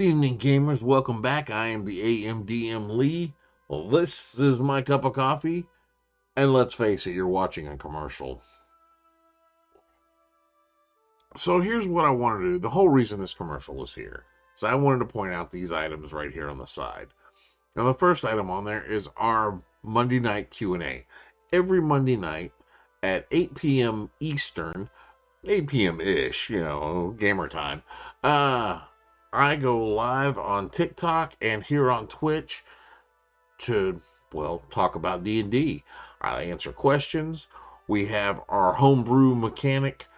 Good evening, gamers. Welcome back. I am the AMDM Lee. Well, this is my cup of coffee, and let's face it, you're watching a commercial. So here's what I want to do. The whole reason this commercial is here is I wanted to point out these items right here on the side. Now, the first item on there is our Monday night Q&A. Every Monday night at 8 p.m. Eastern, 8 p.m. ish, gamer time. I go live on TikTok and here on Twitch to, well, talk about D&D. I answer questions. We have our homebrew mechanic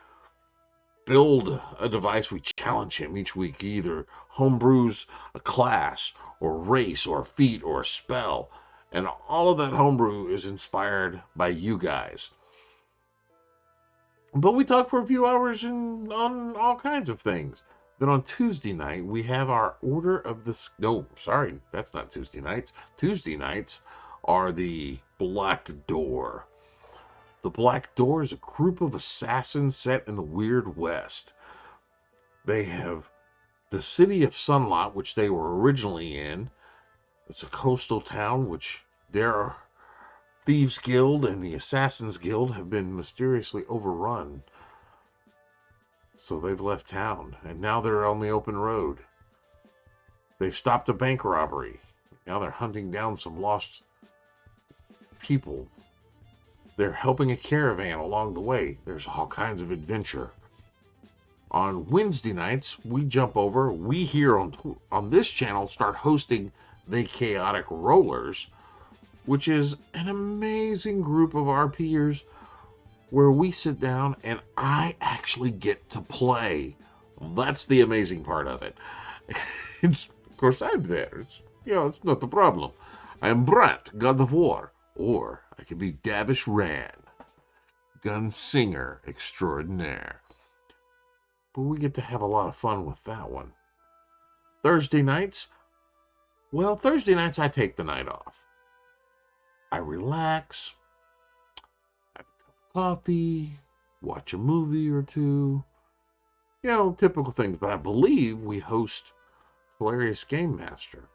build a device. We challenge him each week. He either homebrews a class or race or feat or spell. And all of that homebrew is inspired by you guys. But we talk for a few hours on all kinds of things. Then on Tuesday night, we have our Order of the... No, sorry, that's not Tuesday nights. Tuesday nights are the Black Door. The Black Door is a group of assassins set in the Weird West. They have the city of Sunlot, which they were originally in. It's a coastal town, which their Thieves Guild and the Assassins Guild have been mysteriously overrun. So they've left town, and now they're on the open road. They've stopped a bank robbery. Now they're hunting down some lost people. They're helping a caravan along the way. There's all kinds of adventure. On Wednesday nights, we jump over. We here on this channel start hosting the Chaotic Rollers, which is an amazing group of RPers where we sit down and I actually get to play. That's the amazing part of it. It's, of course, I'm there. It's not the problem. I am Brat, God of War, or I can be Davish Ran, Gunsinger Extraordinaire. But we get to have a lot of fun with that one. Thursday nights I take the night off. I relax, have a cup of coffee, watch a movie or two. Typical things. But I believe we host Hilarious Game Master.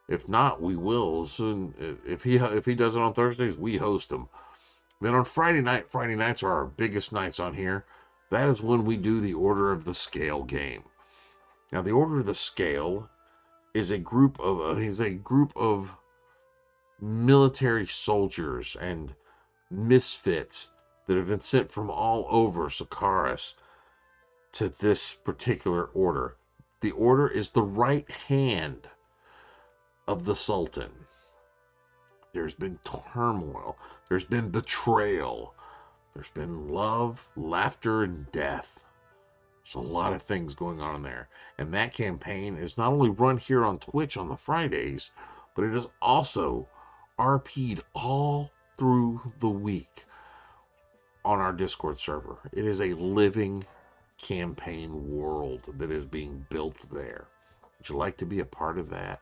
If not, we will soon. If he does it on Thursdays, we host him. Then on Friday nights are our biggest nights on here. That is when we do the Order of the Scale game. Now, the Order of the Scale is a group of military soldiers and misfits that have been sent from all over Sakaris to this particular order. The order is the right hand of the Sultan. There's been turmoil. There's been betrayal. There's been love, laughter, and death. There's a lot of things going on there. And that campaign is not only run here on Twitch on the Fridays, but it is also RP'd all through the week on our Discord server. It is a living campaign world that is being built there. Would you like to be a part of that?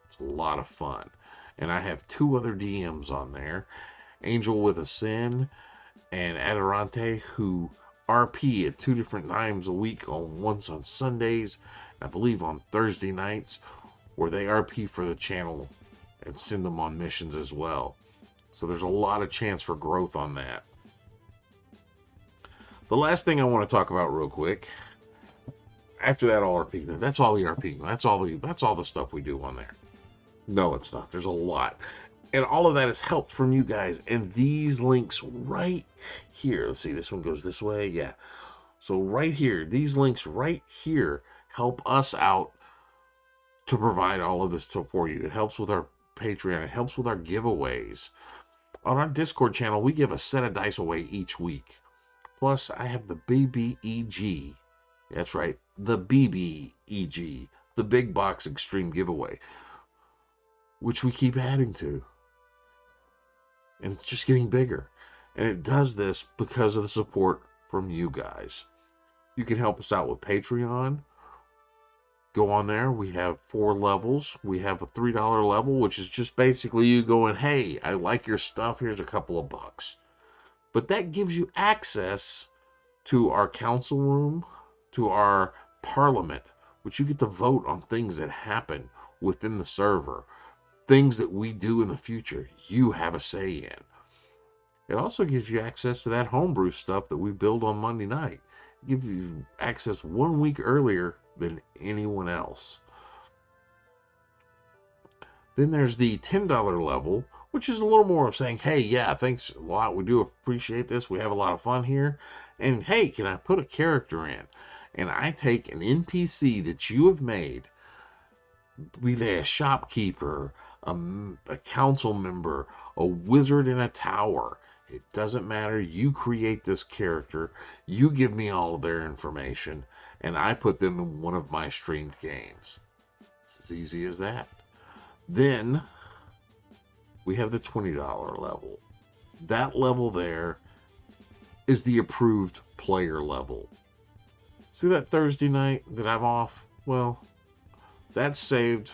It's a lot of fun. And I have two other DMs on there, Angel with a Sin and Adirante, who RP at two different times a week, once on Sundays, I believe on Thursday nights, where they RP for the channel and send them on missions as well. So there's a lot of chance for growth on that. The last thing I want to talk about real quick, after that all RP, that's all the RP, that's all the stuff we do on there. No, it's not. There's a lot. And all of that is helped from you guys. And these links right here, let's see, this one goes this way. Yeah. So right here, these links right here help us out to provide all of this stuff for you. It helps with our Patreon. It helps with our giveaways. On our Discord channel, we give a set of dice away each week. Plus, I have the BBEG. That's right, the BBEG, the Big Box Extreme Giveaway, which we keep adding to. And it's just getting bigger. And it does this because of the support from you guys. You can help us out with Patreon. Go on there. We have 4 levels. We have a $3 level, which is just basically you going, hey, I like your stuff. Here's a couple of bucks. But that gives you access to our council room, to our parliament, but you get to vote on things that happen within the server, things that we do in the future. You have a say in. It also gives you access to that homebrew stuff that we build on Monday night. It gives you access 1 week earlier than anyone else. Then there's the $10 level, which is a little more of saying, hey, yeah, thanks a lot. We do appreciate this. We have a lot of fun here. And hey, can I put a character in? And I take an NPC that you have made, be they a shopkeeper, a council member, a wizard in a tower. It doesn't matter. You create this character, you give me all of their information, and I put them in one of my streamed games. It's as easy as that. Then we have the $20 level. That level there is the approved player level. See that Thursday night that I'm off? Well, that's saved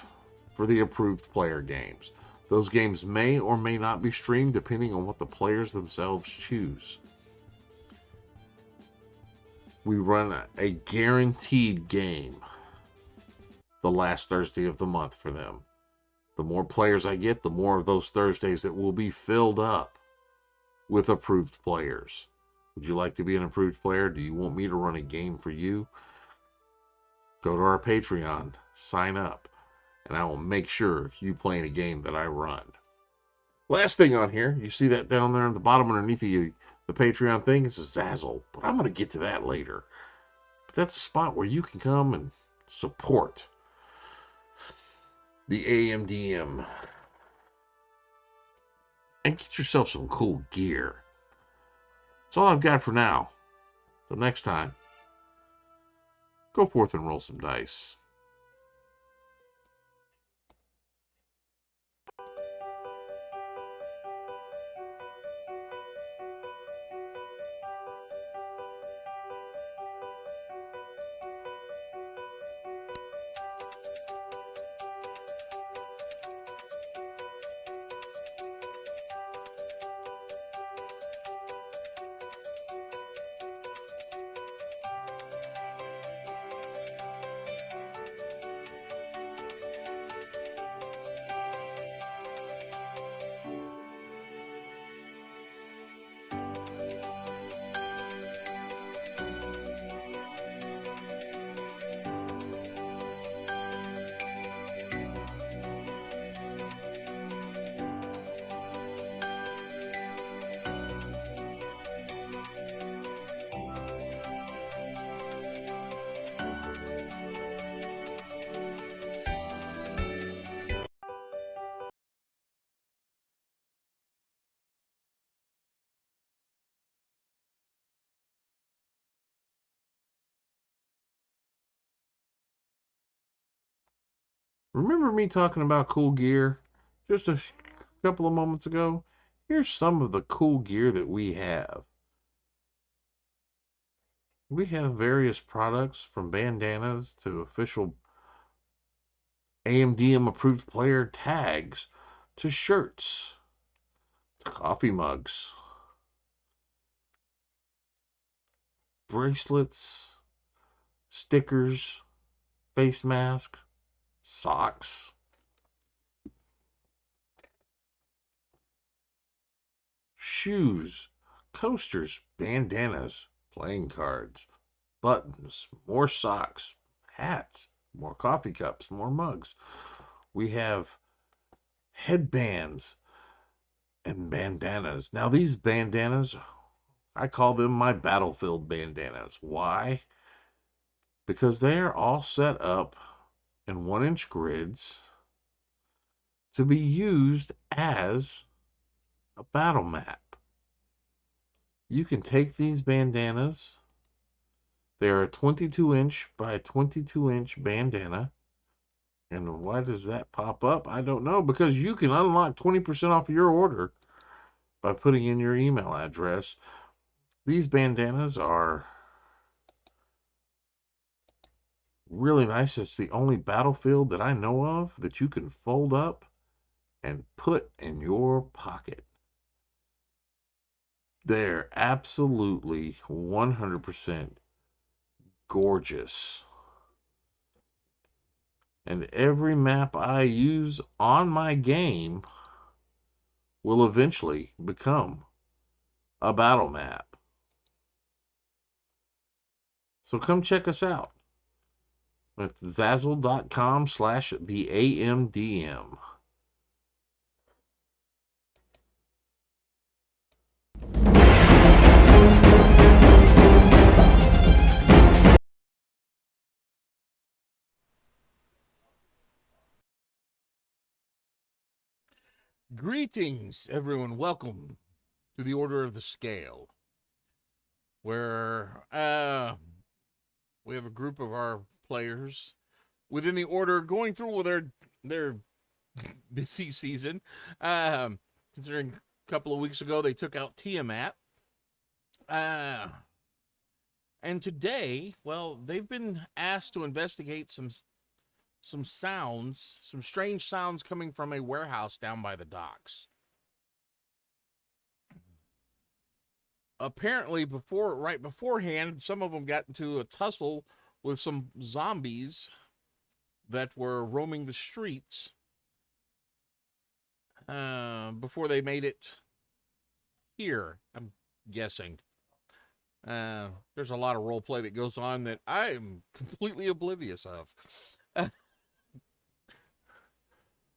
for the approved player games. Those games may or may not be streamed depending on what the players themselves choose. We run a guaranteed game the last Thursday of the month for them. The more players I get, the more of those Thursdays that will be filled up with approved players. Would you like to be an approved player? Do you want me to run a game for you? Go to our Patreon, sign up, and I will make sure you play in a game that I run. Last thing on here, you see that down there at the bottom underneath the Patreon thing? It's a Zazzle, but I'm going to get to that later. But that's a spot where you can come and support the AMDM and get yourself some cool gear. That's all I've got for now. Till next time, go forth and roll some dice. Remember me talking about cool gear just a couple of moments ago? Here's some of the cool gear that we have. We have various products from bandanas to official AMDM approved player tags to shirts to coffee mugs, bracelets, stickers, face masks, socks, shoes, coasters, bandanas, playing cards, buttons, more socks, hats, more coffee cups, more mugs. We have headbands and bandanas. Now, these bandanas, I call them my battlefield bandanas. Why? Because they are all set up in 1-inch grids to be used as a battle map. You can take these bandanas. They're a 22-inch by 22-inch bandana. And why does that pop up? I don't know. Because you can unlock 20% off your order by putting in your email address. These bandanas are really nice. It's the only battlefield that I know of that you can fold up and put in your pocket. They're absolutely 100% gorgeous. And every map I use on my game will eventually become a battle map. So come check us out at Zazzle.com/theAMDM. Greetings, everyone. Welcome to the Order of the Scale, where we have a group of our players within the order going through their busy season. Considering a couple of weeks ago they took out Tiamat, and today, well, they've been asked to investigate some sounds, some strange sounds coming from a warehouse down by the docks. Apparently, right beforehand, some of them got into a tussle with some zombies that were roaming the streets before they made it here, I'm guessing. There's a lot of role play that goes on that I'm completely oblivious of.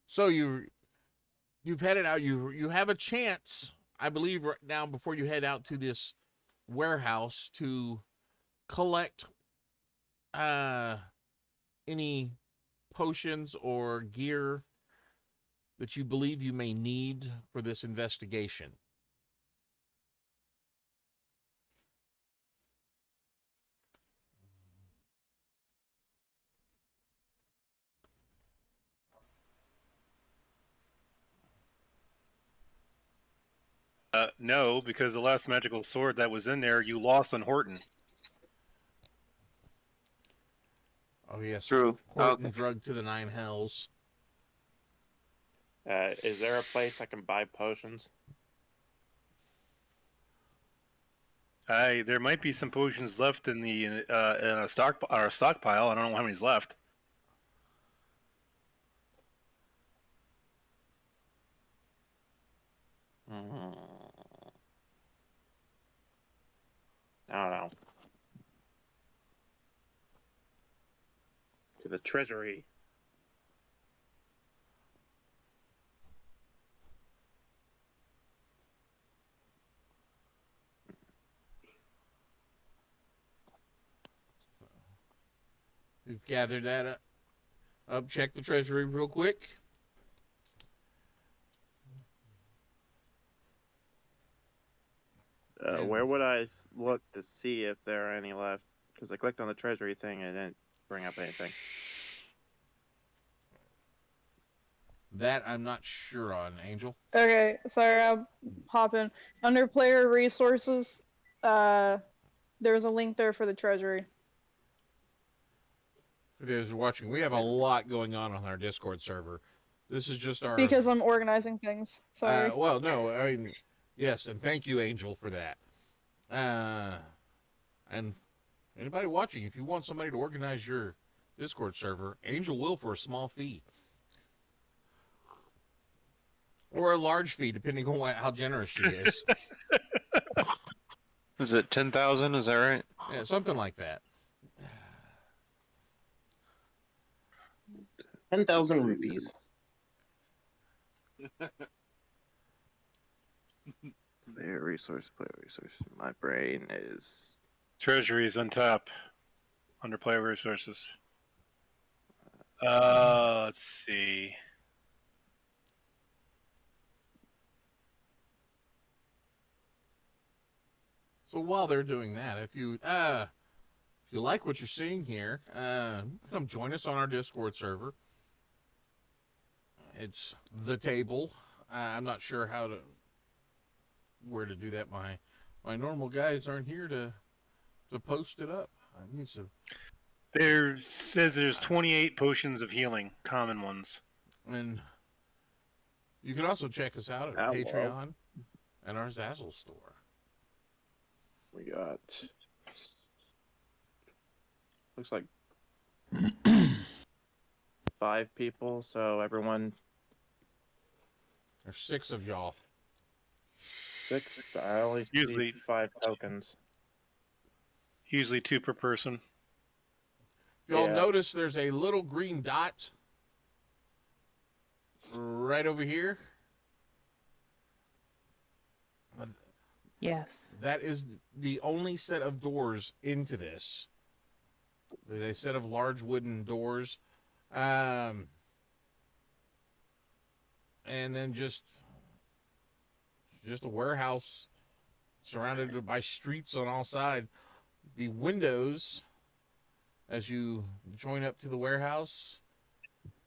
So you've headed out. You have a chance, I believe, right now before you head out to this warehouse to collect any potions or gear that you believe you may need for this investigation. No, because the last magical sword that was in there, you lost on Horton. Oh yes, True. Horton Okay. drug to the nine hells. Is there a place I can buy potions? There might be some potions left in a stockpile. I don't know how many's left. I don't know. To the treasury. You've gathered that up. Check the treasury real quick. Where would I look to see if there are any left? Because I clicked on the treasury thing and it didn't bring up anything. That I'm not sure on, Angel. Okay, sorry, I'll hop in. Under player resources, there's a link there for the treasury. For those who are watching, we have a lot going on our Discord server. This is just our... Because I'm organizing things. Sorry. well, no, I mean, yes, and thank you, Angel, for that. And anybody watching, if you want somebody to organize your Discord server, Angel will for a small fee. Or a large fee, depending on how generous she is. Is it 10,000? Is that right? Yeah, something like that. 10,000 rupees. Player resource. My brain is... Treasury is on top, under player resources. Let's see. So while they're doing that, if you like what you're seeing here, come join us on our Discord server. It's the table. I'm not sure where to do that. My normal guys aren't here to post it up. I need to. There says there's 28 potions of healing, common ones. And you can also check us out at Patreon and our Zazzle store. We got... Looks like... 5 people, so everyone There's 6 of y'all. 6. I only see Usually- 5 tokens. Usually 2 per person. If y'all Yeah. notice, there's a little green dot right over here. Yes. That is the only set of doors into this. There's a set of large wooden doors. And then just a warehouse surrounded by streets on all sides. The windows, as you join up to the warehouse,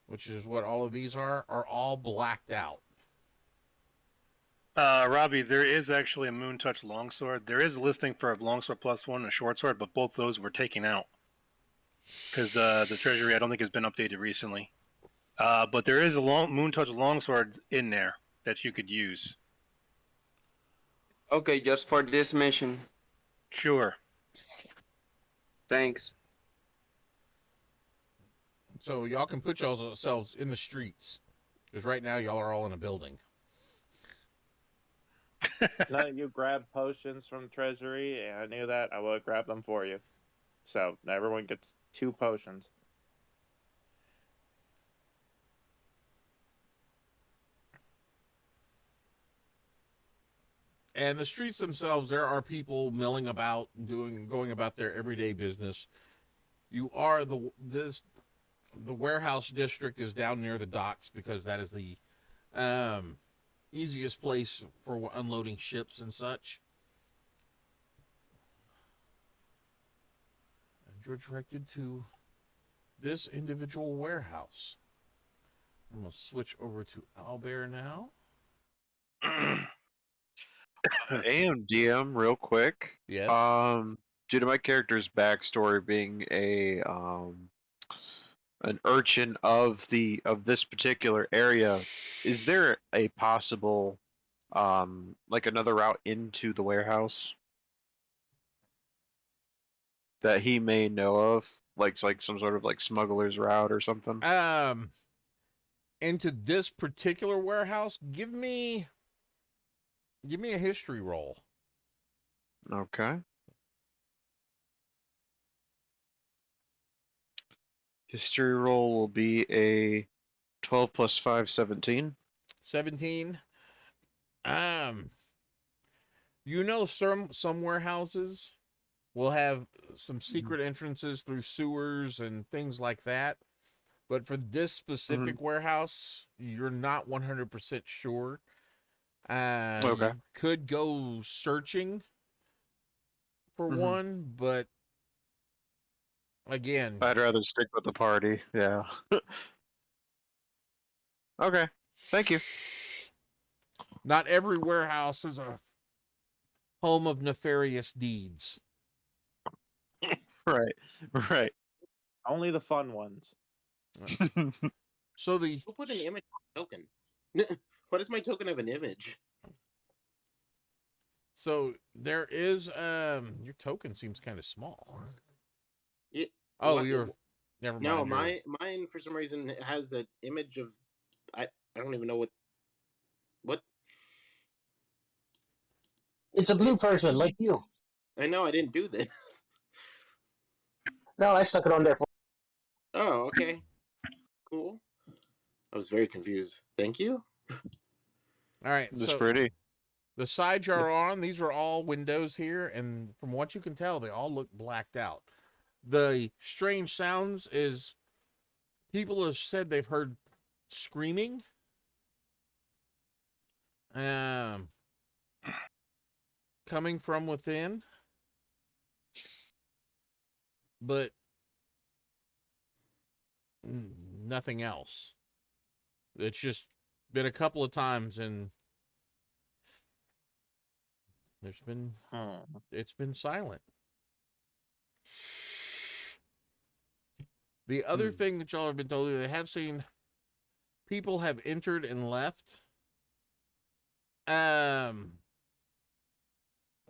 which is what all of these are all blacked out. Robbie, there is actually a Moon Touch longsword. There is a listing for a longsword +1 and a short sword, but both those were taken out because the treasury I don't think has been updated recently. But there is a Moon Touch longsword in there that you could use. Okay, just for this mission. Sure. Thanks. So y'all can put yourselves in the streets, because right now y'all are all in a building. Now you grab potions from treasury, and I knew that I would grab them for you. So everyone gets 2 potions. And the streets themselves, there are people milling about, going about their everyday business. You are the warehouse district is down near the docks because that is the easiest place for unloading ships and such. And you're directed to this individual warehouse. I'm gonna switch over to Albert now. AMDM real quick. Yes. Due to my character's backstory being an urchin of this particular area, is there a possible like another route into the warehouse that he may know of? Like some sort of like smuggler's route or something? Into this particular warehouse, give me a history roll. Okay. History roll will be a 12 plus 5, 17. 17. You know, some warehouses will have some secret entrances through sewers and things like that. But for this specific warehouse, you're not 100% sure. Okay. You could go searching for one, but again, I'd rather stick with the party. Yeah. Okay. Thank you. not every warehouse is a home of nefarious deeds. Right. Right. Only the fun ones. So the Who put an image on token? What is my token of an image? so there is your token seems kind of small. It, Oh, what- you're never mind. No, you're- mine for some reason has an image of I don't even know what It's a blue person like you. I know I didn't do this. No, I stuck it on there for. Oh, okay. Cool. I was very confused. Thank you. All right, It's so pretty. the side you're on, these are all windows here, and from what you can tell, they all look blacked out. The strange sounds is people have said they've heard screaming. Coming from within. But nothing else. It's just been a couple of times and it's been silent. The other thing that y'all have been told, they have seen people have entered and left.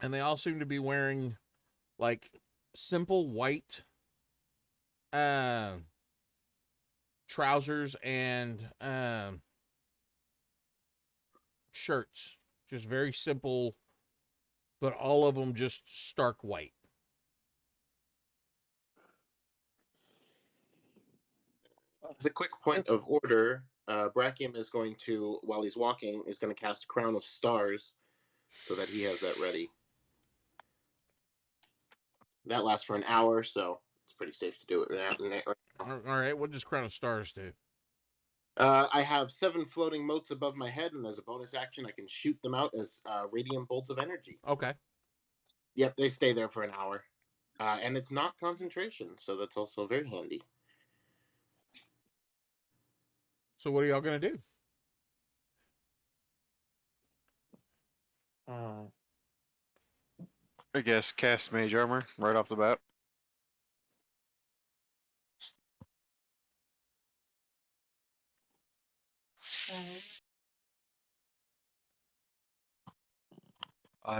And they all seem to be wearing like simple white trousers and shirts. Just very simple, but all of them just stark white. As a quick point of order, Brachium is going to, while he's walking, is going to cast Crown of Stars so that he has that ready. That lasts for an hour, so it's pretty safe to do it right now. All right, what does Crown of Stars do? I have 7 floating motes above my head, and as a bonus action, I can shoot them out as radiant bolts of energy. Okay. Yep, they stay there for an hour. And it's not concentration, so that's also very handy. So what are y'all gonna do? I guess cast Mage Armor right off the bat.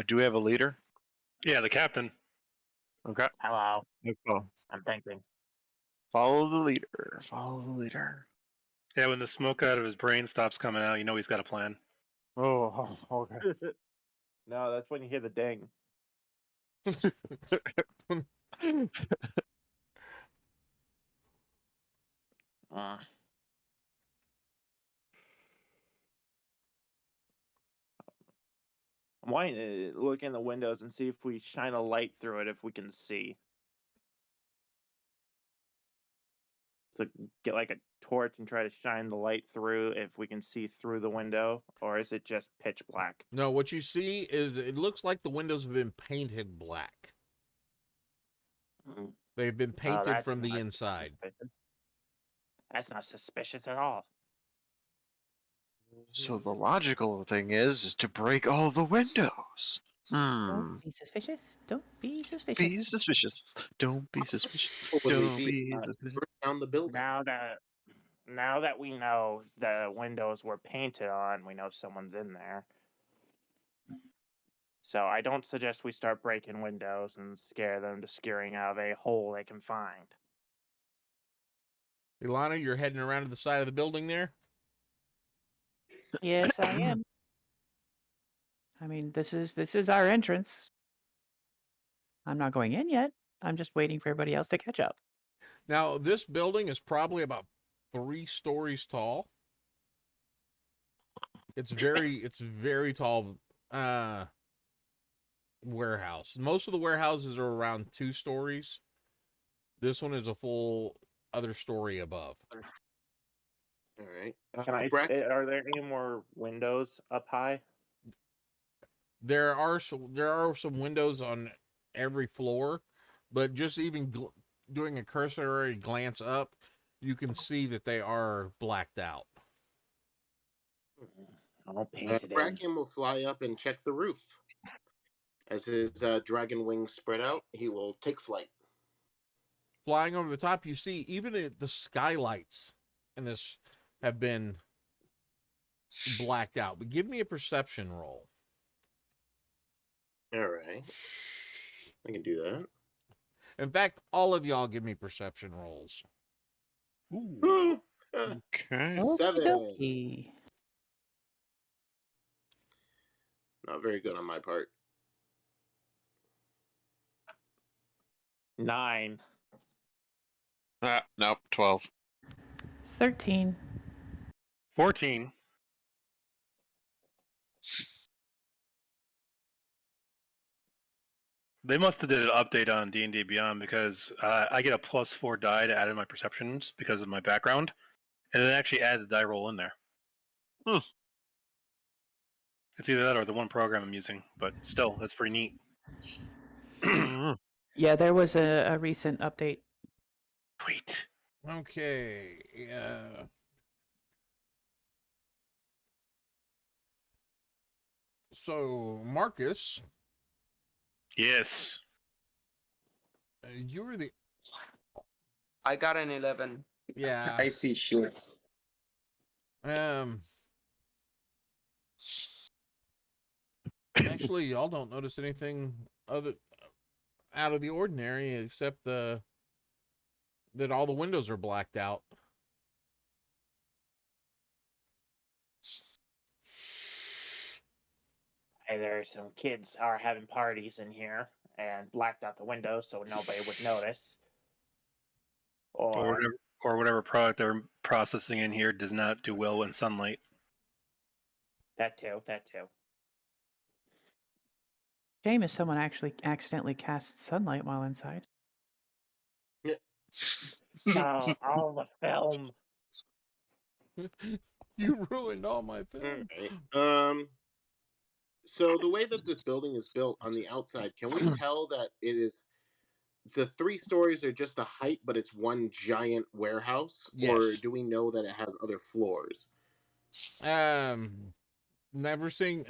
Do we have a leader? Yeah, the captain. Okay. Hello. Oh, I'm thinking. follow the leader. Follow the leader. Yeah, when the smoke out of his brain stops coming out, you know he's got a plan. Oh, okay. No, that's when you hear the ding. Uh, I'm wanting to look in the windows and see if we shine a light through it, if we can see. So get like a torch and try to shine the light through if we can see through the window, or is it just pitch black? No, what you see is it looks like the windows have been painted black. Mm. They've been Oh, painted that's from the not inside. suspicious. That's not suspicious at all. So the logical thing is to break all the windows. Don't be suspicious. Don't be suspicious. Be suspicious. Don't be suspicious. What would Don't we be be? suspicious. Burn down the building. Now that we know the windows were painted on, we know someone's in there. So I don't suggest we start breaking windows and scare them to scaring out of a hole they can find. Ilana, you're heading around to the side of the building there? Yes, I am. I mean, this is our entrance. I'm not going in yet. I'm just waiting for everybody else to catch up. Now, this building is probably about 3 stories tall. It's very tall warehouse. Most of the warehouses are around 2 stories. This one is a full other story above. All right. Are there any more windows up high? There are some windows on every floor, but just even doing a cursory glance up, you can see that they are blacked out. I'll paint it in. Brachium will fly up and check the roof. As his dragon wings spread out, he will take flight. Flying over the top, you see even the skylights in this have been blacked out. But give me a perception roll. All right. I can do that. In fact, all of y'all give me perception rolls. Ooh. Okay. 7. Okey-dokey. Not very good on my part. 9. Nope, 12. 13. 14. They must have did an update on D&D Beyond because I get a +4 die to add in my perceptions because of my background, and then actually add the die roll in there. Hmm. It's either that or the one program I'm using, but still, that's pretty neat. Yeah, there was a recent update. Sweet. Okay. Yeah. So, Marcus, Yes. you were the I got an 11. yeah. I see shoots. Actually, y'all don't notice anything out of the ordinary except that all the windows are blacked out. either some kids are having parties in here and blacked out the windows so nobody would notice, or or whatever product they're processing in here does not do well in sunlight. that too. That too. Shame if someone actually accidentally casts sunlight while inside. Oh, all the film. You ruined all my All film. right. So the way that this building is built on the outside, can we tell that it is the 3 stories are just the height, but it's one giant warehouse, or Yes. do we know that it has other floors? Having seen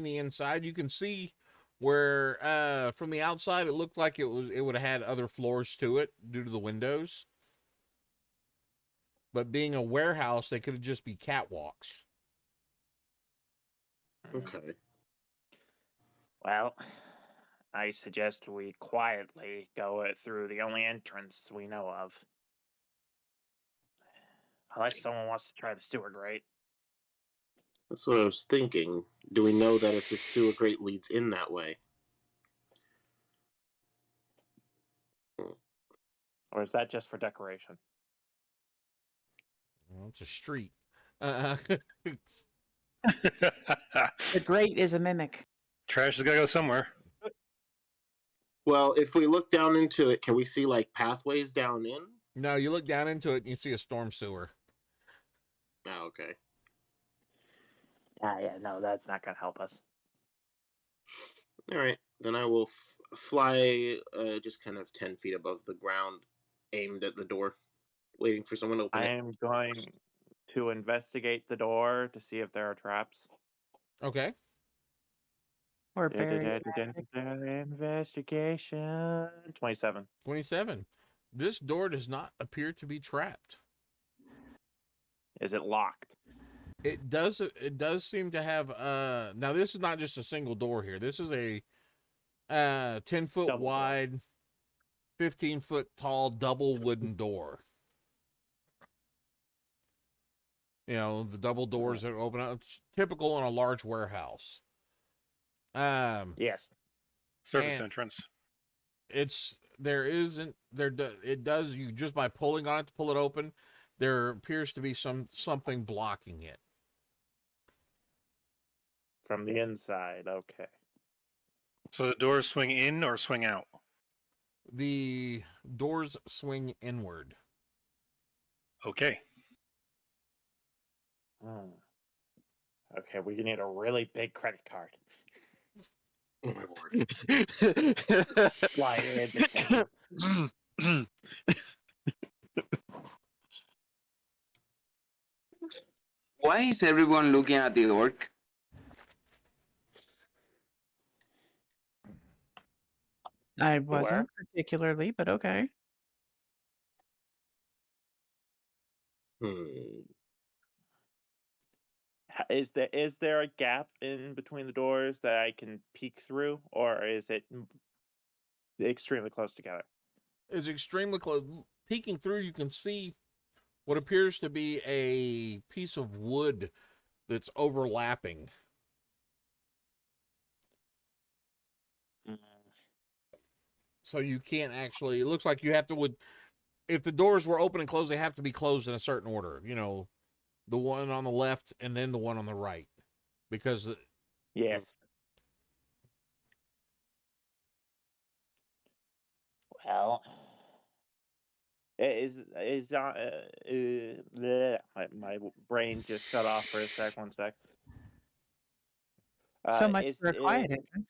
the inside, you can see where from the outside it looked like it would have had other floors to it due to the windows. But being a warehouse, they could just be catwalks. Okay. Well, I suggest we quietly go through the only entrance we know of. Unless someone wants to try the sewer grate. That's what I was thinking. Do we know that if the sewer grate leads in that way? Or is that just for decoration? Well, it's a street. The grate is a mimic. Trash has got to go somewhere. Well, if we look down into it, can we see like pathways down in? No, you look down into it and you see a storm sewer. Oh, okay. Yeah, no, that's not going to help us. All right. Then I will fly just kind of 10 feet above the ground, aimed at the door, waiting for someone to open I it. am going to investigate the door to see if there are traps. Okay. Or buried. Investigation. 27. 27. This door does not appear to be trapped. Is it locked? It does seem to have now this is not just a single door here. This is a 10-foot Double door. wide, 15-foot tall double wooden door. You know, the double doors that open up. It's typical in a large warehouse. Yes. Surface And- entrance. It does, you just by pulling on it to pull it open, there appears to be something blocking it. From the inside. Okay. So the doors swing in or swing out? The doors swing inward. Okay. Okay, we need a really big credit card. Oh my word. Fly in. Why is everyone looking at the orc? I wasn't particularly, but okay. Is there a gap in between the doors that I can peek through, or is it extremely close together? It's extremely close. Peeking through, you can see what appears to be a piece of wood that's overlapping. So you can't actually, it looks like you have to, if the doors were open and closed, they have to be closed in a certain order. You know, the one on the left and then the one on the right. Because Yes. Well, my brain just shut off for a sec. 1 sec. So much for a quiet entrance.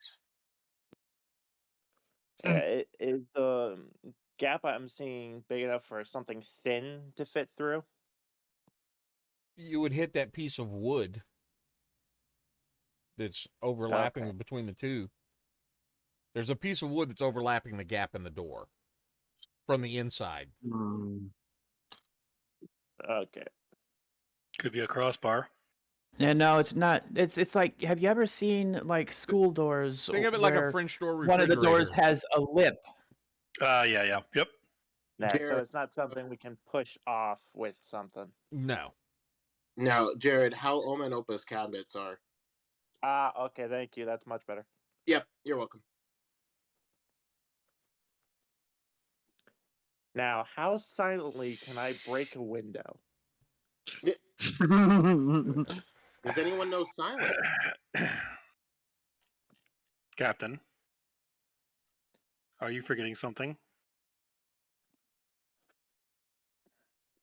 Is the gap I'm seeing big enough for something thin to fit through? you would hit that piece of wood that's overlapping between the two. There's a piece of wood that's overlapping the gap in the door from the inside. Okay. Could be a crossbar. Yeah, no, it's not. It's like, have you ever seen like school doors? Think of it like a where French door one of the doors refrigerator. has a lip. Yeah. Yep. Nah, so Jared- it's not something we can push off with something. No. Now, Jared, how Omen Opus cabinets are? Okay, thank you. That's much better. Yep, you're welcome. Now, how silently can I break a window? Does anyone know silent? Captain, are you forgetting something?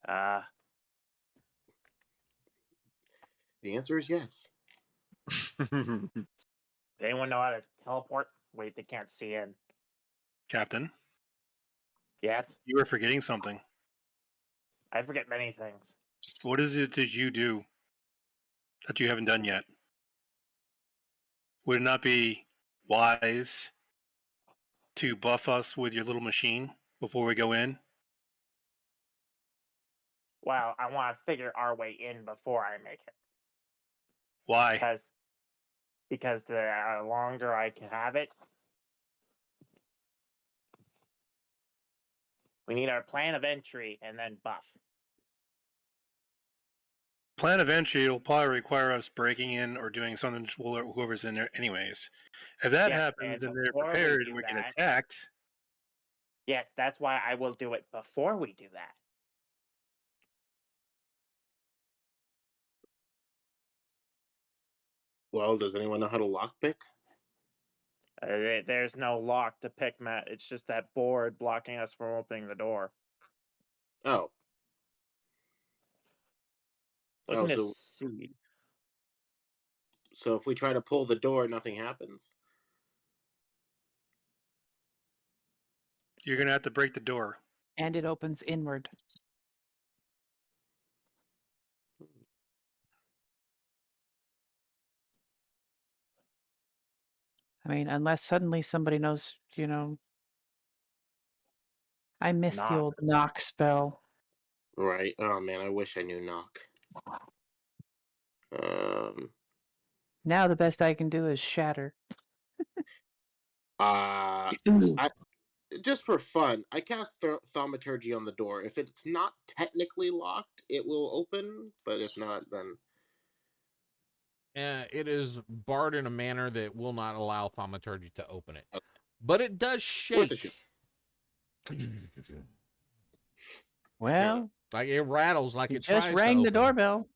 Uh, The answer is yes. does anyone know how to teleport? Wait, they can't see in. Captain, Yes, you are forgetting something. I forget many things. What is it that you do that you haven't done yet? Would it not be wise to buff us with your little machine before we go in? Well, I want to figure our way in before I make it. Why? Because the longer I can have it, we need our plan of entry and then buff. Plan of entry will probably require us breaking in or doing something to whoever's in there anyways. If that Yes, happens and and they're before we prepared do and we get that- attacked, Yes, that's why I will do it before we do that. Well, does anyone know how to lockpick? There's no lock to pick, Matt. It's just that board blocking us from opening the door. Oh, Looking to so see. so if we try to pull the door, nothing happens. you're going to have to break the door. And it opens inward. I mean, unless suddenly somebody knows, I miss the Knock. old knock spell. Right. Oh man, I wish I knew knock. Now the best I can do is shatter. I just for fun, I cast thaumaturgy on the door. If it's not technically locked, it will open. But if not, then It is barred in a manner that will not allow thaumaturgy to open it. But it does worth a shake. shoot. Well, Like it rattles like you it just tries rang to the open. doorbell.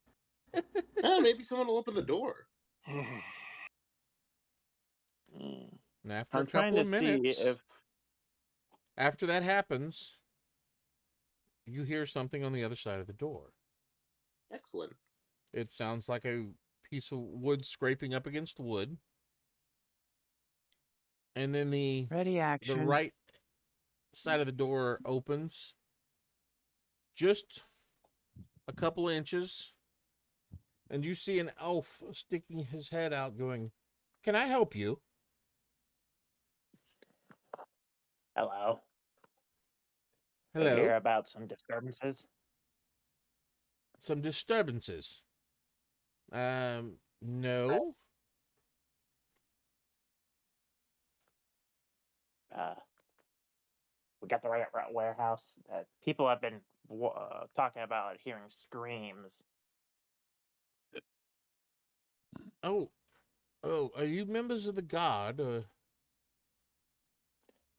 Maybe someone will open the door. Mm. And after I'm a trying couple to of minutes, see if after that happens, you hear something on the other side of the door. Excellent. It sounds like a piece of wood scraping up against wood. And then the Ready action. right side of the door opens just a couple inches, and you see an elf sticking his head out going, "Can I help you?" hello. We Hello. hear about some disturbances. Some disturbances. No. We got the right warehouse. People have been talking about hearing screams. Oh, are you members of the guard?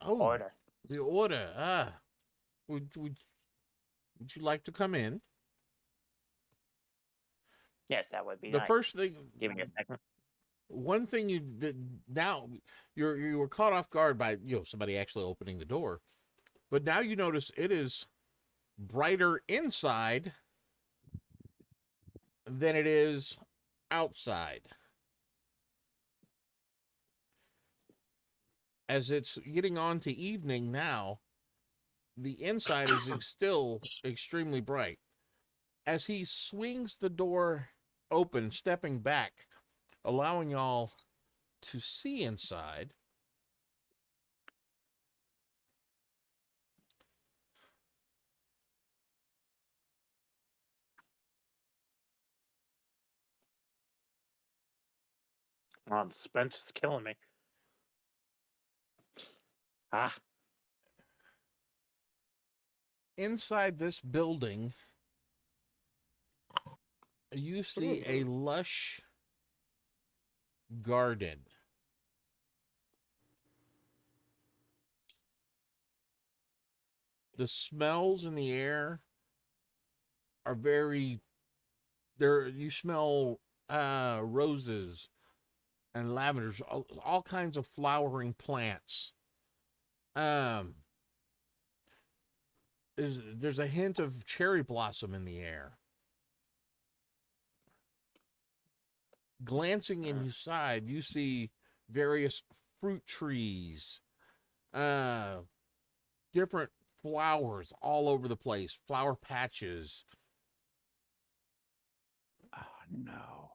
Order. The order. Would you like to come in? Yes, that would be The nice. first thing. Give me a second. One thing you did now, you were caught off guard by somebody actually opening the door, but now you notice it is brighter inside than it is outside. As it's getting on to evening now, the inside is still extremely bright. As he swings the door open, stepping back, allowing y'all to see inside, Oh, the suspense is killing me. inside this building, you see a lush garden. The smells in the air are very there. You smell roses and lavenders, all kinds of flowering plants. There's a hint of cherry blossom in the air. Glancing inside, you see various fruit trees, different flowers all over the place, flower patches. Oh, no.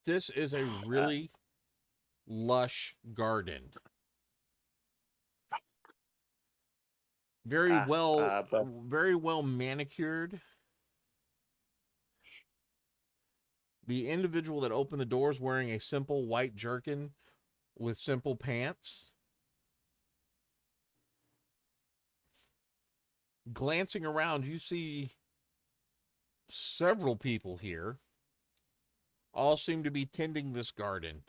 This is a really lush garden. Very well manicured. The individual that opened the doors wearing a simple white jerkin with simple pants. Glancing around, you see several people here. All seem to be tending this garden.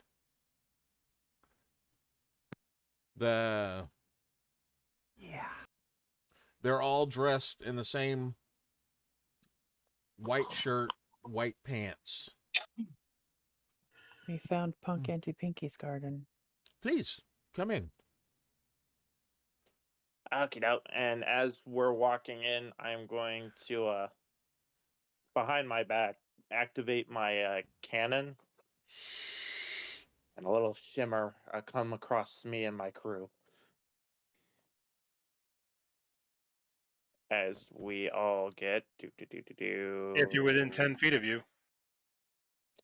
Yeah. They're all dressed in the same white shirt, white pants. We found Punk Auntie Pinky's garden. Please, come in. Okay, now, and as we're walking in, I'm going to, behind my back, activate my cannon, and a little shimmer come across me and my crew. As we all get If you're within 10 feet of you.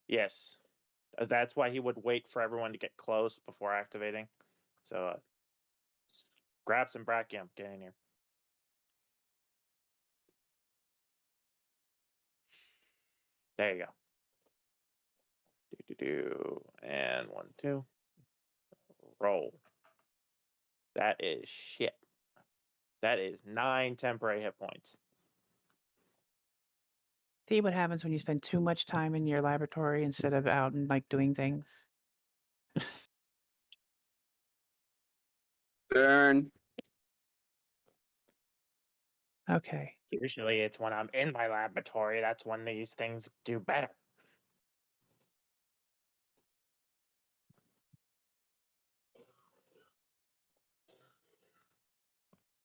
Yes. That's why he would wait for everyone to get close before activating. So, grab some Brackium, get in here. There you go. And 1, 2. Roll. That is shit. That is 9 temporary hit points. See what happens when you spend too much time in your laboratory instead of out and like doing things. Burn. Okay. Usually it's when I'm in my laboratory, that's when these things do better.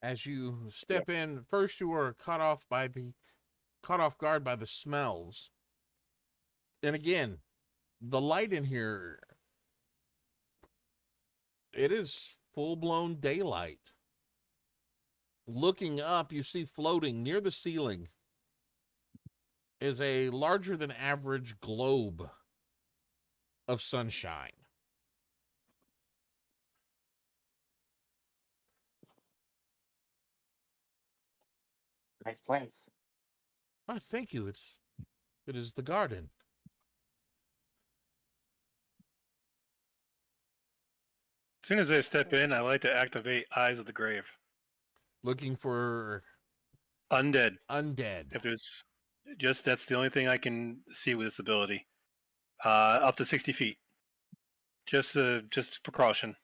As you step in, first you are caught off guard by the smells. And again, the light in here, it is full-blown daylight. Looking up, you see floating near the ceiling is a larger than average globe of sunshine. Nice place. Oh, thank you. It is the garden. As soon as I step in, I like to activate Eyes of the Grave. Looking for Undead. Undead. If there's that's the only thing I can see with this ability. Up to 60 feet. Just precaution.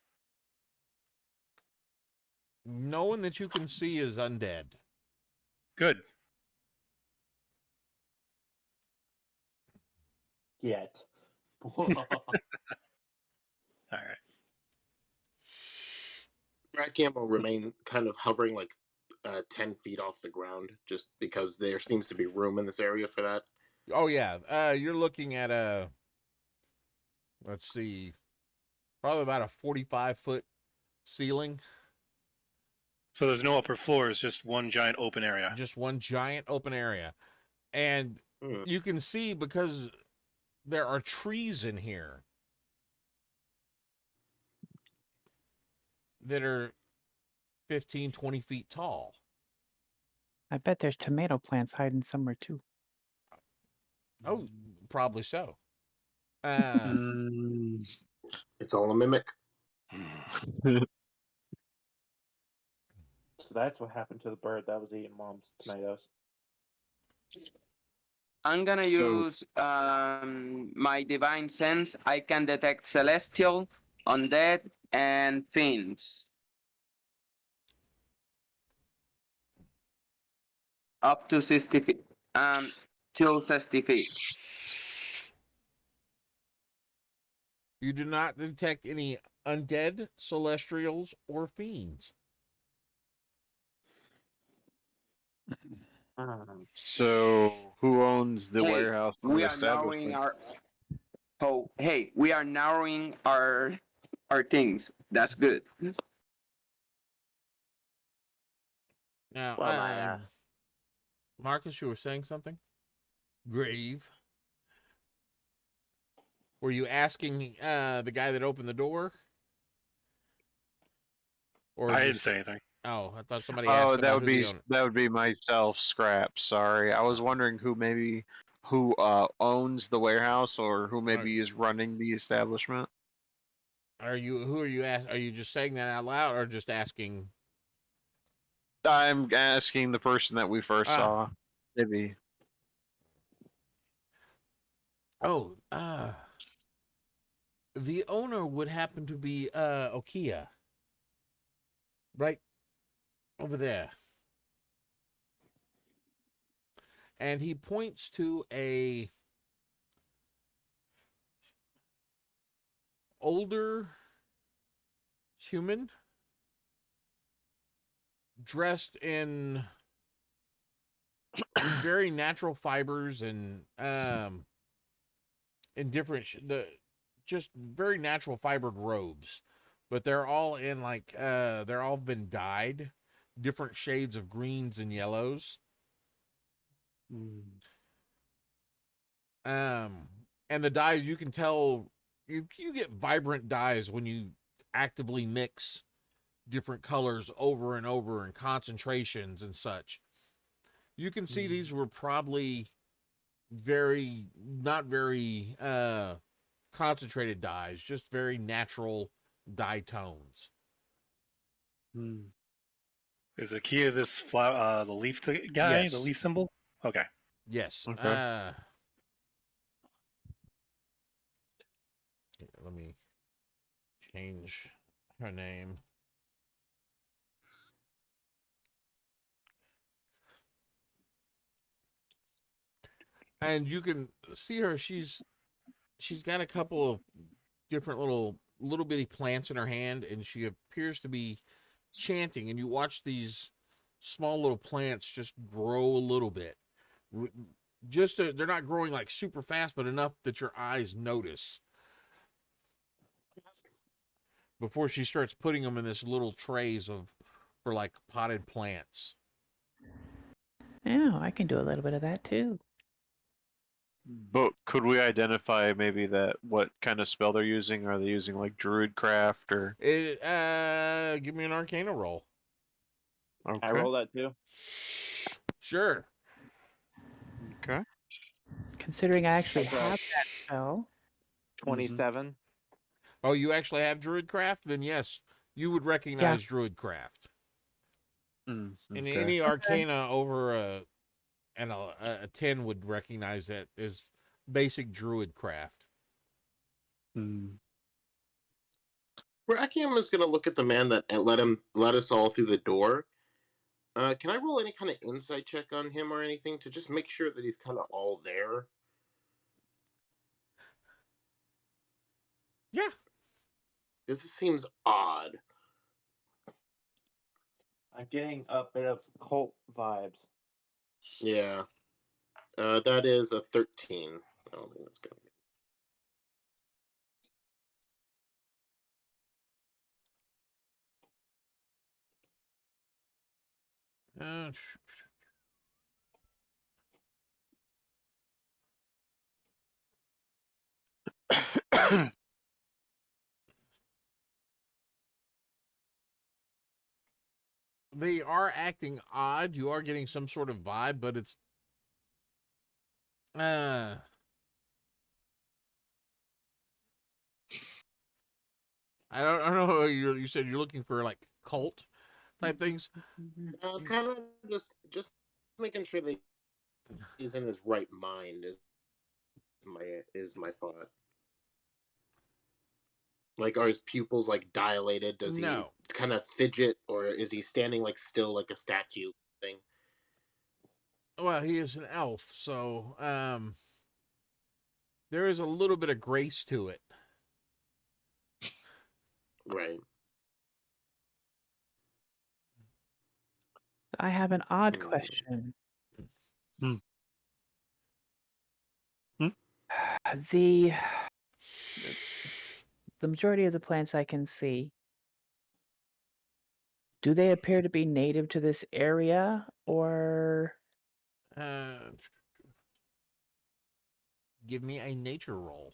No one that you can see is undead. Good. Yet. All right. Brackium will remain kind of hovering like 10 feet off the ground, just because there seems to be room in this area for that. Oh, yeah. You're looking at let's see, probably about a 45-foot ceiling. So there's no upper floor. It's just one giant open area. Just one giant open area. And you can see, because there are trees in here that are 15, 20 feet tall. I bet there's tomato plants hiding somewhere too. Oh, probably so. It's all a mimic. So that's what happened to the bird that was eating Mom's tomatoes. I'm gonna use my divine sense. I can detect celestial, undead, and fiends. Up to 60 feet. Till 60 feet. You do not detect any undead, celestials, or fiends. So, who owns the Hey, warehouse and we the are narrowing establishment? our. Oh, hey, we are narrowing our things. That's good. Now, Well, my ass. Marcus, you were saying something? Grave. Were you asking the guy that opened the door? Or I didn't just... say anything. Oh, I thought somebody asked Oh, about who the owner. that would be myself, Scrap. Sorry, I was wondering who owns the warehouse or who maybe is running the establishment. Who are you are you just saying that out loud or just asking? I'm asking the person that we first saw. Maybe. Oh, the owner would happen to be Okia. Right over there. And he points to a older human dressed in very natural fibers and in different just very natural fibered robes, but they're all in like they're all been dyed different shades of greens and yellows. And the dyes, you can tell you get vibrant dyes when you actively mix different colors over and over and concentrations and such. You can see these were probably not very concentrated dyes, just very natural dye tones. Is Akia this flower, the leaf guy, Yes. the leaf symbol? Okay. Yes. Okay. Let me change her name. And you can see her. She's got a couple of different little bitty plants in her hand, and she appears to be chanting. And you watch these small little plants just grow a little bit. They're not growing like super fast, but enough that your eyes notice. Before she starts putting them in this little trays for like potted plants. Yeah, I can do a little bit of that too. But could we identify maybe what kind of spell they're using? Are they using like Druidcraft or? Give me an Arcana roll. Okay. I roll that too. Sure. Okay. Considering I actually Okay. have that spell. 27. Oh, you actually have Druidcraft? Then yes, you would recognize Druidcraft. And any Arcana over a 10 would recognize that as basic Druidcraft. Brachium is going to look at the man that let us all through the door. Can I roll any kind of insight check on him or anything to just make sure that he's kind of all there? Yeah. Because this seems odd. I'm getting a bit of cult vibes. Yeah. That is a 13. I don't think that's going to be. They are acting odd. You are getting some sort of vibe, but it's I don't know. You said you're looking for like cult type things. Kind of just making sure that he's in his right mind is my thought. Like, are his pupils like dilated? Does No. he kind of fidget, or is he standing like still like a statue thing? Well, he is an elf, so there is a little bit of grace to it. Right. I have an odd Hmm. question. Hmm. Hmm? The majority of the plants I can see, do they appear to be native to this area, or Give me a nature roll.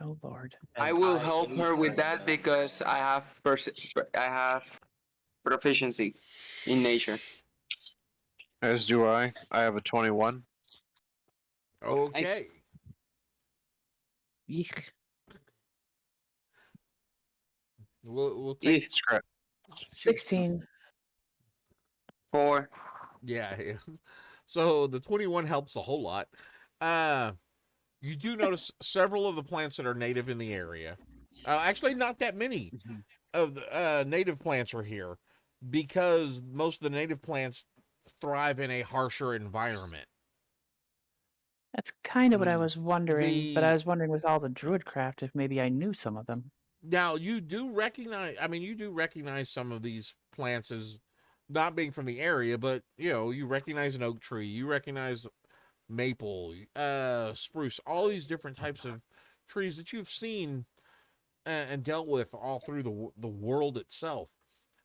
oh Lord? I will help her with that because I have proficiency in nature. As do I. I have a 21. Okay. Yeek. We'll take Eek. Scrap. 16. 4. yeah. So the 21 helps a whole lot. You do notice several of the plants that are native in the area. Actually, not that many of the native plants are here because most of the native plants thrive in a harsher environment. That's kind of what I was wondering, but I The- was wondering with all the druidcraft if maybe I knew some of them. Now you do recognize some of these plants as not being from the area, but you recognize an oak tree, you recognize maple, spruce, all these different types of trees that you've seen and dealt with all through the world itself.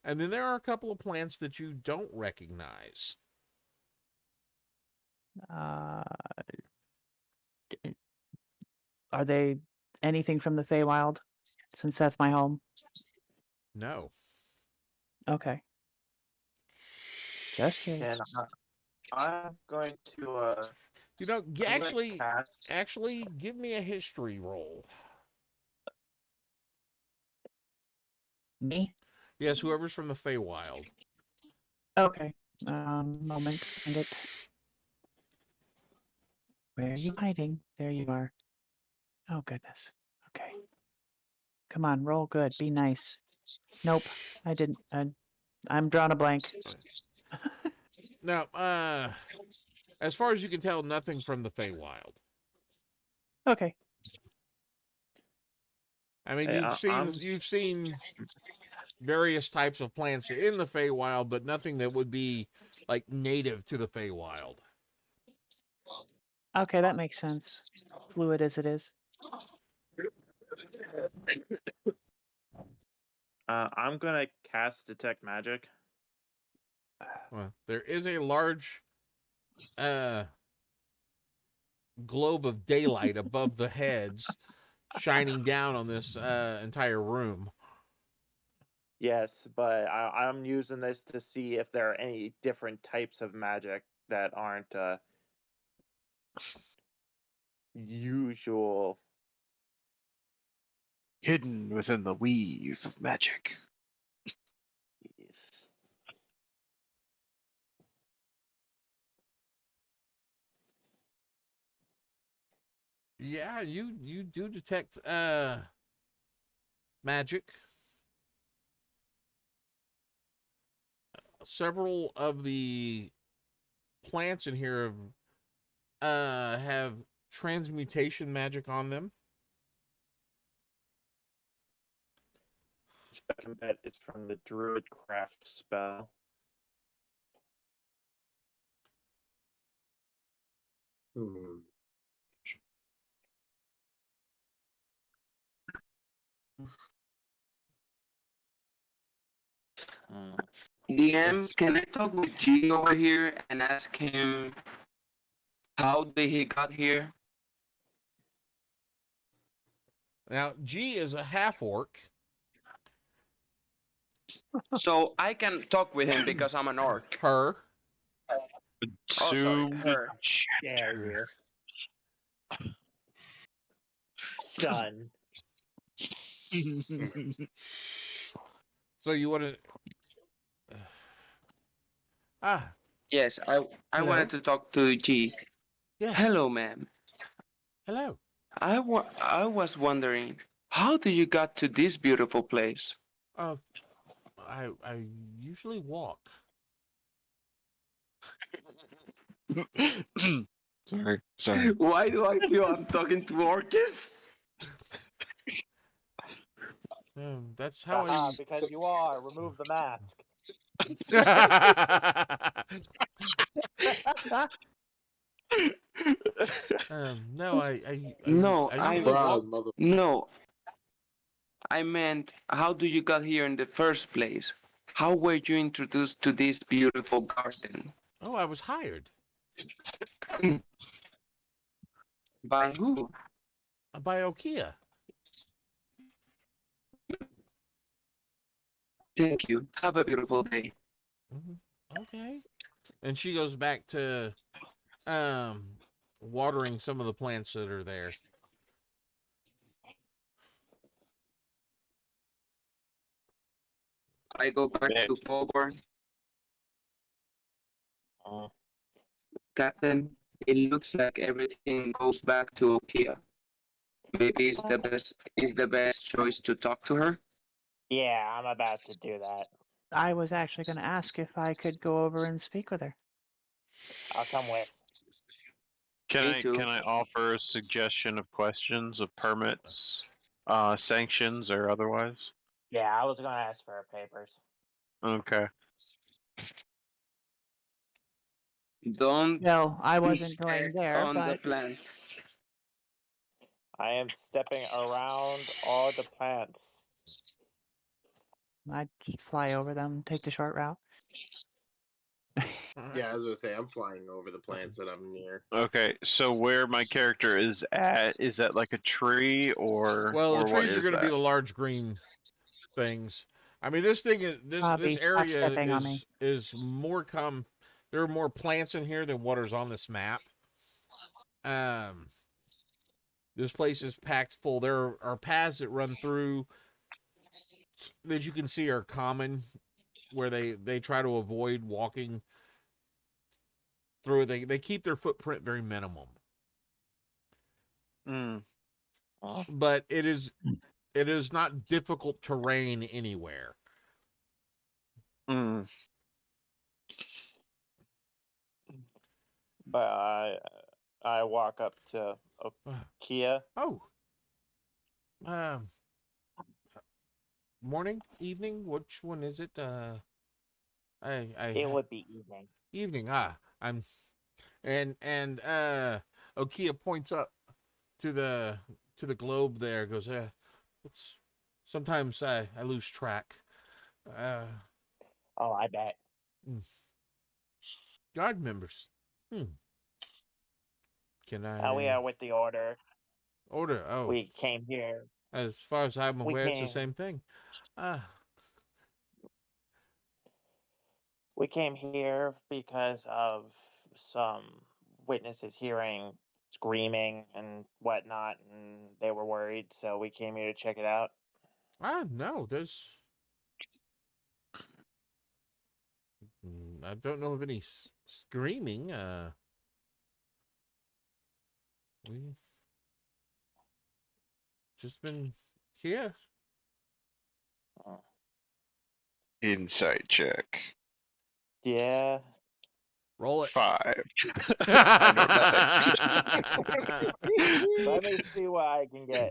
And then there are a couple of plants that you don't recognize. Uh, are they anything from the Feywild? Since that's my home. No. Okay. Just curious. And I'm going to Actually, give me a history roll. Me? Yes, whoever's from the Feywild. Okay. Moment. Find it. Where are you hiding? There you are. Oh, goodness. Okay. Come on, roll good. Be nice. Nope. I didn't. I'm drawing a blank. Now, as far as you can tell, nothing from the Feywild. Okay. I mean, Hey, you've seen various types of plants in the Feywild, but nothing that would be like native to the Feywild. Okay, that makes sense. Fluid as it is. I'm gonna cast detect magic. Well, there is a large globe of daylight above the heads shining down on this entire room. Yes, but I'm using this to see if there are any different types of magic that aren't usual. Hidden within the weave of magic. Yes. Yeah, you do detect magic. Several of the plants in here have transmutation magic on them. I can bet it's from the druid craft spell. Hmm. DM, can I talk with G over here and ask him how did he got here? Now, G is a half orc. So I can talk with him because I'm an orc. Her. Oh, sorry, her. Dare you. Done. So you want to Yes, I Hello? wanted to talk to G. Yes. Hello, ma'am. Hello. I was wondering, how do you got to this beautiful place? I usually walk. Sorry. Why do I feel I'm talking to Orcus? That's how Haha, because you are. Remove the mask. No, I No, usually walk. Bruh, mother. no. I meant, how do you got here in the first place? How were you introduced to this beautiful garden? Oh, I was hired By who? by Okia. Thank you. Have a beautiful day. Okay. And she goes back to watering some of the plants that are there. I go back Yeah. to Colborne. Uh, Captain, it looks like everything goes back to Okia. Maybe it's the best choice to talk to her. yeah, I'm about to do that. I was actually going to ask if I could go over and speak with her. I'll come with. Me too. Can I offer a suggestion of questions of permits, sanctions, or otherwise? Yeah, I was gonna ask for her papers. Okay. Don't No, I be wasn't going scared there, on the but plants. I am stepping around all the plants. I'd just fly over them, take the short route. Yeah, I was gonna say I'm flying over the plants that I'm near. Okay, so where my character is that like a tree or Well, the what trees are is going to be that? the large green things. I mean, this thing is this Bobby, stop area stepping on me. is more come. There are more plants in here than what is on this map. This place is packed full. There are paths that run through that you can see are common, where they try to avoid walking through. They keep their footprint very minimum, Mm, but it is not difficult terrain anywhere. mm. But I walk up to Kia. Oh, morning, evening, which one is it? It would be evening. Evening. I'm and Okia points up to the globe there. Goes, it's sometimes I lose track. Oh, I bet. Guard members. Can We I are with the order. order? Oh, We came here. as far as I'm We aware, it's the came. same thing. We came here because of some witnesses hearing screaming and whatnot, and they were worried, so we came here to check it out. No, there's. I don't know of any screaming. We've just been here. Insight check. Yeah. Roll it. 5. Let me see what I can get.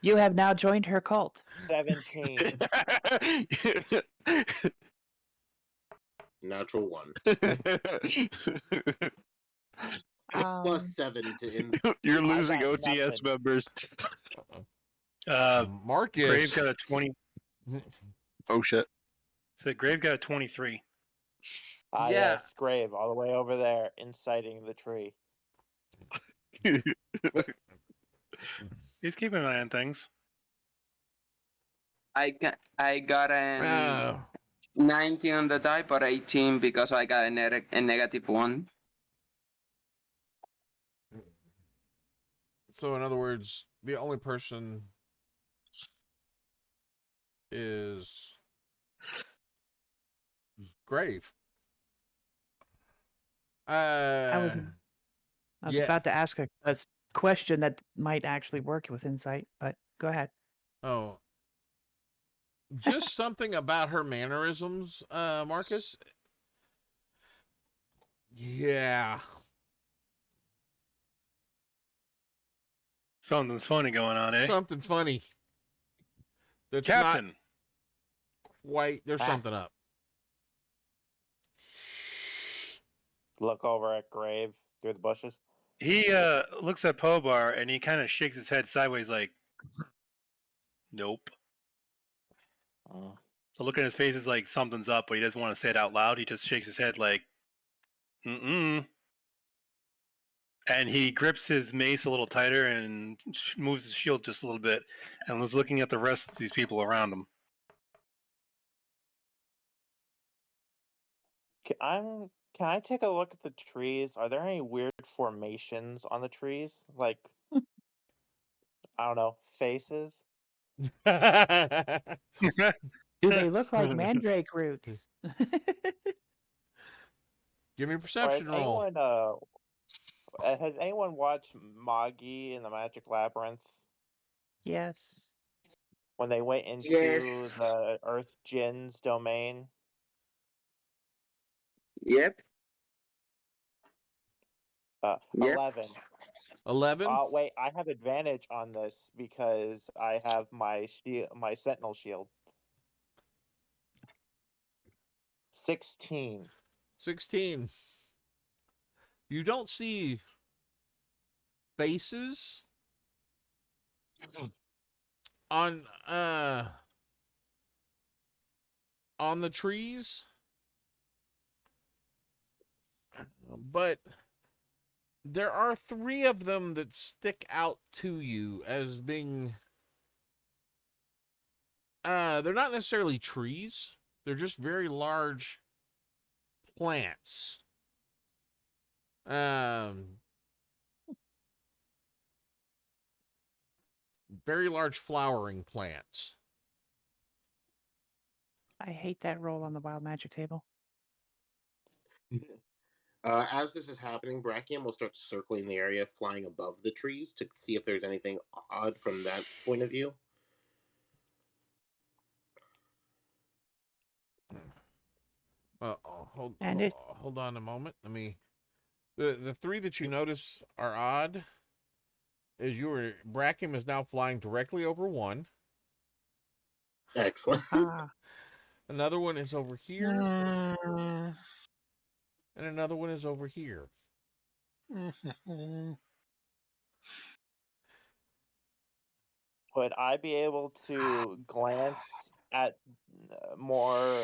You have now joined her cult. 17. Natural 1. Plus 7 to in. You're I losing got OTS nothing. members. Marcus. Grave got a 20. Oh shit. So Grave got a 23. Ah, Yeah. yes, Grave, all the way over there, inciting the tree. He's keeping an eye on things. I got an 19 on the die, but 18 because I got a negative 1. So, in other words, the only person is Grave. I was Uh, I was about to ask a question that might actually work with insight, but go ahead. oh, just something about her mannerisms, Marcus. Yeah. Something's funny going on, eh? Something funny. That's Captain. not quite. There's Ah. something up. Look over at Grave through the bushes. He looks at Pobar and he kind of shakes his head sideways, like, "Nope." Mm. The look on his face is like something's up, but he doesn't want to say it out loud. He just shakes his head, like, "Mm-mm." And he grips his mace a little tighter and moves his shield just a little bit, and was looking at the rest of these people around him. Can I take a look at the trees? Are there any weird formations on the trees? Like, I don't know, faces? Do they look like mandrake roots? Give me a Or perception roll. has anyone watched Magi in the Magic Labyrinth? Yes. When they went into Yes. the Earth Jin's domain? Yep. Yep. 11. 11. Wait, I have advantage on this because I have my Sentinel shield. 16. 16. You don't see faces on the trees, but there are 3 of them that stick out to you as being they're not necessarily trees. They're just very large plants. Very large flowering plants. I hate that roll on the wild magic table. As this is happening, Brachium will start circling the area, flying above the trees to see if there's anything odd from that point of view. Hold on a moment. Let me. The 3 that you notice are odd. Brachium is now flying directly over one. Excellent. Another one is over here. And another one is over here. Would I be able to glance at more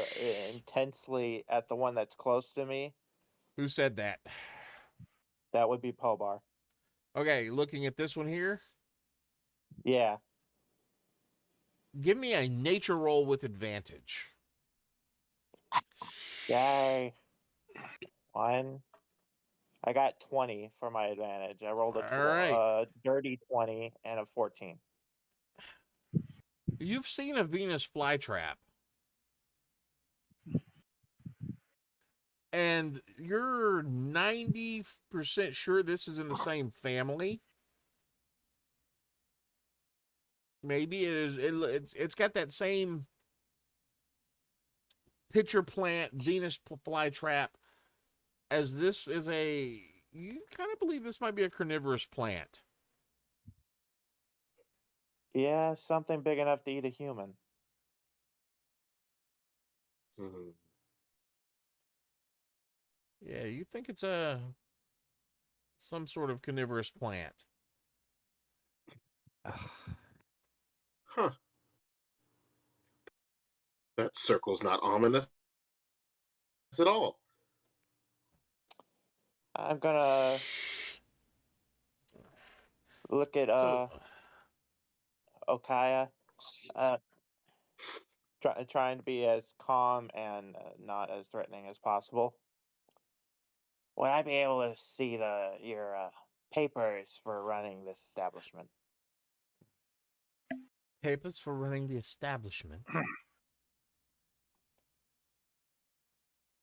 intensely at the one that's close to me? Who said that? That would be Pobar. Okay, looking at this one here. Yeah. Give me a nature roll with advantage. Yay. 1. I got 20 for my advantage. I rolled a dirty 20 and a 14. You've seen a Venus flytrap. And you're 90% sure this is in the same family. Maybe it is. It's got that same pitcher plant Venus flytrap as this is a. You kind of believe this might be a carnivorous plant. Yeah, something big enough to eat a human. Mm-hmm. Yeah, you think it's some sort of carnivorous plant. Huh. That circle's not ominous at all. I'm gonna look at Okaya, trying to be as calm and not as threatening as possible. Would I be able to see your papers for running this establishment? Papers for running the establishment.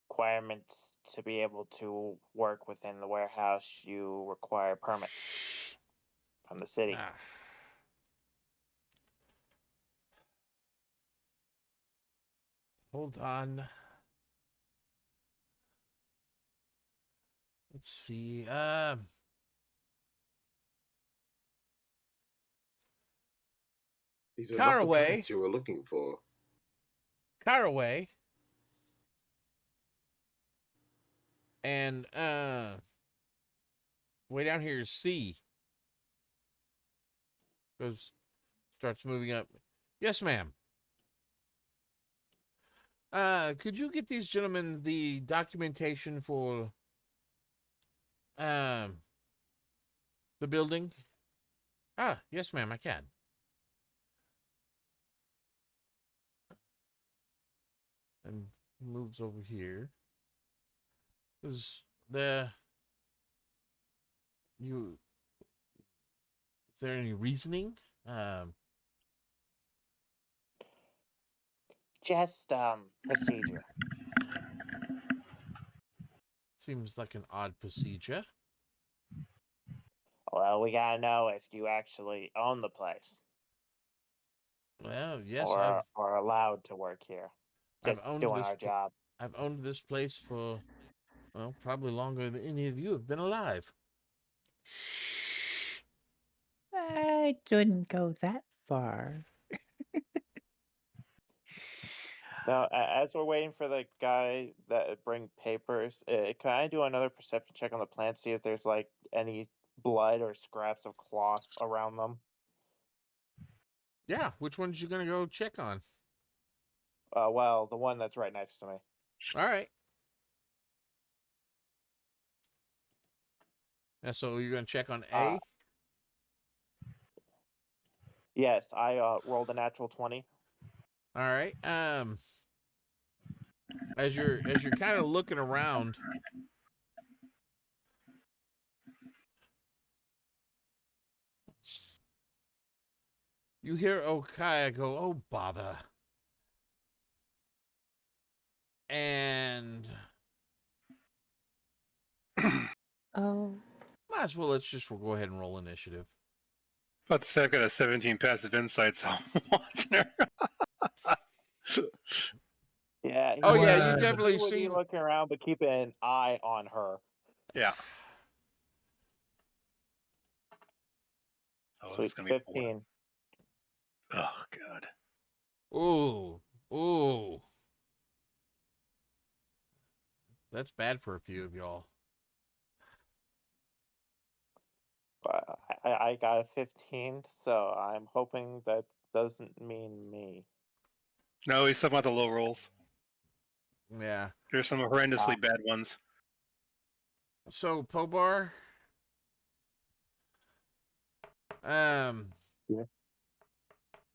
Requirements to be able to work within the warehouse, you require permits from the city. Ah. Hold on. Let's see. These are not the Caraway. plants you were looking for. Caraway. And way down here is C. Starts moving up. Yes, ma'am. Could you get these gentlemen the documentation for the building? Ah, yes, ma'am, I can. And moves over here. Is there any reasoning? Just procedure. Seems like an odd procedure. Well, we gotta know if you actually own the place. Well, yes, or are allowed to work here. I've Just owned doing this our job. I've owned this place for, well, probably longer than any of you have been alive. I didn't go that far. Now, as we're waiting for the guy that bring papers, can I do another perception check on the plant, see if there's like any blood or scraps of cloth around them? Yeah, which ones you gonna go check on? Well, the one that's right next to me. All right. Yeah, so you're gonna check on A. Yes, I rolled a natural 20. All right. As you're kind of looking around, you hear Okaya go, "Oh, bother." And Oh. might as well let's just go ahead and roll initiative. About to say I've got a 17 passive insight, so I'm watching her. Yeah. Oh yeah, you would definitely be see. looking around, but keeping an eye on her. Yeah. Oh, So this is it's gonna be 15. Oh god. Ooh. That's bad for a few of y'all. I got a 15, so I'm hoping that doesn't mean me. No, he's talking about the low rolls. Yeah. There's some horrendously bad ones. So Pobar, Yeah.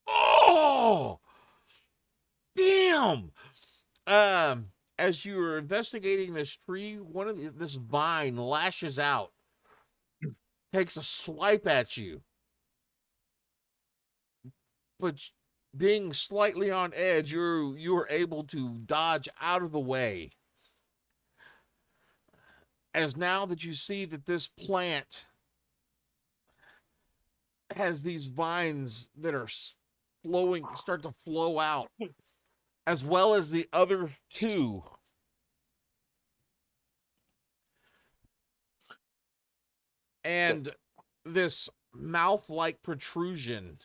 Oh, damn! As you were investigating this tree, this vine lashes out, takes a swipe at you, but being slightly on edge, you were able to dodge out of the way. As now that you see that this plant has these vines that are start to flow out, as well as the other two. And this mouth-like protrusion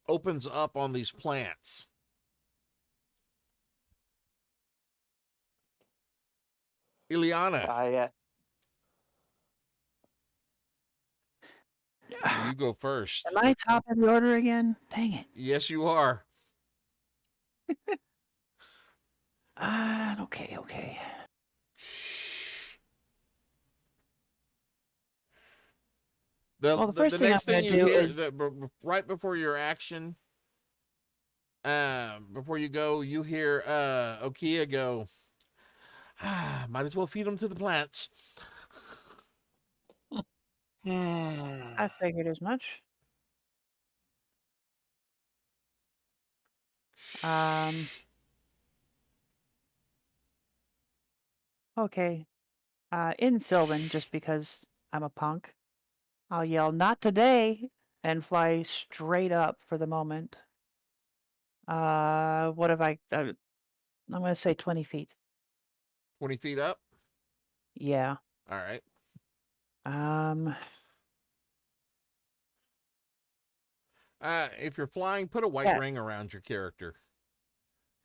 opens up on these plants. Ileana, you go first. Am I top of the order again? Dang it. Yes, you are. Okay. The first thing next I'm thing gonna you do hear, is- right before your action, before you go, you hear Okia go, might as well feed them to the plants. I figured as much. Okay. In Sylvan, just because I'm a punk, I'll yell, "Not today!" and fly straight up for the moment. What have I'm gonna say 20 feet. 20 feet up. Yeah. All right. Um, If you're flying, put a white Yeah. ring around your character.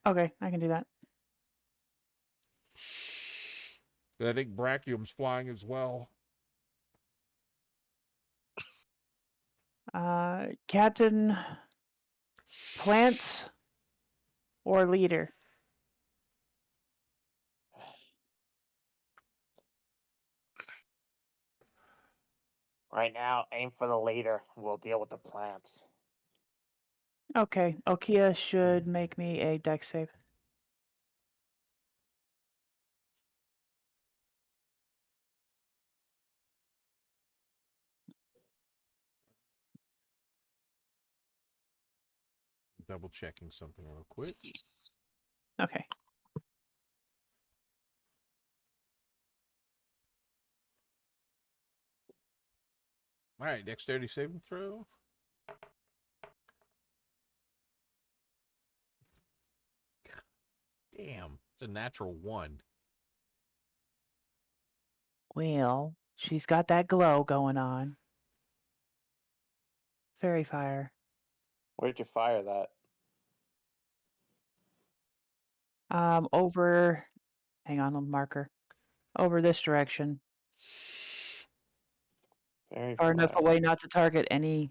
okay, I can do that. I think Brachium's flying as well. Captain, plants, or leader? Right now, aim for the leader. We'll deal with the plants. Okay, Okia should make me a dex save. Double checking something real quick. Okay. All right, dexterity saving throw. Damn, it's a natural 1. Well, she's got that glow going on. Fairy fire. Where'd you fire that? Over. Hang on, a marker. Over this direction. Very Far enough fire. away not to target any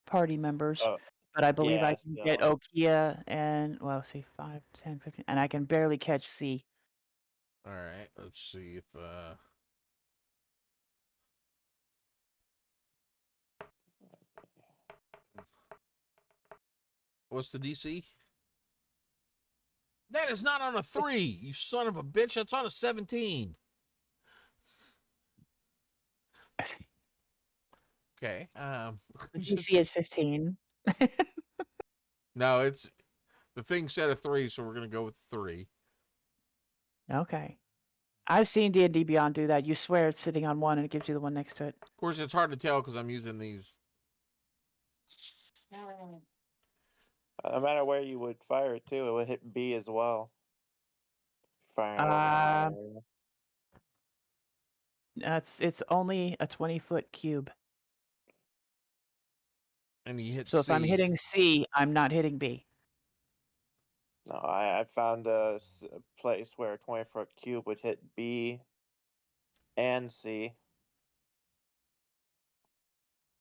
party members. Oh, But I believe I yeah, can so- get Okia and, well, let's see, 5, 10, 15, and I can barely catch C. All right, let's see if what's the DC? That is not on a 3, you son of a bitch. That's on a 17. Okay. The DC is 15. No, it's the thing said a 3, so we're gonna go with 3. Okay. I've seen D&D Beyond do that. You swear it's sitting on one and it gives you the one next to it. Of course, it's hard to tell because I'm using these. No matter where you would fire it to, it would hit B as well. Firing it over high area. It's only a 20-foot cube. And he hits So if I'm C. hitting C, I'm not hitting B. No, I found a place where a 20-foot cube would hit B and C.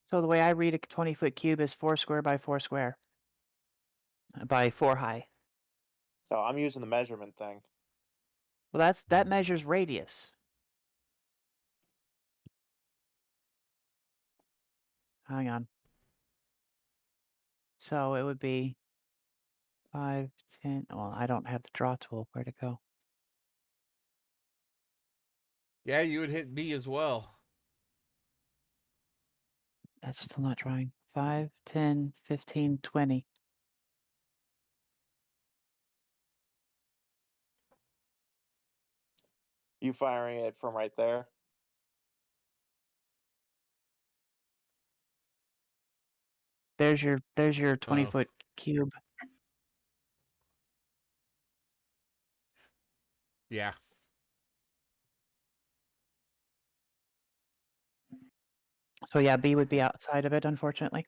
So the way I read a 20-foot cube is 4 square by 4 square. By 4 high. So I'm using the measurement thing. Well, that measures radius. Hang on. So it would be 5, 10. Well, I don't have the draw tool. Where'd it go? Yeah, you would hit B as well. That's still not drawing. 5, 10, 15, 20. You firing it from right there? There's your 20-foot cube. Yeah. So yeah, B would be outside of it, unfortunately.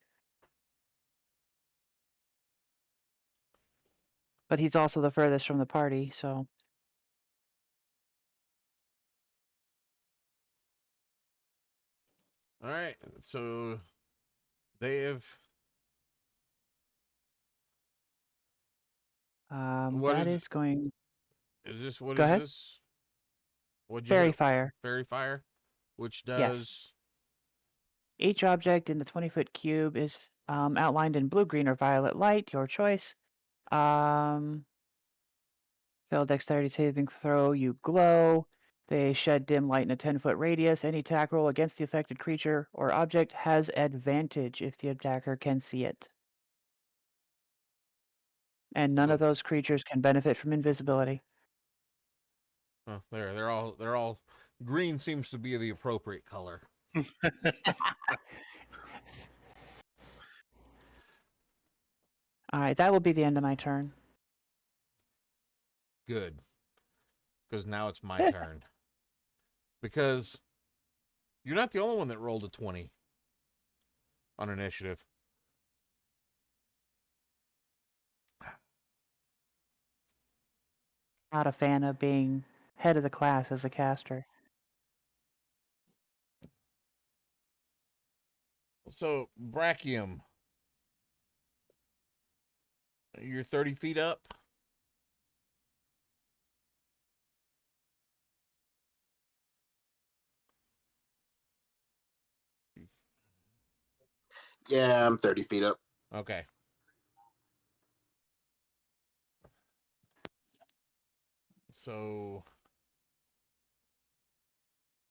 But he's also the furthest from the party, so All right. So they have. What that is is going. Is this what Go is ahead. this? What'd you Fairy hit? fire. Fairy fire, which does. Yes. Each object in the 20-foot cube is outlined in blue, green, or violet light, your choice. Failed dexterity saving throw, you glow. They shed dim light in a 10-foot radius. Any attack roll against the affected creature or object has advantage if the attacker can see it. And none of those creatures can benefit from invisibility. Oh, there, they're all green seems to be the appropriate color. All right, that will be the end of my turn. Good. Because now it's my turn. Because you're not the only one that rolled a 20 on initiative. Not a fan of being head of the class as a caster. So, Brachium, you're 30 feet up. Yeah, I'm 30 feet up. Okay. So,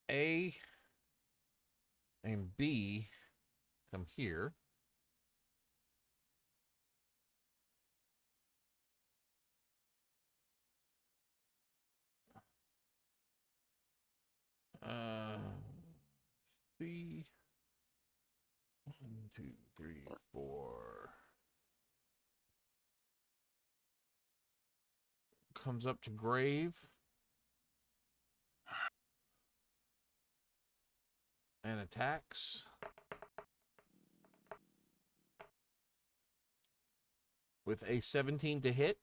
A and B come here. C. 1, 2, 3, 4. Comes up to Grave. And attacks. With a 17 to hit.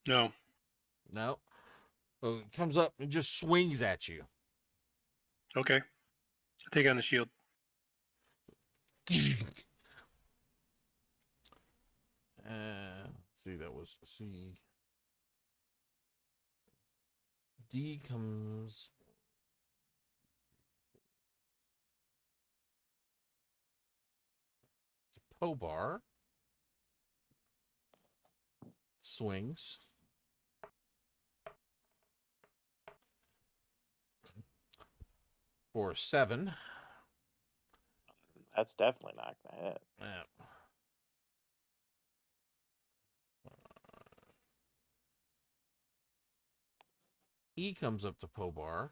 No. No. So it comes up and just swings at you. Okay. Take on the shield. Let's see, that was C. D comes to Pobar. Swings. For 7. That's definitely not gonna hit. Yeah. E comes up to Pobar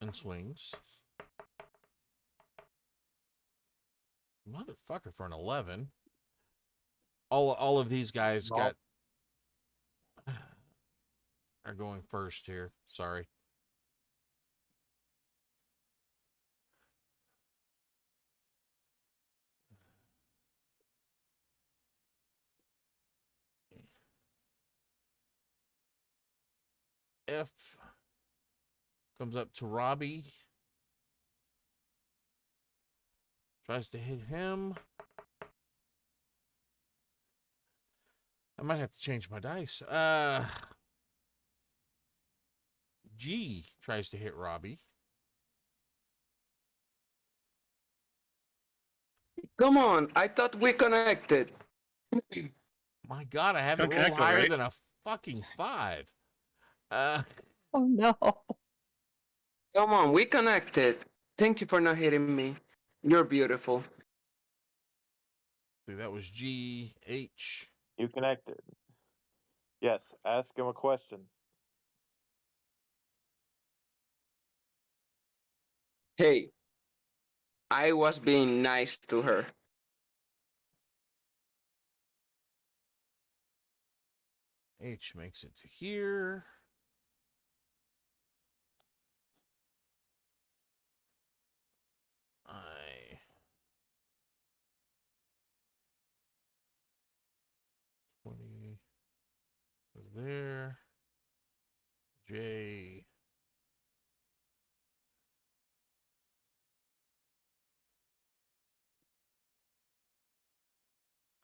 and swings. Motherfucker for an 11. All of these guys Nope. are going first here. Sorry. F comes up to Robbie. Tries to hit him. I might have to change my dice. G tries to hit Robbie. Come on, I thought we connected. My God, I haven't Don't rolled connect higher already. than a fucking 5. Oh no. Come on, we connected. Thank you for not hitting me. You're beautiful. See, that was G, H. You connected. Yes, ask him a question. Hey, I was being nice to her. H makes it to here. I 20 is there. J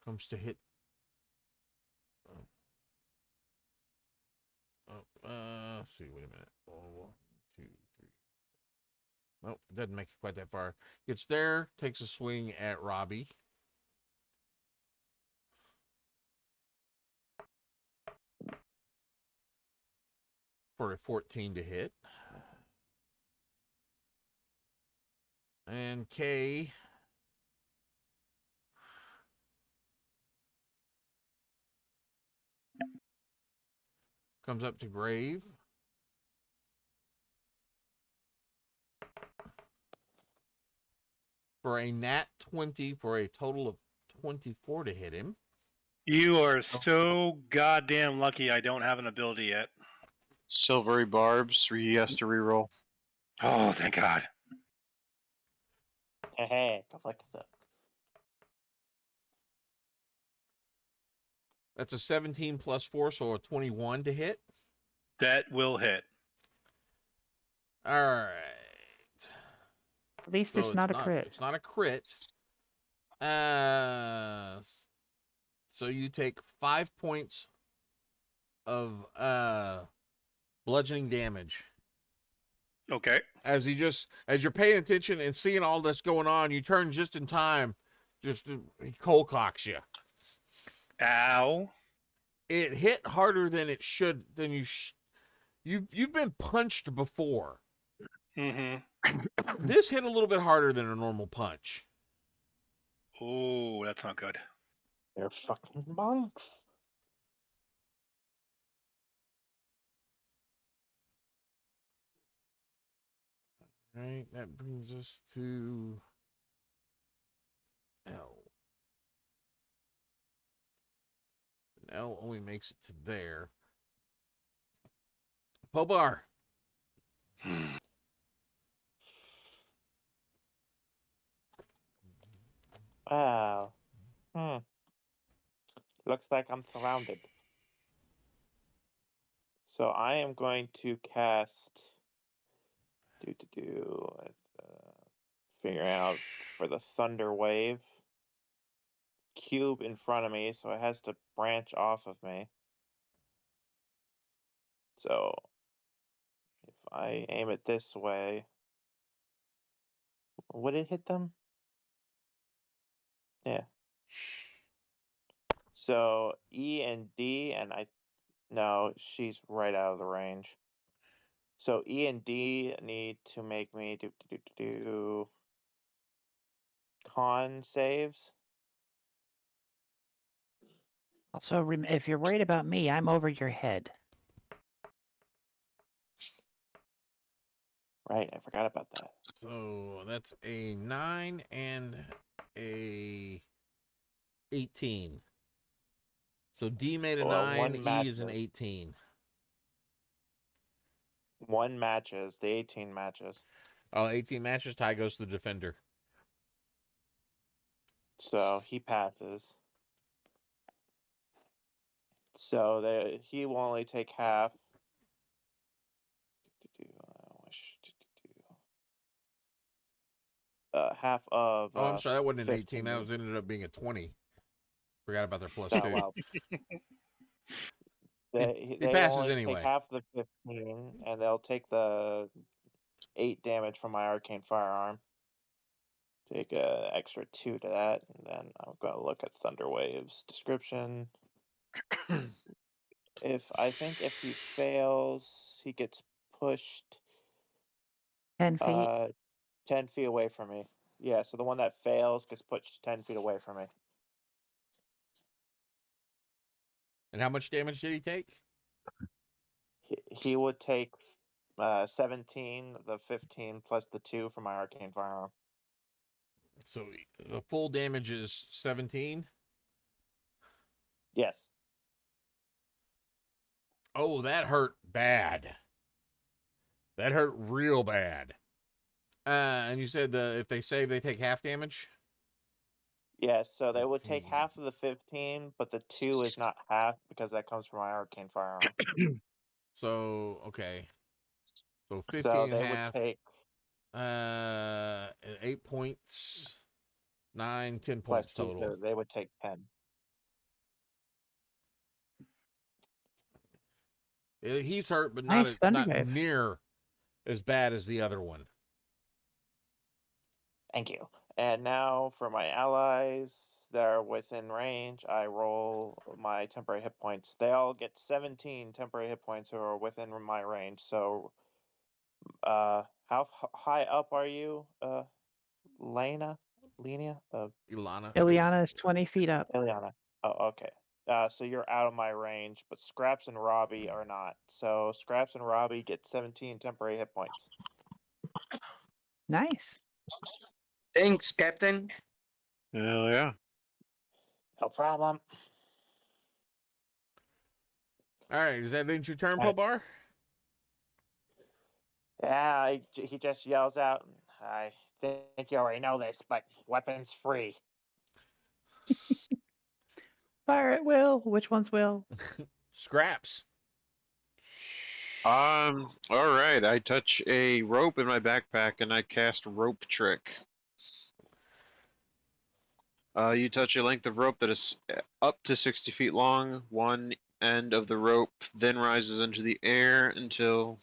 comes to hit. Let's see, wait a minute. 1, 2, 3. Nope, doesn't make it quite that far. Gets there, takes a swing at Robbie. For a 14 to hit. And K comes up to Grave. for a nat 20 for a total of 24 to hit him. You are so goddamn lucky I don't have an ability yet. Silvery barbs. He has to reroll. Oh, thank God. Hey, go fuck yourself. That's a 17 plus 4, so a 21 to hit. That will hit. All right. At least So it's not a crit. It's not a crit. So you take 5 points of bludgeoning damage. Okay. As you're paying attention and seeing all this going on, you turn just in time. He cold cocks you. Ow. It hit harder than it should. You've been punched before. Mm-hmm. This hit a little bit harder than a normal punch. Oh, that's not good. They're fucking monks. Right, that brings us to L. And L only makes it to there. Pobar. Wow. Looks like I'm surrounded. So I am going to cast. Figuring out for the thunder wave. Cube in front of me, so it has to branch off of me. So if I aim it this way, would it hit them? Yeah. So E and D, and no, she's right out of the range. So E and D need to make me do con saves. Also, if you're worried about me, I'm over your head. Right, I forgot about that. So that's a 9 and a 18. So D made a 9, E is an 18. One matches, the 18 matches. Oh, 18 matches, tie goes to the defender. So he passes. So he will only take half. Half of. Oh, I'm sorry, that wasn't an 18. 15. That ended up being a 20. Forgot about their plus Oh, 2. well. He They passes only anyway. take half the 15, and they'll take the 8 damage from my arcane firearm. Take an extra 2 to that, and then I'm going to look at Thunderwave's description. If he fails, he gets pushed 10 feet. 10 feet away from me. Yeah, so the one that fails gets pushed 10 feet away from me. And how much damage did he take? He would take 17, the 15 plus the 2 from my arcane firearm. So the full damage is 17? Yes. Oh, that hurt bad. That hurt real bad. And you said if they save, they take half damage? Yes, so they would take half of the 15, but the 2 is not half because that comes from my arcane firearm. So, okay. So 15 So and they half. would take 8 points. 9, 10 plus points 2, total. so they would take 10. He's hurt, but Nice, not Thunderwave. near as bad as the other one. Thank you. And now for my allies that are within range, I roll my temporary hit points. They all get 17 temporary hit points who are within my range. So, how high up are you, Lena? Ilana. Ileana is 20 feet up. Ileana. Oh, okay. So you're out of my range, but Scraps and Robbie are not. So Scraps and Robbie get 17 temporary hit points. Nice. Thanks, Captain. Hell yeah. No problem. All right, is that your turn, Right. Pobar? Yeah, he just yells out, I think you already know this, but weapons free. Fire at will. Which one's will? Scraps. All right. I touch a rope in my backpack and I cast rope trick. You touch a length of rope that is up to 60 feet long. One end of the rope then rises into the air until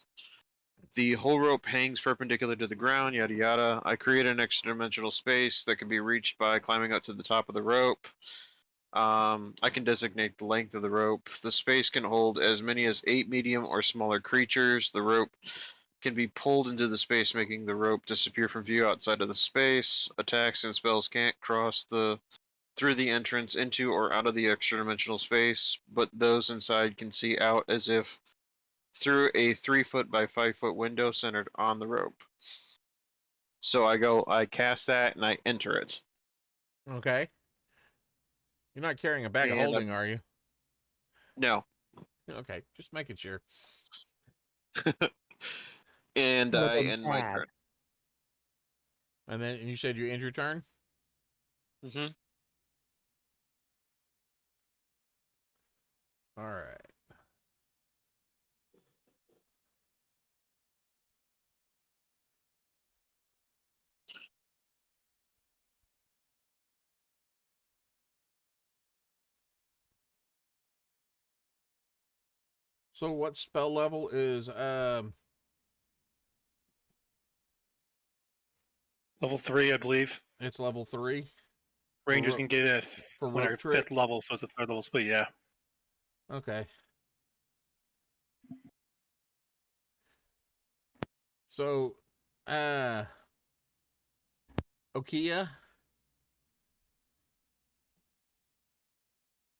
the whole rope hangs perpendicular to the ground, yada yada. I create an extra dimensional space that can be reached by climbing up to the top of the rope. I can designate the length of the rope. The space can hold as many as 8 medium or smaller creatures. The rope can be pulled into the space, making the rope disappear from view outside of the space. Attacks and spells can't cross through the entrance into or out of the extra dimensional space, but those inside can see out as if through a 3-foot by 5-foot window centered on the rope. So I cast that and I enter it. Okay. You're not carrying a bag of And holding, are you? No. Okay, just making sure. And With I a end my bag. turn. And then you said you end your turn? Mm-hmm. All right. So what spell level is Level 3, I believe. it's level 3 Rangers ro- can get it for when they're rope trick? 5th level, so it's a 3rd level split, yeah. Okay. So Okia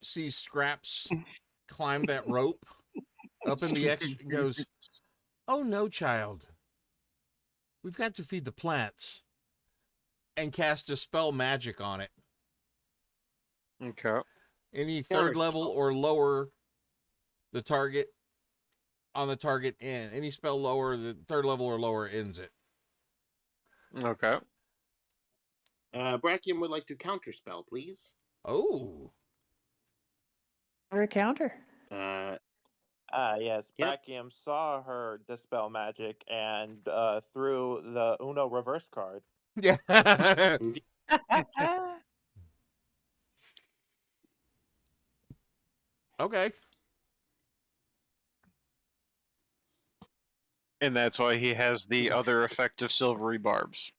sees Scraps climb that rope up in the X and goes, "Oh no, child. We've got to feed the plants." And cast a spell magic on it. Okay. Any third level or lower the target on the target end. Any spell lower the third level or lower ends it. Okay. Brachium would like to counterspell, please. Oh. Or a counter. Yes, Yep. Brachium saw her dispel magic and threw the Uno reverse card. Yeah. Indeed. Okay. And that's why he has the other effective silvery barbs.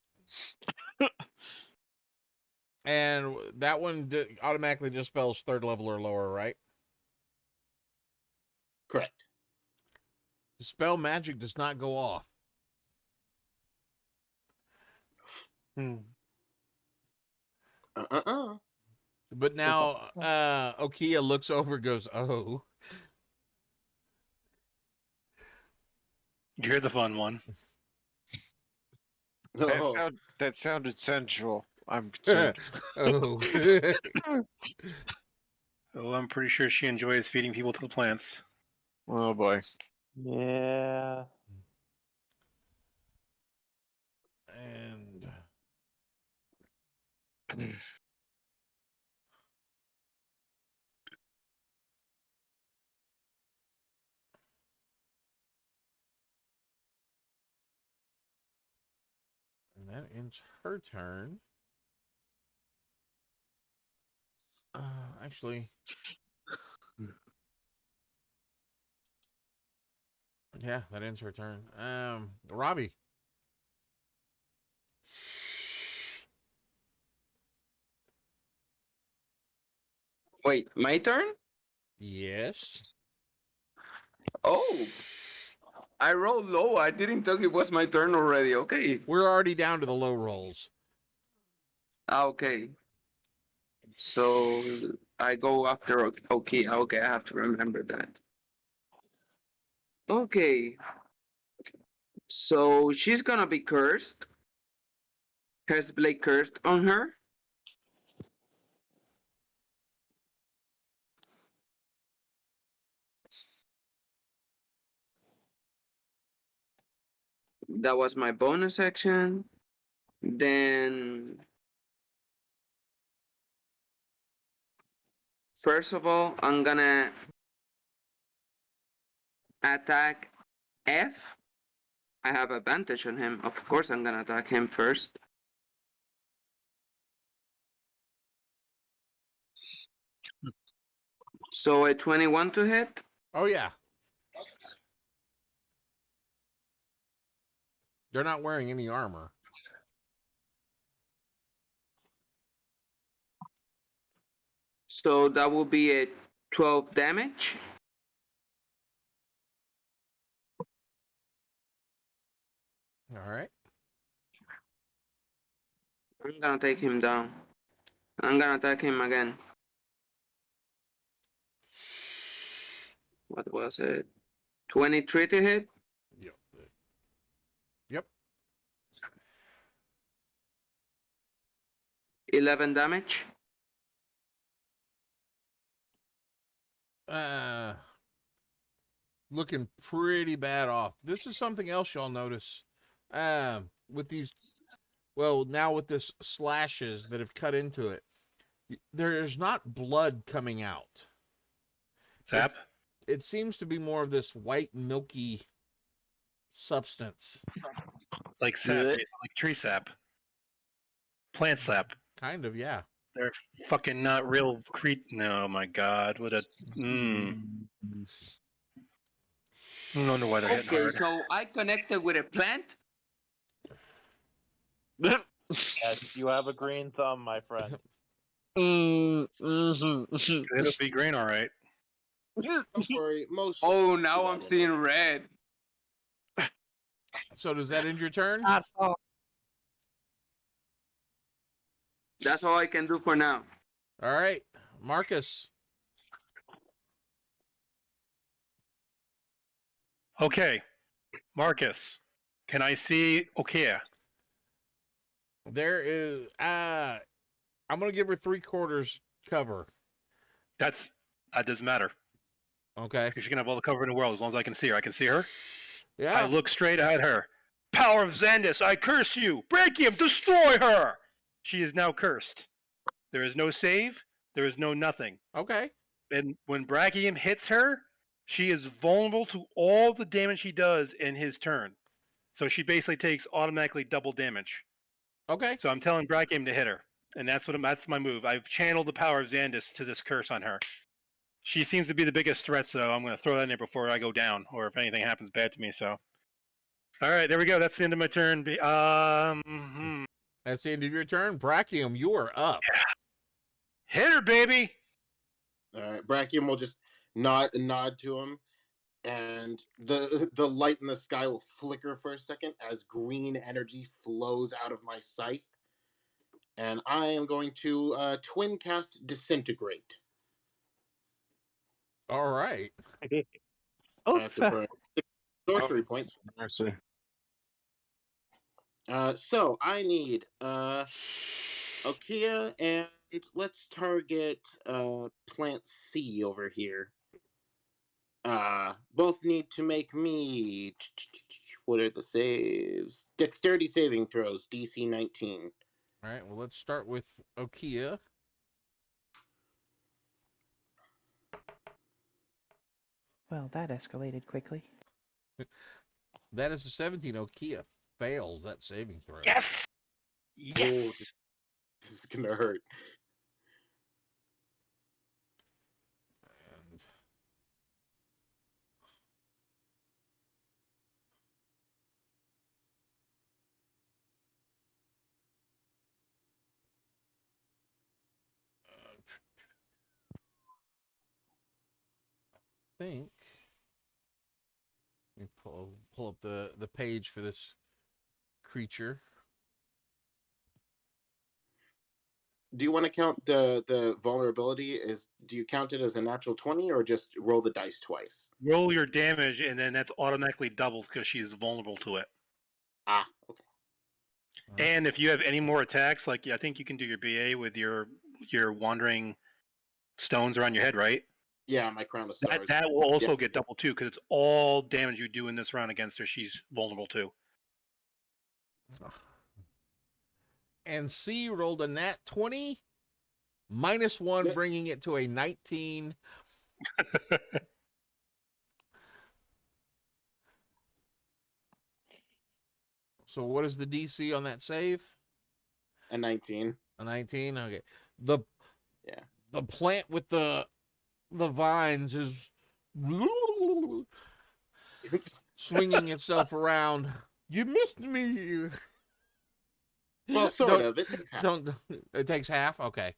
And that one automatically just spells third level or lower, right? Correct. The spell magic does not go off. But now Okia looks over and goes, "Oh." You hear the fun one. That sounded sensual. I'm concerned. Oh. Oh, I'm pretty sure she enjoys feeding people to the plants. Oh boy. Yeah. And that ends her turn. Actually, yeah, that ends her turn. Robbie. Wait, my turn? Yes. Oh, I rolled low. I didn't think it was my turn already. Okay. We're already down to the low rolls. Okay. So I go after okay. Okay, I have to remember that. Okay. So she's gonna be cursed. Has Blake cursed on her? That was my bonus action. Then, first of all, I'm gonna attack F. I have advantage on him. Of course, I'm gonna attack him first. So a 21 to hit. Oh yeah. They're not wearing any armor. So that will be a 12 damage. All right. I'm gonna take him down. I'm gonna attack him again. What was it? 23 to hit? Yep. Yep. 11 damage. Looking pretty bad off. This is something else y'all notice. With these, well, now with this slashes that have cut into it, there's not blood coming out. Sap? It seems to be more of this white, milky substance. Like sap, basically, like tree sap. Plant sap. Kind of, yeah. They're fucking not real No, my god. What a. I wonder why they're hitting Okay, hard. so I connected with a plant. Yes, you have a green thumb, my friend. It'll be green, all right. Don't worry, most. Oh, now I'm seeing red. So does that end your turn? That's all I can do for now. All right, Marcus. Okay, Marcus, can I see Okia? There is. I'm gonna give her 3/4 cover. That doesn't matter. Okay. Because she can have all the cover in the world as long as I can see her. I can see her. Yeah. I look straight at her. Power of Xandus, I curse you! Brachium, destroy her! She is now cursed. There is no save. There is no nothing. Okay. And when Brachium hits her, she is vulnerable to all the damage he does in his turn. So she basically takes automatically double damage. Okay. So I'm telling Brachium to hit her. And that's my move. I've channeled the power of Xandus to this curse on her. She seems to be the biggest threat, so I'm going to throw that in there before I go down, or if anything happens bad to me. So, all right, there we go. That's the end of my turn. That's the end of your turn. Brachium, you are up. Yeah. Hit her, baby. All right, Brachium will just nod to him, and the light in the sky will flicker for a second as green energy flows out of my scythe, and I am going to twin cast Disintegrate. All right. I have to burn 6 sorcery points. Mercy. So I need Okia, and let's target Plant C over here. Both need to make me. What are the saves? Dexterity saving throws, DC 19. All right. Well, let's start with Okia. Well, that escalated quickly. That is a 17. Okia fails that saving throw. Yes. Oh, this is gonna hurt. And I think let me pull up the page for this creature. Do you want to count the vulnerability? Do you count it as a natural 20 or just roll the dice twice? Roll your damage, and then that's automatically doubled because she is vulnerable to it. Ah, okay. And if you have any more attacks, like I think you can do your BA with your wandering stones around your head, right? Yeah, my crown of stars. That will also get double too, because it's all damage you do in this round against her. She's vulnerable to. And C rolled a nat 20, -1, Yep. bringing it to a 19. So what is the DC on that save? A 19. A 19. Okay. Yeah. The plant with the vines is swinging itself around. You missed me. Well, sort of. It takes half. Don't. It takes half. Okay.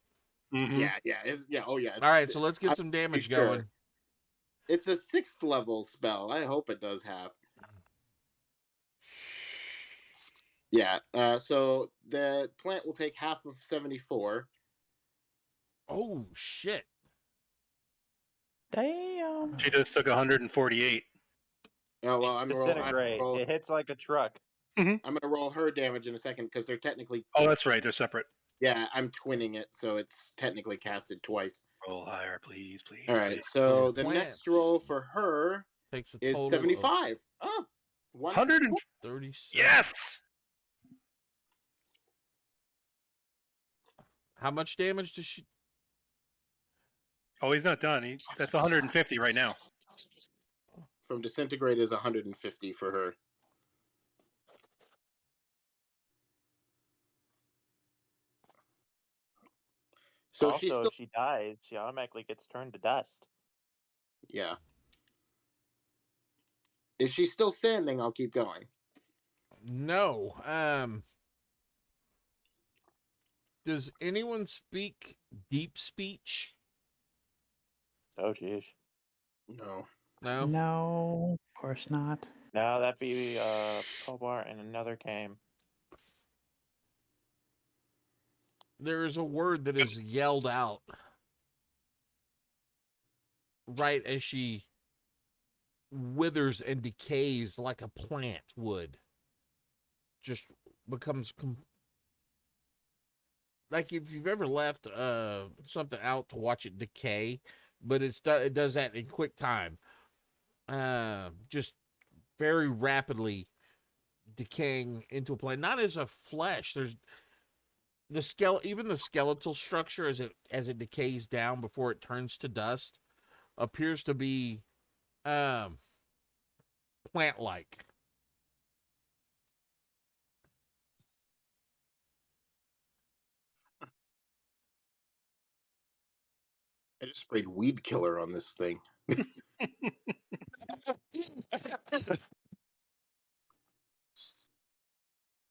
Mhm. Yeah, yeah, oh yeah. All right. So let's get some damage sure. going. It's a 6th level spell. I hope it does half. Yeah. So the plant will take half of 74. Oh shit. Damn. She just took 148. Oh well, I'm Disintegrate. gonna It hits like a truck. I'm gonna roll her damage in a second because they're technically. Oh, that's right. They're separate. Yeah, I'm twinning it, so it's technically casted twice. Roll higher, please, please. All right, please. so the Plants. next roll for her Takes a is total 75. Oh, 100. 36. Yes. How much damage does she? Oh, he's not done. That's 150 right now. From disintegrate is 150 for her. So also, she's still. if she dies, she automatically gets turned to dust. Yeah. If she's still standing, I'll keep going. No. Does anyone speak deep speech? Oh, jeez. No. No. No, of course not. No, that'd be Kobar and another game. There is a word that is yelled out right as she withers and decays like a plant would. Just becomes like if you've ever left something out to watch it decay, but it does that in quick time. Just very rapidly decaying into a plant. Not as a flesh. There's even the skeletal structure as it decays down before it turns to dust appears to be plant-like. I just sprayed weed killer on this thing.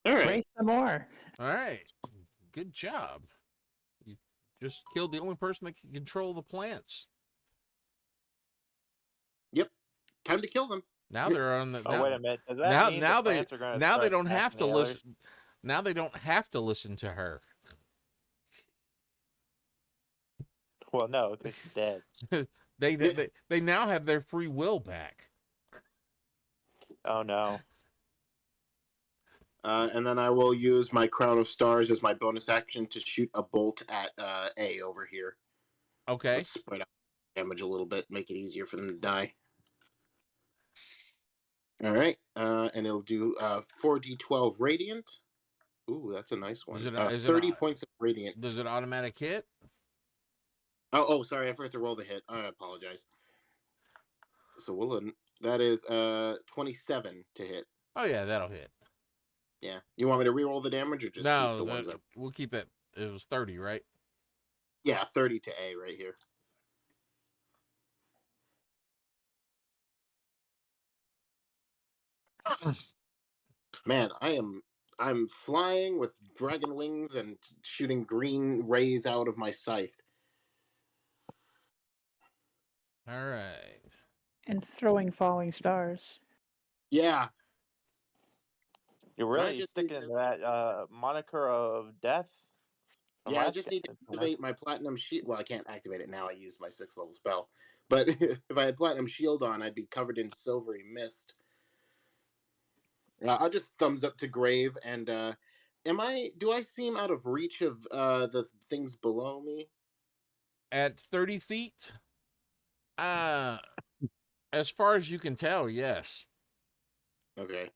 All right. Race some more. All right. Good job. You just killed the only person that can control the plants. Yep. Time to kill them. Now they're on the. Oh, now, wait a minute. Does that mean now the they plants are gonna now they start don't have attacking to the others? listen. Now they don't have to listen to her. Well, no, because she's dead. They now have their free will back. Oh no. And then I will use my crown of stars as my bonus action to shoot a bolt at A over here. Okay. Let's spread out damage a little bit, make it easier for them to die. All right, and it'll do 4d12 radiant. Ooh, that's a nice one. Is it 30 points of radiant. Does it automatic hit? Oh, sorry, I forgot to roll the hit. I apologize. So that is 27 to hit. Oh yeah, that'll hit. Yeah. You want me to re-roll the damage or just keep the ones up? We'll keep that. It was 30, right? Yeah, 30 to A right here. Man, I'm flying with dragon wings and shooting green rays out of my scythe. All right. And throwing falling stars. Yeah. You're I really just sticking need to that moniker of death. from Yeah, I last just game. need to activate my platinum shield. Well, I can't activate it now. I used my 6th level spell. But if I had platinum shield on, I'd be covered in silvery mist. I'll just thumbs up to Grave, and Do I seem out of reach of the things below me? At 30 feet, as far as you can tell, yes. Okay.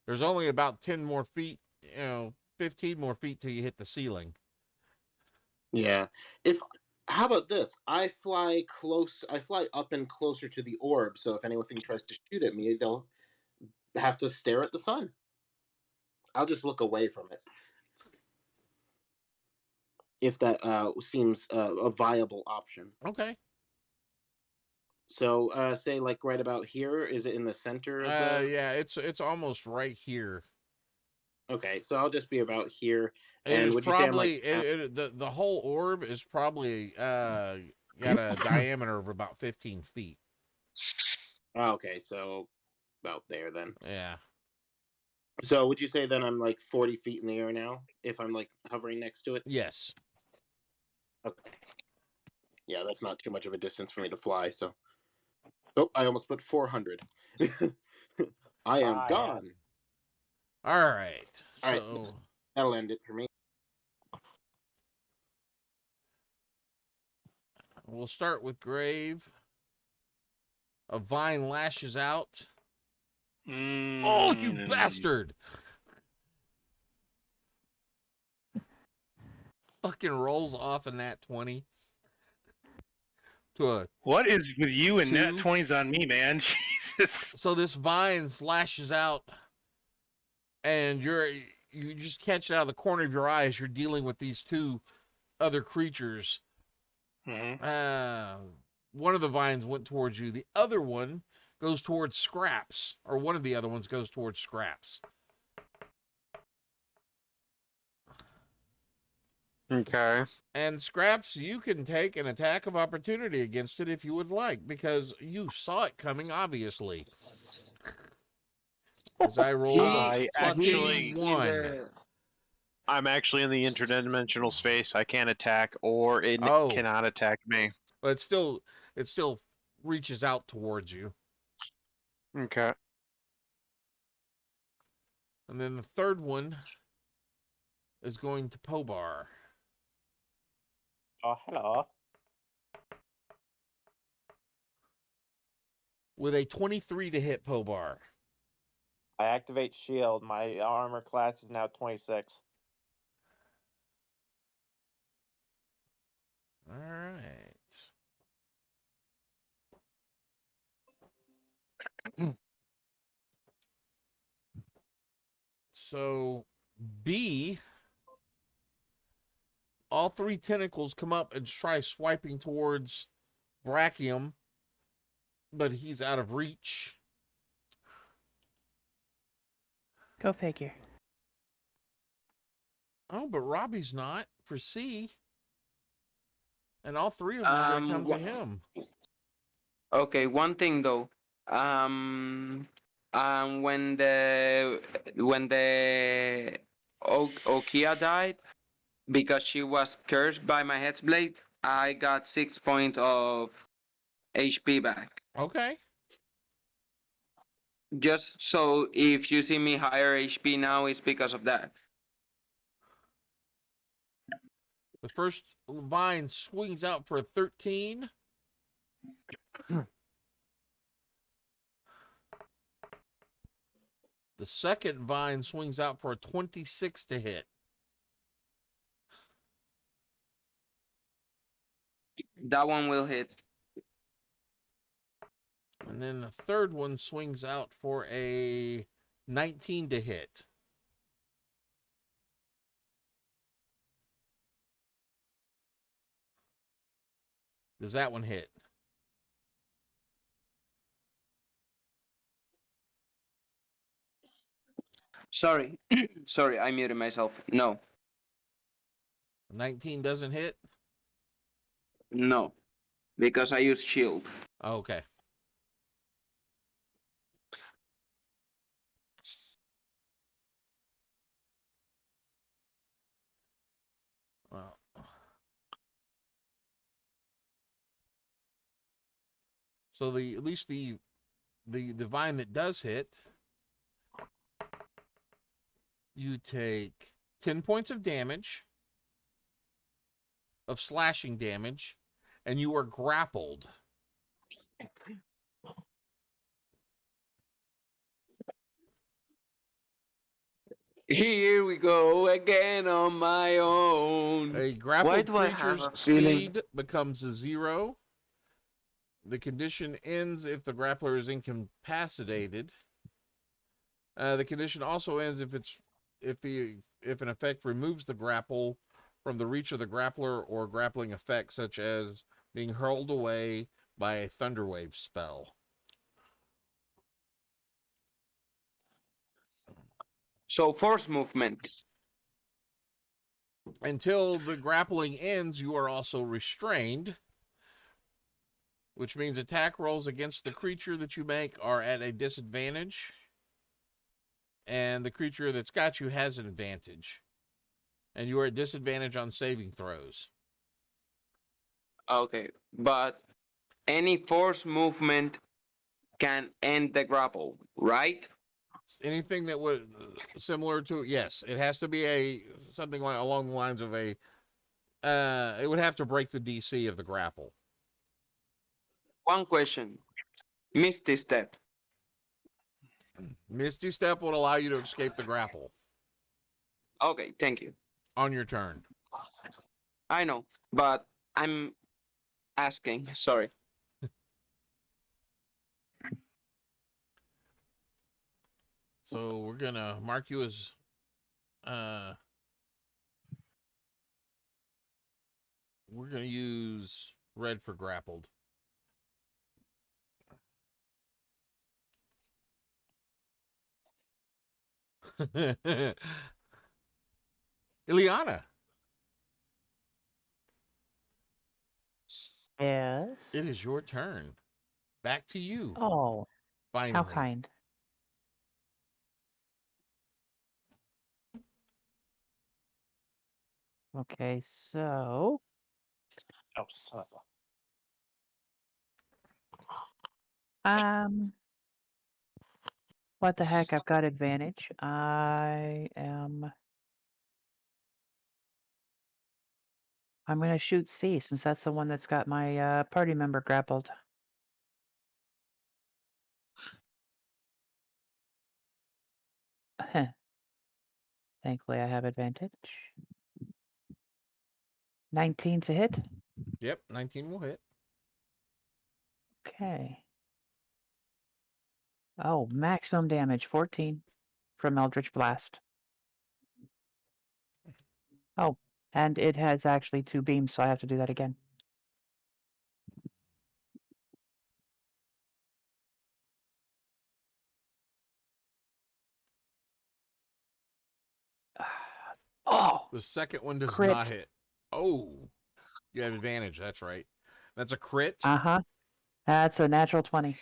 There's only about 10 more feet, 15 more feet till you hit the ceiling. Yeah. How about this? I fly up and closer to the orb, so if anything tries to shoot at me, they'll have to stare at the sun. I'll just look away from it. If that seems a viable option. Okay. So, say like right about here. Is it in the center of the? Yeah, it's almost right here. Okay, so I'll just be about here. It And is would you say I'm like the whole orb is probably got a diameter of about 15 feet. Oh, okay, so about there then. Yeah. So would you say then I'm like 40 feet in the air now if I'm like hovering next to it? Yes. Okay. Yeah, that's not too much of a distance for me to fly. So, oh, I almost put 400. I am gone. All right. All So right, that'll end it for me. we'll start with Grave. A vine lashes out. Oh, you bastard! Fucking rolls off in that 20. What is with you and nat 2. 20s on me, man? Jesus. So this vine slashes out, and you just catch it out of the corner of your eye as you're dealing with these two other creatures. Mm-hmm. One of the vines went towards you. The other one goes towards Scraps, or one of the other ones goes towards Scraps. Okay. And Scraps, you can take an attack of opportunity against it if you would like, because you saw it coming, obviously. As I rolled I a fucking actually- 1. I'm actually in the interdimensional space. I can't attack, or it cannot attack me. But it still reaches out towards you. Okay. And then the third one is going to Pobar. Oh, hello. With a 23 to hit Pobar. I activate shield. My armor class is now 26. All right. So B, all 3 tentacles come up and try swiping towards Brachium, but he's out of reach. Go figure. Oh, but Robbie's not for C. And all 3 of them are going to come to him. Okay, one thing though. When the Okia died, because she was cursed by my head's blade, I got 6 points of HP back. Okay. Just so if you see me higher HP now, it's because of that. The first vine swings out for a 13. The second vine swings out for a 26 to hit. That one will hit. And then the third one swings out for a 19 to hit. Does that one hit? Sorry. Sorry, I muted myself. No. 19 doesn't hit? No. Because I use shield. Oh, okay. Well. So at least the the vine that does hit, you take 10 points of damage, of slashing damage, and you are grappled. Here we go again on my own. A Why grappled do I have creature's a feeling? speed becomes a 0. The condition ends if the grappler is incapacitated. The condition also ends if an effect removes the grapple from the reach of the grappler or grappling effect, such as being hurled away by a Thunderwave spell. So force movement. Until the grappling ends, you are also restrained, which means attack rolls against the creature that you make are at a disadvantage, and the creature that's got you has an advantage, and you are at disadvantage on saving throws. Okay, but any force movement can end the grapple, right? Anything that would similar to, yes, it has to be something like along the lines of it would have to break the DC of the grapple. One question. Misty Step. Misty Step would allow you to escape the grapple Okay, thank you. on your turn. I know, but I'm asking. Sorry. So we're gonna mark you as we're gonna use red for grappled. Ileana, Yes. it is your turn. Back to you. Oh, Finally. how kind. Okay, so Oh, son of a. what the heck? I've got advantage. I'm gonna shoot C since that's the one that's got my party member grappled. Thankfully, I have advantage. 19 to hit. Yep, 19 will hit. Okay. Oh, maximum damage 14 from Eldritch Blast. Oh, and it has actually 2 beams, so I have to do that again. Oh, The second one does crit. not hit. Oh, you have advantage. That's right. That's a crit. Uh-huh. That's a natural 20.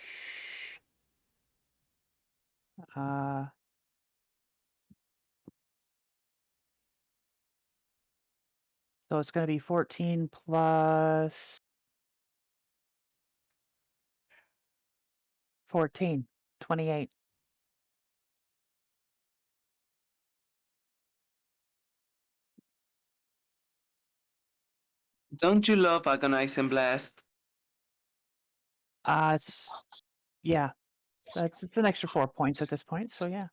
So it's going to be 14 plus 14, 28. Don't you love Agonizing Blast? Yeah. It's an extra 4 points at this point, so yeah.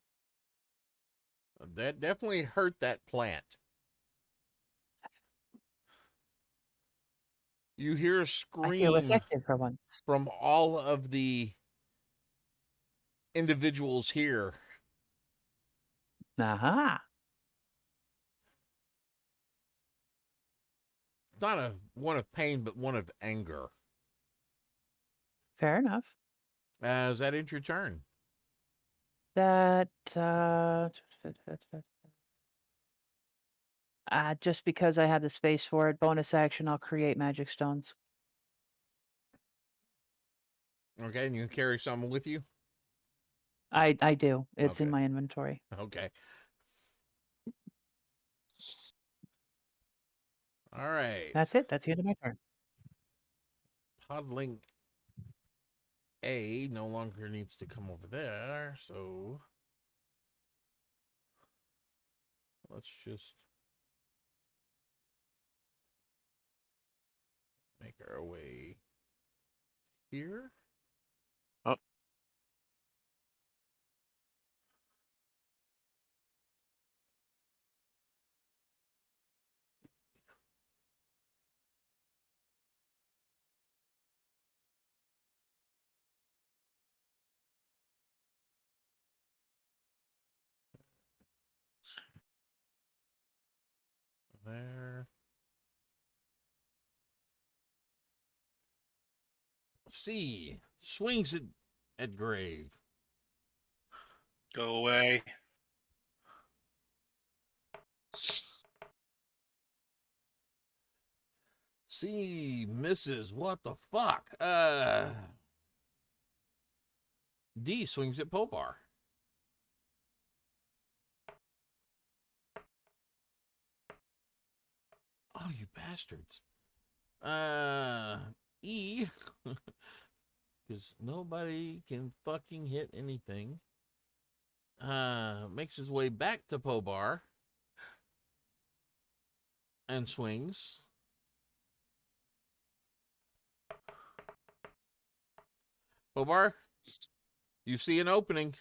That definitely hurt that plant. You hear a I feel scream effective for once. from all of the individuals here. Aha. Not one of pain, but one of anger. Fair enough. Is that into your turn? That just because I have the space for it, bonus action, I'll create magic stones. Okay, and you can carry some with you? I do. It's in Okay. my inventory. Okay. All right. That's it. That's the end of my turn. Podling A no longer needs to come over there, so let's just make our way here. Oh. There. C swings at Grave. Go away. C misses. What the fuck? D swings at Popar. Oh, you bastards. E, because nobody can fucking hit anything. Makes his way back to Pobar and swings. Pobar, you see an opening.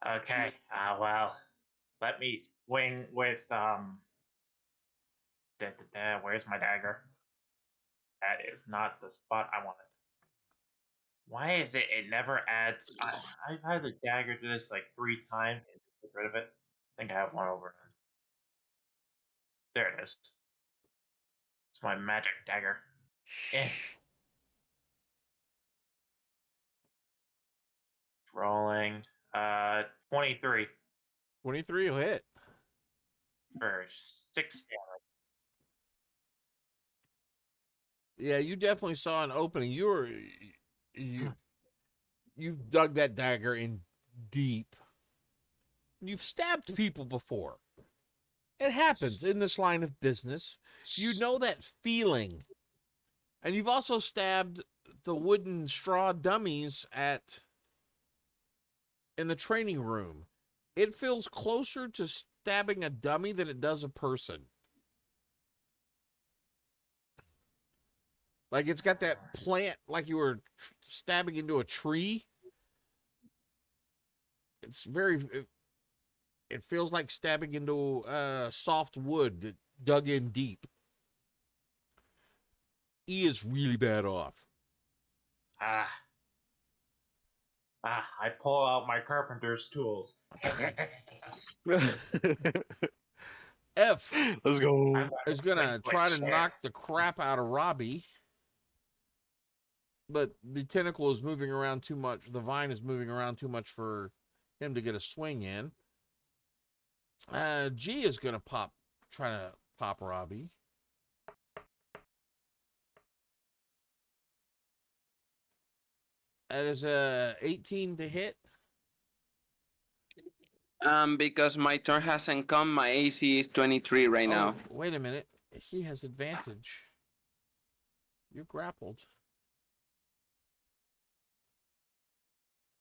Okay. Well, let me swing with where's my dagger? That is not the spot I wanted. Why is it? It never adds. I've had the dagger do this like 3 times and get rid of it. I think I have one over. There it is. It's my magic dagger. Eh. Rolling. 23 23 will hit. for 6 damage. Yeah, you definitely saw an opening. You dug that dagger in deep. You've stabbed people before. It happens in this line of business. You know that feeling. And you've also stabbed the wooden straw dummies in the training room. It feels closer to stabbing a dummy than it does a person. Like it's got that plant, like you were stabbing into a tree. It's it feels like stabbing into soft wood that dug in deep. E is really bad off. I pull out my carpenter's tools. F Let's go. is gonna try to knock the crap out of Robbie, but the tentacle is moving around too much. The vine is moving around too much for him to get a swing in. G is gonna try to pop Robbie. That is a 18 to hit. Because my turn hasn't come, my AC is 23 right now. Wait a minute. He has advantage. You're grappled.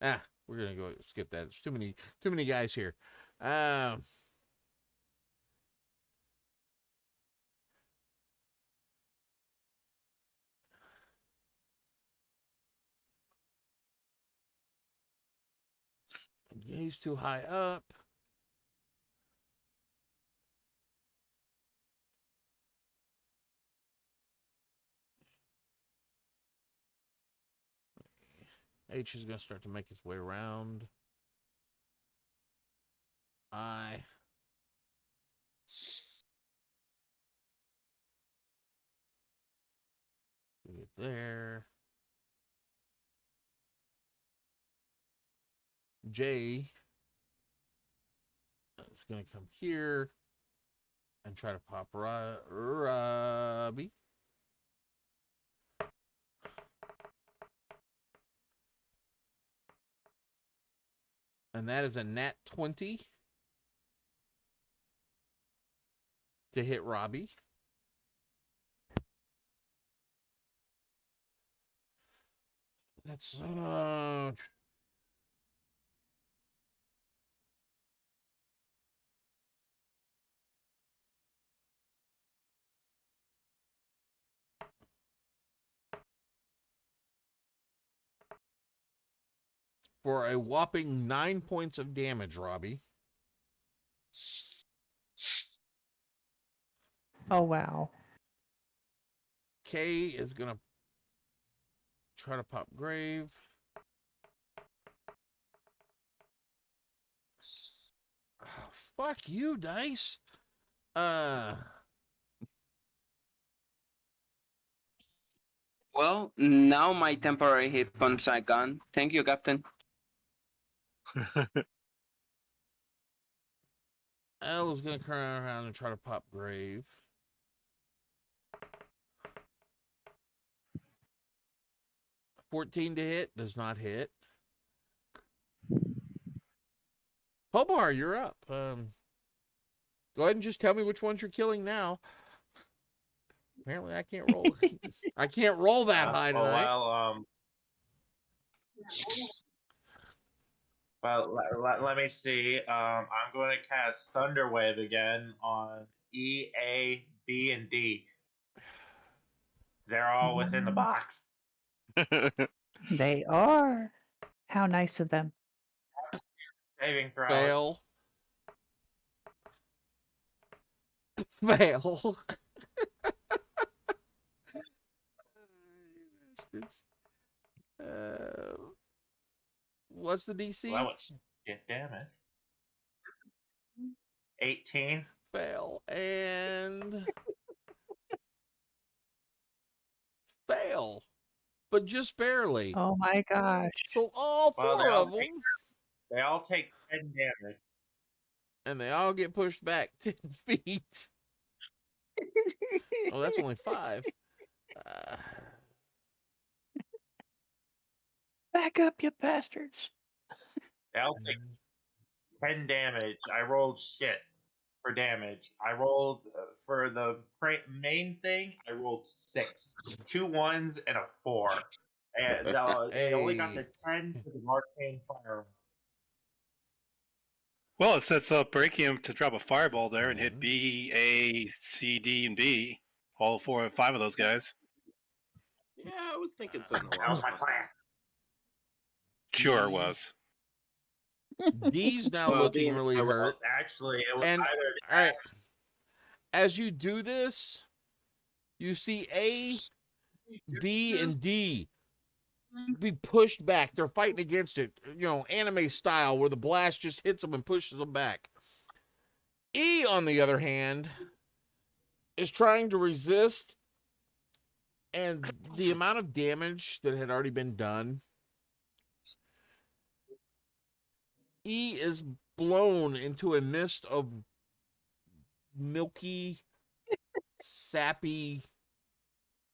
We're gonna go skip that. There's too many guys here. He's too high up. H is going to start to make his way around. I. Get there. J is going to come here and try to pop Robbie. And that is a nat 20 to hit Robbie. That's for a whopping 9 points of damage, Robbie. Oh wow. K is gonna try to pop grave. Oh, fuck you, dice. Well, now my temporary hit points are gone. Thank you, Captain. I was gonna turn around and try to pop grave. $14 to hit does not hit. Pobar, you're up. Go ahead and just tell me which ones you're killing now. Apparently, I can't roll. I can't roll that high tonight. Let me see. I'm going to cast Thunder Wave again on E, A, B, and D. They're all within the box. They are. How nice of them. Saving throws. Fail. Fail. What's the DC? Well, that was get damage. 18. Fail and fail, but just barely. Oh my gosh. So all Well, four of them, they all take 10 damage. and they all get pushed back 10 feet. Oh, that's only 5. Back up, you bastards. They all take 10 damage. I rolled shit for damage. I rolled for the main thing. I rolled 6, 2 1s and a 4, and they only got the 10 because of arcane fire. Well, it sets up Brachium to drop a fireball there and hit B, A, C, D, and B. All 4 or 5 of those guys. Yeah, I was thinking something That was my plan. Sure it was. D's now Well, looking being- really I- hurt. Actually, it was And either all right, as you do this, you see A, B, and D be pushed back. They're fighting against it, anime style, where the blast just hits them and pushes them back. E, on the other hand, is trying to resist, and the amount of damage that had already been done, E is blown into a mist of milky, sappy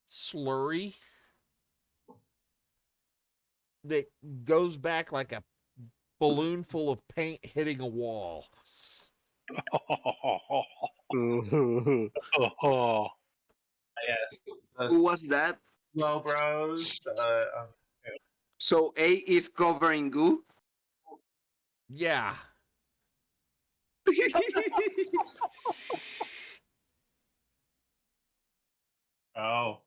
slurry that goes back like a balloon full of paint hitting a wall. yes. Who was that? Slow Bros. So A is covering goo? Yeah. Oh.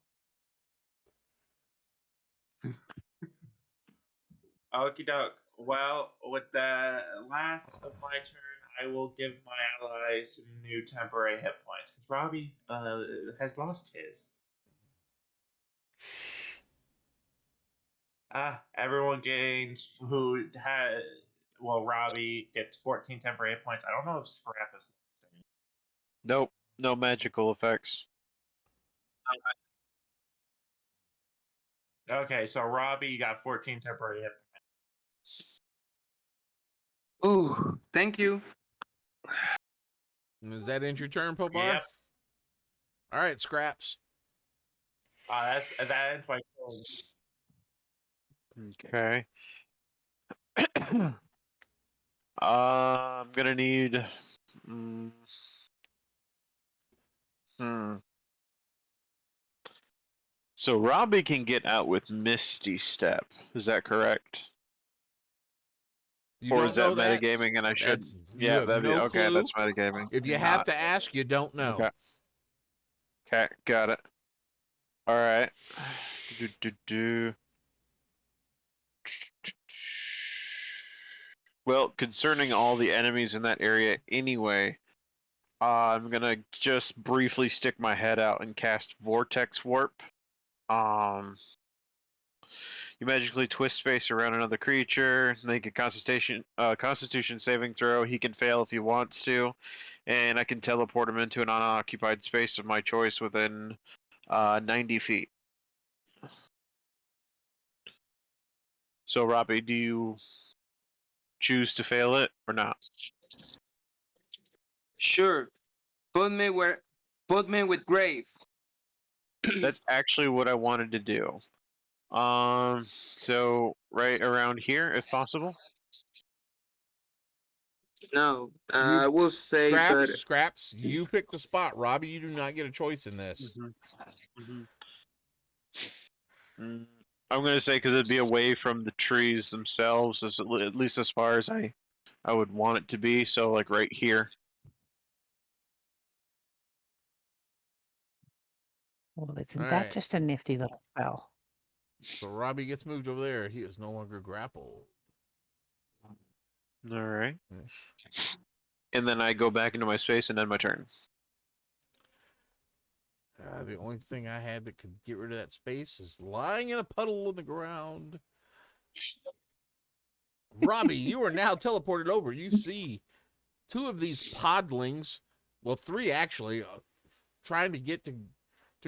Okie doke. Well, with the last of my turn, I will give my allies some new temporary hit points because Robbie has lost his. Everyone gains who has. Well, Robbie gets 14 temporary hit points. I don't know if Scrap is. Nope, no magical effects. Okay, so Robbie, you got 14 temporary hit points. Ooh, thank you. Is that end your turn, Popar? Yep. All right, Scraps. That ends my turn. Okay. I'm gonna need. So Robbie can get out with Misty Step. Is that correct? You Or don't is that know that? metagaming and I should? That's, you Yeah, have that'd be no okay. clue. That's metagaming. If you and have not. to ask, you don't know. Okay. Okay, got it. All right. Well, concerning all the enemies in that area anyway, I'm gonna just briefly stick my head out and cast Vortex Warp. You magically twist space around another creature, make a Constitution saving throw. He can fail if he wants to, and I can teleport him into an unoccupied space of my choice within 90 feet. So, Robbie, do you choose to fail it or not? Sure. Put me with Grave. That's actually what I wanted to do. So right around here, if possible. No, I will say, but Scraps, you pick the spot. Robbie, you do not get a choice in this. I'm gonna say because it'd be away from the trees themselves, at least as far as I would want it to be. So like right here. Well, isn't All that right. just a nifty little spell? So Robbie gets moved over there. He is no longer grappled. All right. And then I go back into my space and end my turn. The only thing I had that could get rid of that space is lying in a puddle on the ground. Robbie, you are now teleported over. You see two of these podlings, well, three actually, trying to get to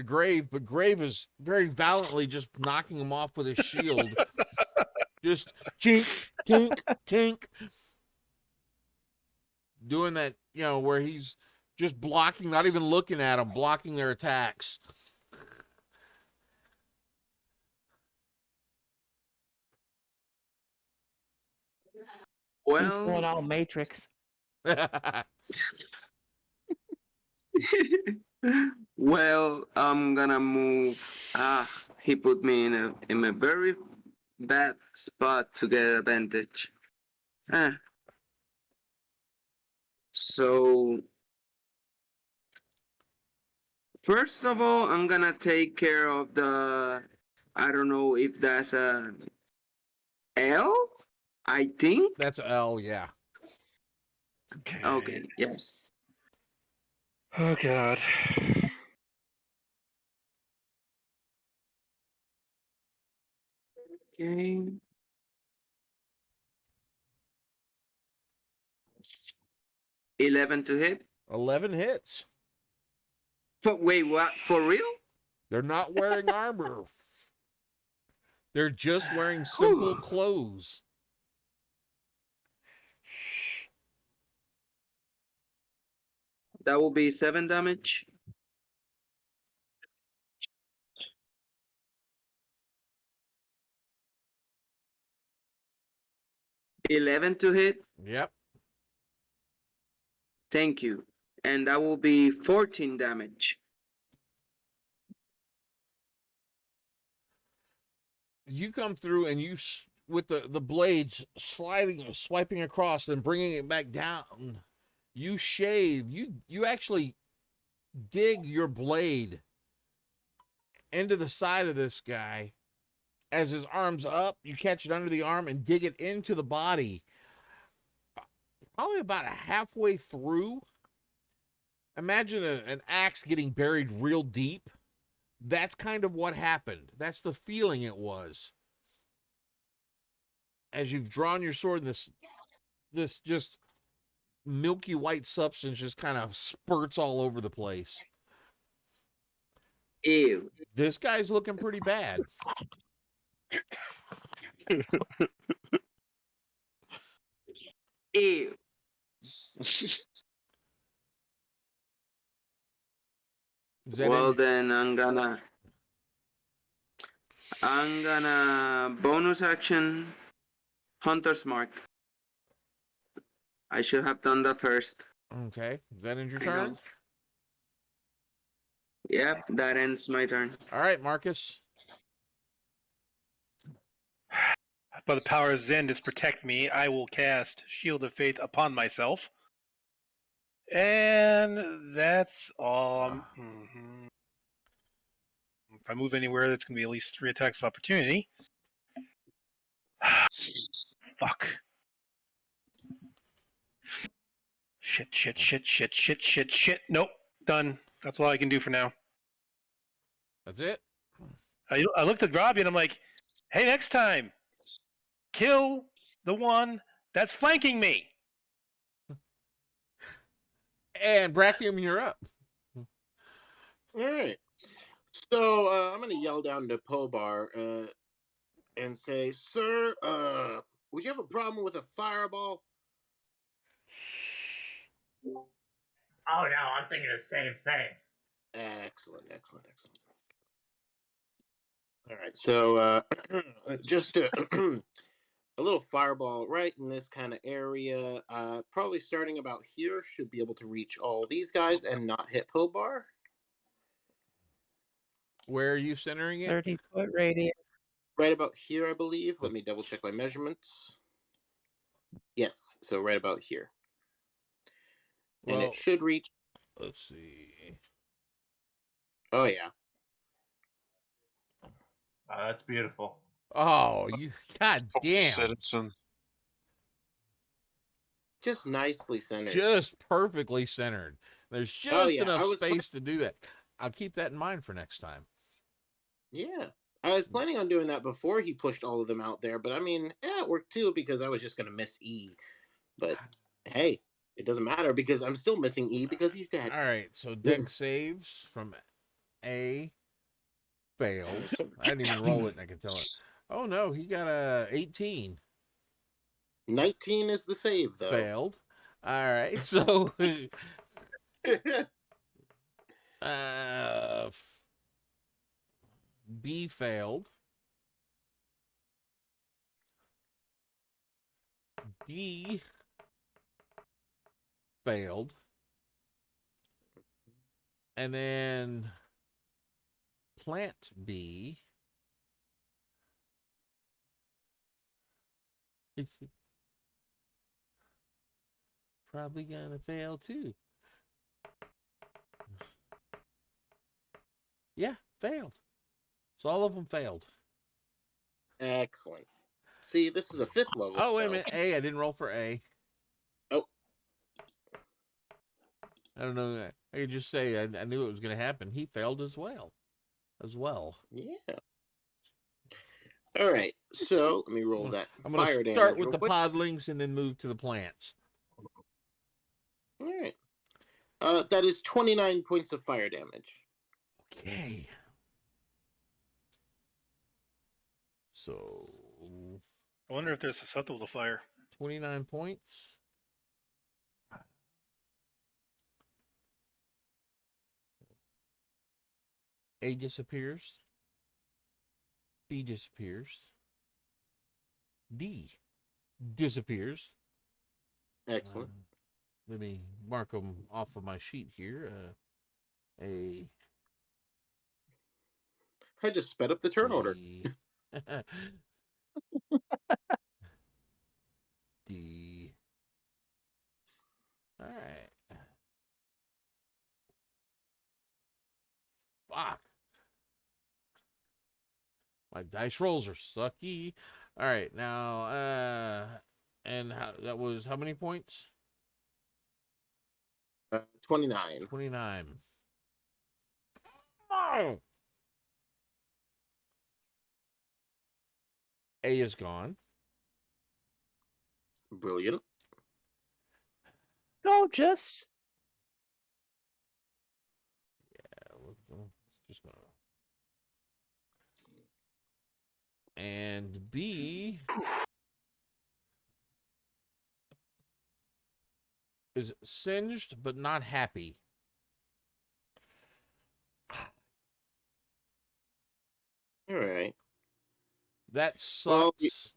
Grave, but Grave is very valiantly just knocking him off with his shield. Just tink, tink, tink. Doing that, where he's just blocking, not even looking at them, blocking their attacks. He's going well, all Matrix. well, I'm gonna move. He put me in a very bad spot to get advantage. So first of all, I'm gonna take care of the. I don't know if that's a L. I think. That's L, yeah. Okay. Yes. Oh God. Okay. $11 to hit. 11 hits. Wait, what? For real? They're not wearing armor. They're just wearing simple clothes. That will be 7 damage. $11 to hit. Yep. Thank you. And that will be 14 damage. You come through and you, with the blades swiping across and bringing it back down, you shave. You actually dig your blade into the side of this guy. As his arm's up, you catch it under the arm and dig it into the body. Probably about halfway through. Imagine an axe getting buried real deep. That's kind of what happened. That's the feeling it was. As you've drawn your sword, this just milky white substance just kind of spurts all over the place. Ew. This guy's looking pretty bad. Ew. Well, then I'm gonna bonus action Hunter's Mark. I should have done that first. Okay. Is that in your I turn? know. Yep, that ends my turn. All right, Marcus. By the power of Zendis protect me, I will cast Shield of Faith upon myself. And that's all. If I move anywhere, that's going to be at least 3 attacks of opportunity. Fuck. Shit. Nope. Done. That's all I can do for now. That's it. I looked at Robbie and I'm like, hey, next time, kill the one that's flanking me. And Brachium, you're up. All right. So I'm going to yell down to Pobar and say, "Sir, would you have a problem with a fireball?" Oh no, I'm thinking the same thing. Excellent. All right. So just a little fireball right in this kind of area. Probably starting about here. Should be able to reach all these guys and not hit Pobar. Where are you centering it? 30-foot radius. Right about here, I believe. Let me double check my measurements. Yes, so right about here. And Well, it should reach. let's see. Oh, yeah. Oh, that's beautiful. Oh, you god damn. Citizen. Just nicely centered. Just perfectly centered. There's just Oh, yeah, enough I was space to do that. I'll keep that in mind for next time. Yeah. I was planning on doing that before he pushed all of them out there, but I mean, it worked too because I was just going to miss E. But hey, it doesn't matter because I'm still missing E because he's dead. All right, so deck saves from A fails. I didn't even roll it and I can tell it. Oh no, he got a 18. 19 is the save, though. Failed. All right, so B failed. D failed. And then plant B it's probably gonna fail too. Yeah, failed. So all of them failed. Excellent. See, this is a 5th level. Oh, wait a spell. minute. A, I didn't roll for A. Oh. I don't know. I could just say I knew it was going to happen. He failed as well. Yeah. All right. So let me roll that I'm going fire to damage. start with real the quick. podlings and then move to the plants. All right. That is 29 points of fire damage. Okay. So I wonder if they're susceptible to fire. 29 points. A disappears. B disappears. D disappears. Excellent. Let me mark them off of my sheet here. A. I just sped up the turn order. D. All right. Fuck. My dice rolls are sucky. All right, now, and that was how many points? 29. 29. Oh! A is gone. Brilliant. Gorgeous. Yeah, let's just gonna. And B is singed but not happy. All right. That sucks.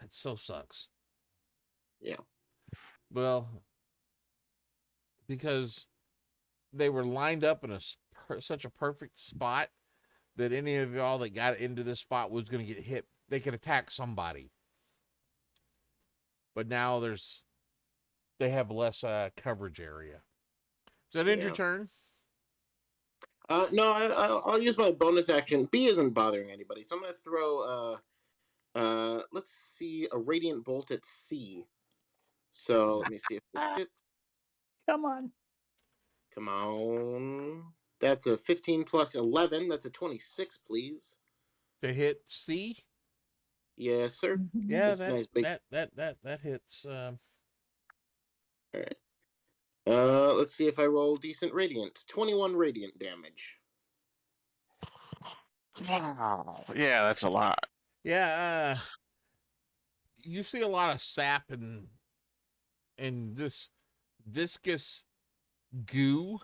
That so sucks. Yeah. Well, because they were lined up in such a perfect spot that any of y'all that got into this spot was going to get hit. They could attack somebody. But now they have less coverage area. Is that end your turn? No, I'll use my bonus action. B isn't bothering anybody, so I'm going to throw let's see, a radiant bolt at C. So let me see if this hits. Come on. Come on. That's a 15 plus 11. That's a 26, please. To hit C? Yes, sir. Yeah, This nice big... that hits. All right. Let's see if I roll decent radiant. 21 radiant damage. Wow. Yeah, that's a lot. Yeah, you see a lot of sap and this viscous goo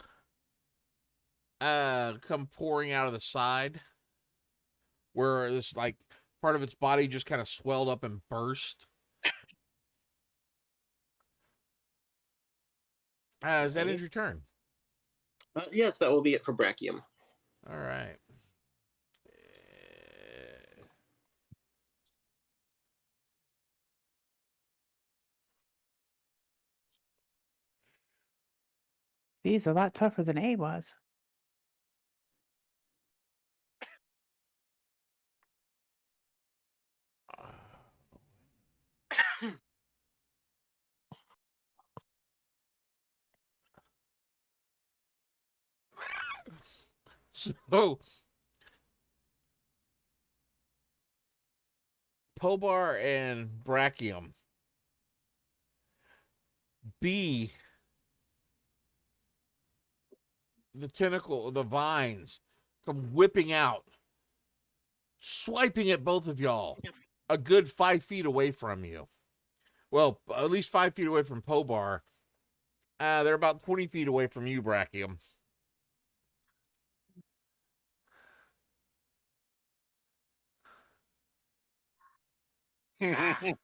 come pouring out of the side, where this like part of its body just kind of swelled up and burst. Is that your turn? Yes, that will be it for Brachium. All right. These are a lot tougher than A was. So, Pobar and Brachium. B, the tentacle, the vines come whipping out, swiping at both of y'all a good 5 feet away from you. Well, at least 5 feet away from Pobar. They're about 20 feet away from you, Brachium. I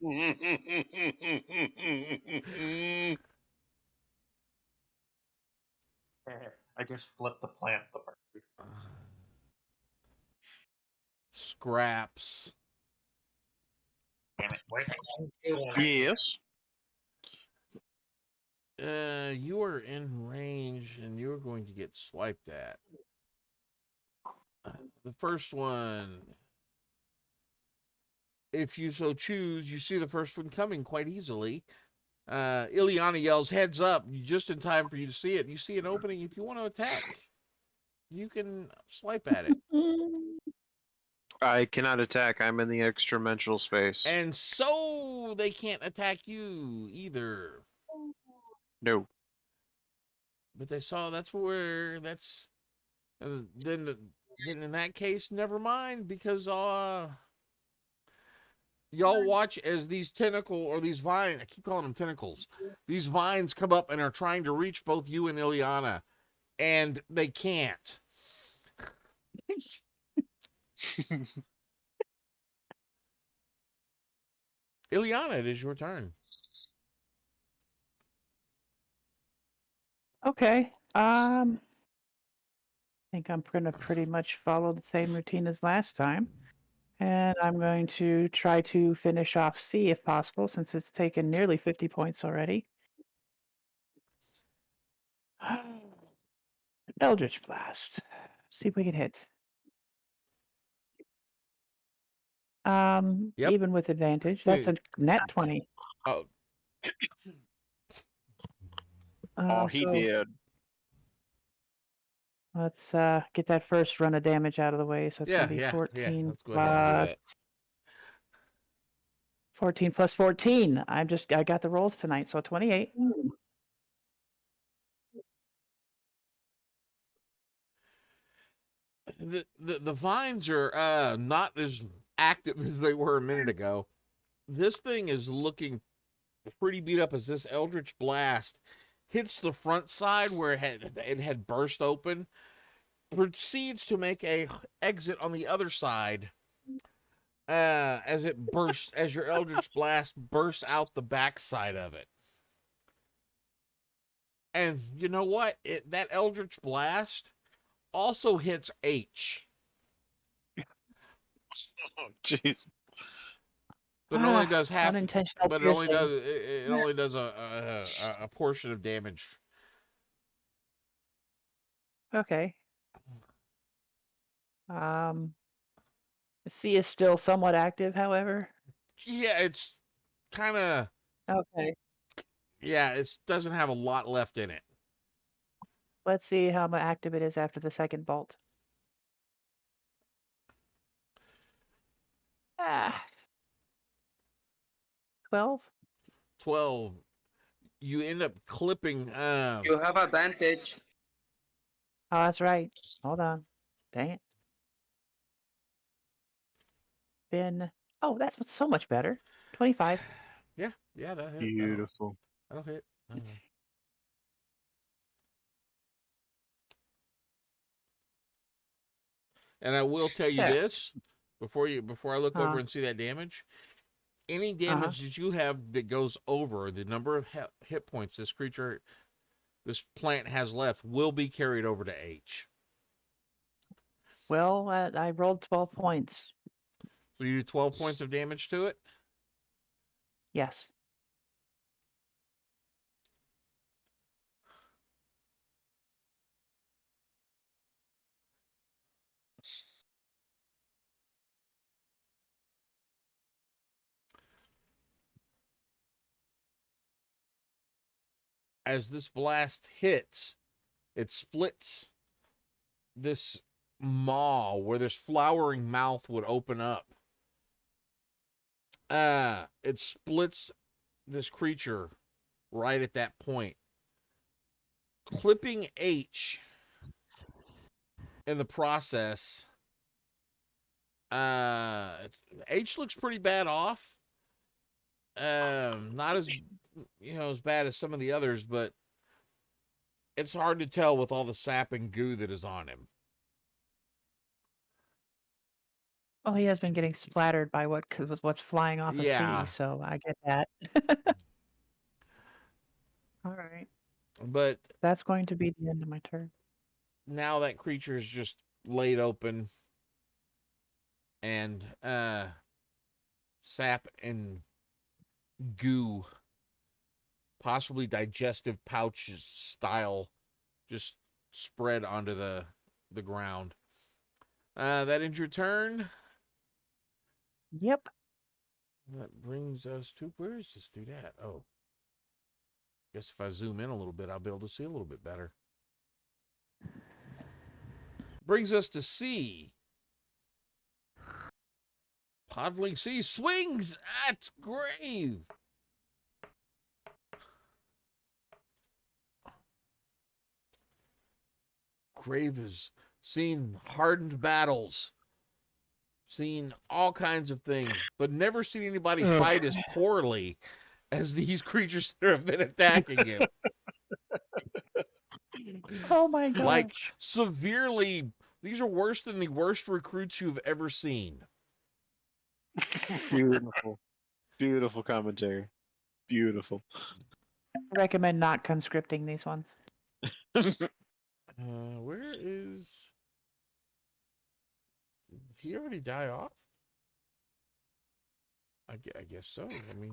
just flipped the plant. Scraps. Damn it. Where's that? Yes. You are in range, and you're going to get swiped at. The first one, if you so choose, you see the first one coming quite easily. Ileana yells, "Heads up!" Just in time for you to see it. You see an opening. If you want to attack, you can swipe at it. I cannot attack. I'm in the extra-mental space. And so they can't attack you either. No. But they saw then in that case, never mind, because y'all watch as these these vines, I keep calling them tentacles, these vines come up and are trying to reach both you and Ileana, and they can't. Ileana, it is your turn. Okay. I think I'm going to pretty much follow the same routine as last time. And I'm going to try to finish off C if possible, since it's taken nearly 50 points already. Eldritch Blast. See if we can hit. Yep. Even with advantage. That's a net 20. Oh. He did. Let's get that first run of damage out of the way. So it's going to be 14 Let's go ahead and do that. 14 plus 14. I got the rolls tonight, so 28. The vines are not as active as they were a minute ago. This thing is looking pretty beat up as this Eldritch Blast hits the front side where it had burst open, proceeds to make a exit on the other side as your Eldritch Blast bursts out the back side of it. And you know what? That Eldritch Blast also hits H, Oh, jeez. but it only does half. Unintentional But it only piercing. does it only does a portion of damage. Okay. The C is still somewhat active, however. Yeah, it's kind of Okay. yeah. It doesn't have a lot left in it. Let's see how active it is after the second bolt. 12. 12. You end up clipping. You have advantage. Oh, that's right. Hold on. Dang it. Been. Oh, that's so much better. 25. Yeah, that hit. Beautiful. That'll hit. And I will tell you Yeah. this before I look over and see that damage. Any damage that you have that goes over the number of hit points this plant has left will be carried over to H. Well, I rolled 12 points. So you do 12 points of damage to it? Yes. As this blast hits, it splits this maw where this flowering mouth would open up. It splits this creature right at that point, clipping H in the process. H looks pretty bad off. Not as as bad as some of the others, but it's hard to tell with all the sap and goo that is on him. Well, he has been getting splattered by what's flying off Yeah. a sea, so I get that. All right. But that's going to be the end of my turn. Now that creature is just laid open, and sap and goo, possibly digestive pouches style, just spread onto the ground. That ends your turn. Yep. That brings us to, where is this dude at? Oh, guess if I zoom in a little bit, I'll be able to see a little bit better. Brings us to C. Podling C swings at Grave. Grave has seen hardened battles, seen all kinds of things, but never seen anybody fight as poorly as these creatures that have been attacking him. Oh my god. Like, severely, these are worse than the worst recruits you've ever seen. Beautiful. Beautiful commentary. Beautiful. I recommend not conscripting these ones. Where is... Did he already die off? I guess so. Let me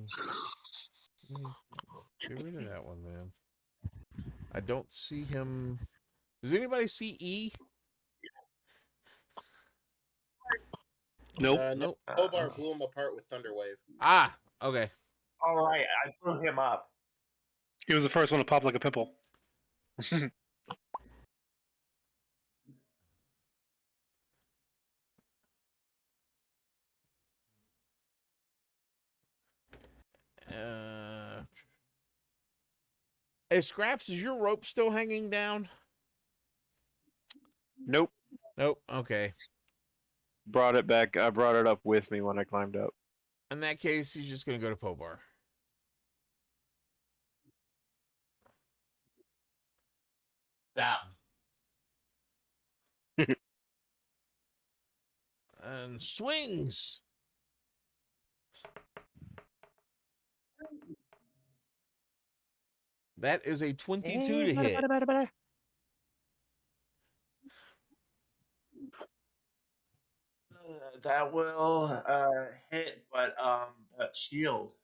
get rid of that one, then. I don't see him. Does anybody see E? Nope. Nope. Obar blew him apart with Thunderwave. Ah, okay. All right, I blew him up. He was the first one to pop like a pimple. Hey, Scraps, is your rope still hanging down? Nope. Nope. Okay. Brought it back. I brought it up with me when I climbed up. In that case, he's just going to go to Pobar. That. And swings. That is a 22 Hey, to butter, hit. butter, butter, butter. That will hit, but shield.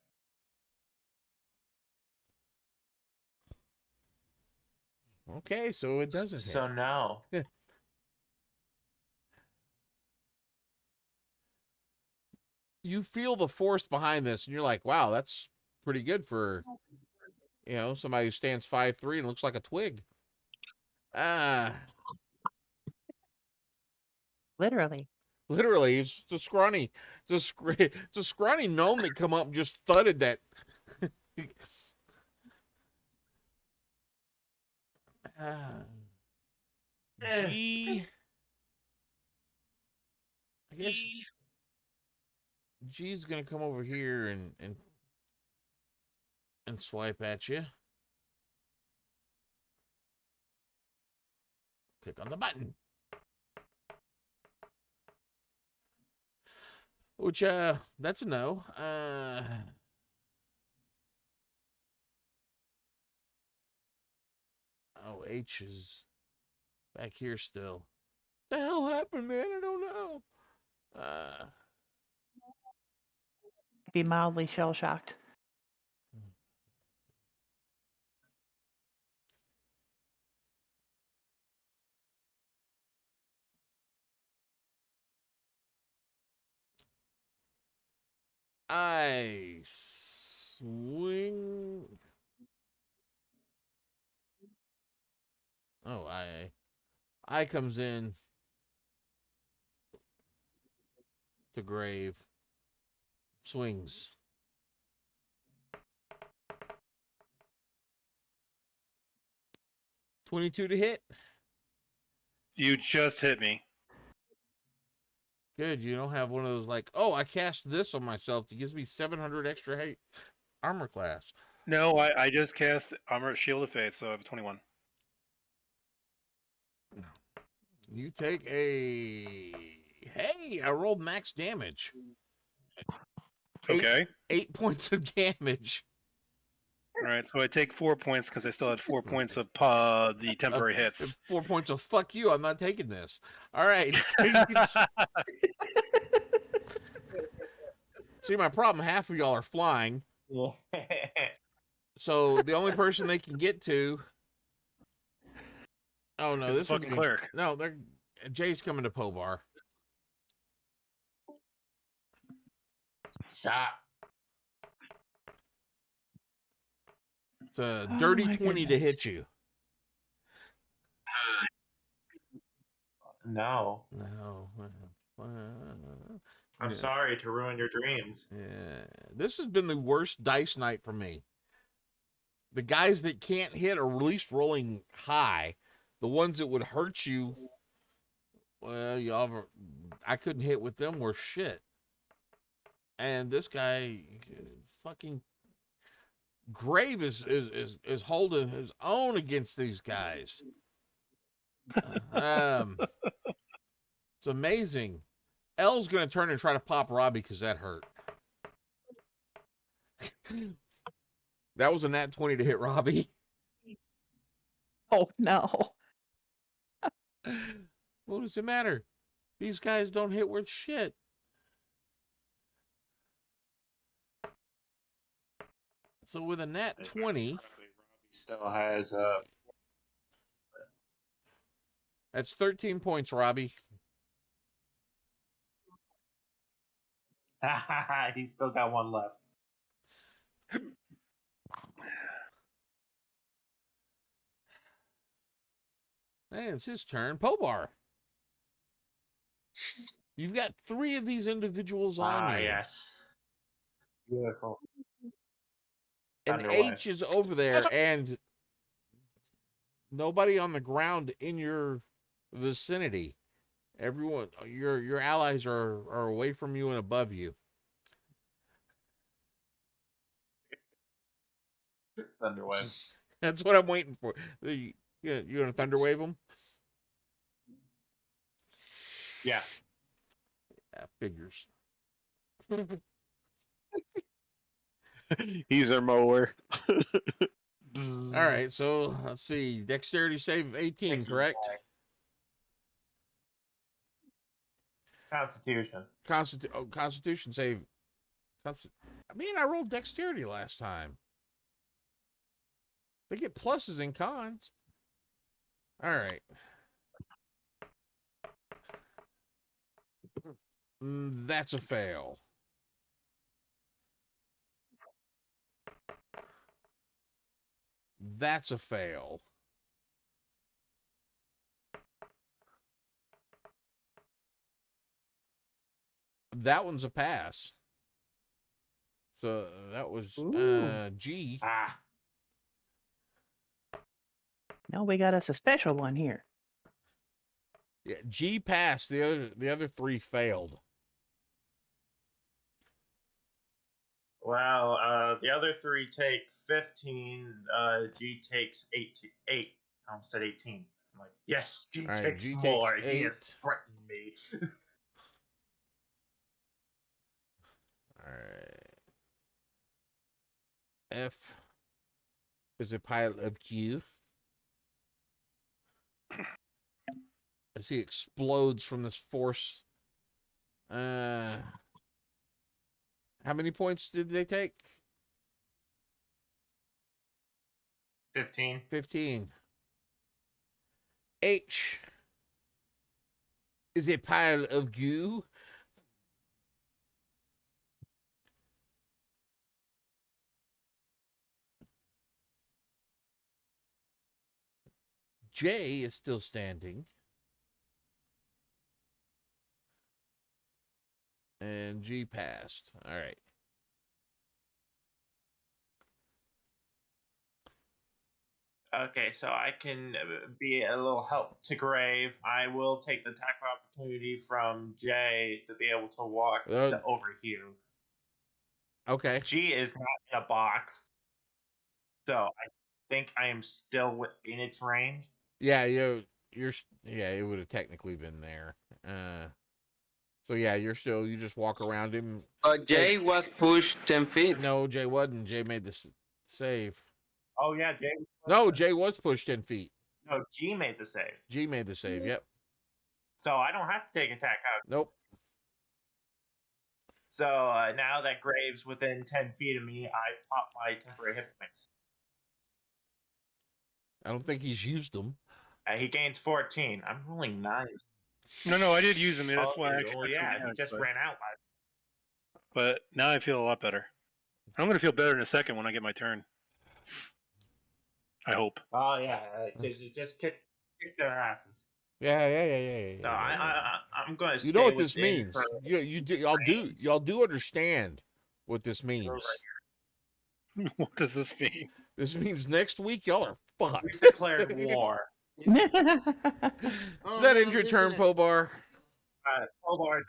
Okay, so it doesn't hit. So no. You feel the force behind this, and you're like, wow, that's pretty good for, somebody who stands 5'3" and looks like a twig. Literally. Literally, it's a scrawny, it's a scrawny gnome that come up and just thudded that. G. I guess G's gonna come over here and swipe at you. Click on the button. Which that's a no. Oh, H is back here still. The hell happened, man? I don't know. Be mildly shell shocked. I swing. Oh, I comes in to grave. Swings. $22 to hit. You just hit me. Good. You don't have one of those like, oh, I cast this on myself. It gives me 700 extra armor class. No, I just cast Armor Shield of Faith, so I have a 21. You take Hey, I rolled max damage. Okay. 8 points of damage. All right, so I take 4 points because I still had 4 points of the temporary hits. 4 points of fuck you. I'm not taking this. All right. See, my problem, half of y'all are flying. Yeah. So the only person they can get to. Oh no, It's this a fucking cleric. No, Jay's coming to Pobar. Stop. It's a Oh, dirty my 20 to goodness. hit you. No. No. I'm Yeah. sorry to ruin your dreams. Yeah. This has been the worst dice night for me. The guys that can't hit are at least rolling high. The ones that would hurt you, well, I couldn't hit with them were shit. And this guy, fucking Grave is holding his own against these guys. It's amazing. L's gonna turn and try to pop Robbie because that hurt. That was a nat 20 to hit Robbie. Oh no. What does it matter? These guys don't hit worth shit. So with a nat 20, Still has that's 13 points, Robbie. he's still got one left. Man, it's his turn. Pobar. You've got 3 of these individuals on you. Yes. Beautiful. And Underway. H is over there, and nobody on the ground in your vicinity. Everyone, your allies are away from you and above you. Underway. That's what I'm waiting for. You gonna thunderwave them? Yeah. Yeah, figures. He's our mower. All right, so let's see. Dexterity save of 18, correct? Constitution. Constitution save. I mean, I rolled dexterity last time. They get pluses and cons. All right. That's a fail. That's a fail. That one's a pass. So that was G. Ah. No, we got us a special one here. Yeah, G passed. The other three failed. Well, the other three take 15. G takes 18. 8. I almost said 18. I'm like, yes, G All right, takes G takes more. He 8. has threatened me. All right. F is a pile of Q. As he explodes from this force. How many points did they take? 15. 15. H is a pile of goo. J is still standing. And G passed. All right. Okay, so I can be a little help to Grave. I will take the attack of opportunity from Jay to be able to walk over here. Okay. G is not in a box, so I think I am still within its range. Yeah, you're yeah, it would have technically been there. So yeah, you just walk around him. Jay was pushed 10 feet. No, Jay wasn't. Jay made the save. Oh yeah, Jay was No, Jay was pushed 10 feet. No, G made the save. G made the save, yep. So I don't have to take attack out. Nope. So now that Graves within 10 feet of me, I pop my temporary hit points. I don't think he's used them. He gains 14. I'm rolling 9. No, I did use them. That's why I actually. Oh, yeah, he just ran out. But now I feel a lot better. I'm going to feel better in a second when I get my turn. I hope. Oh yeah, just kick their asses. Yeah. No, I'm going to. You know what this means? Y'all do understand what this means. What does this mean? This means next week y'all are fucked. We declared war. Does that end your turn, Pobar? Pobar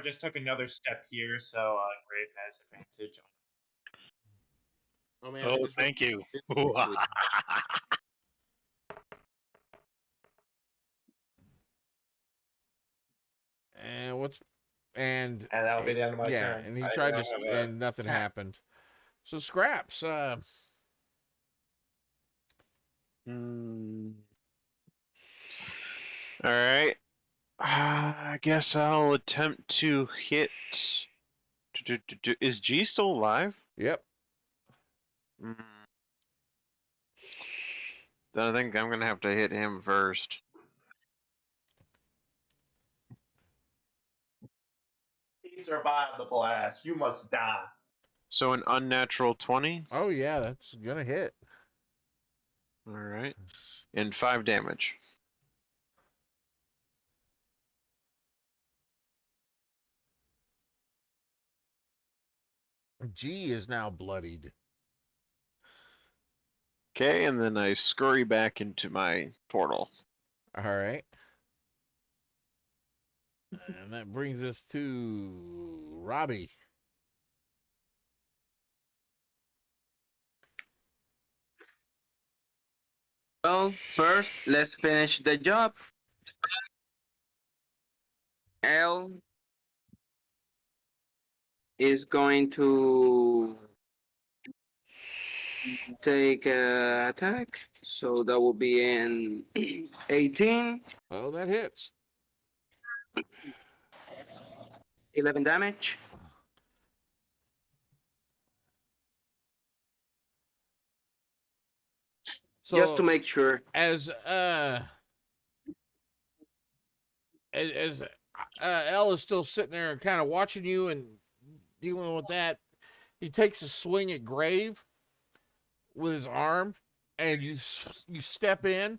just took another step here, so Grave has advantage. Oh man! Oh, thank you. And that'll be the end of my turn. Yeah, and he tried to, and nothing happened. So Scraps. All right. I guess I'll attempt to hit. Is G still alive? Yep. Then I think I'm gonna have to hit him first. He survived the blast. You must die. So an unnatural 20. Oh yeah, that's gonna hit. All right, and 5 damage. G is now bloodied. Okay, and then I scurry back into my portal. All right. And that brings us to Robbie. Well, first, let's finish the job. L is going to take attack. So that will be an 18, Oh, that hits. 11 damage. So Just to make sure. as L is still sitting there and kind of watching you and dealing with that, he takes a swing at Grave with his arm, and you step in,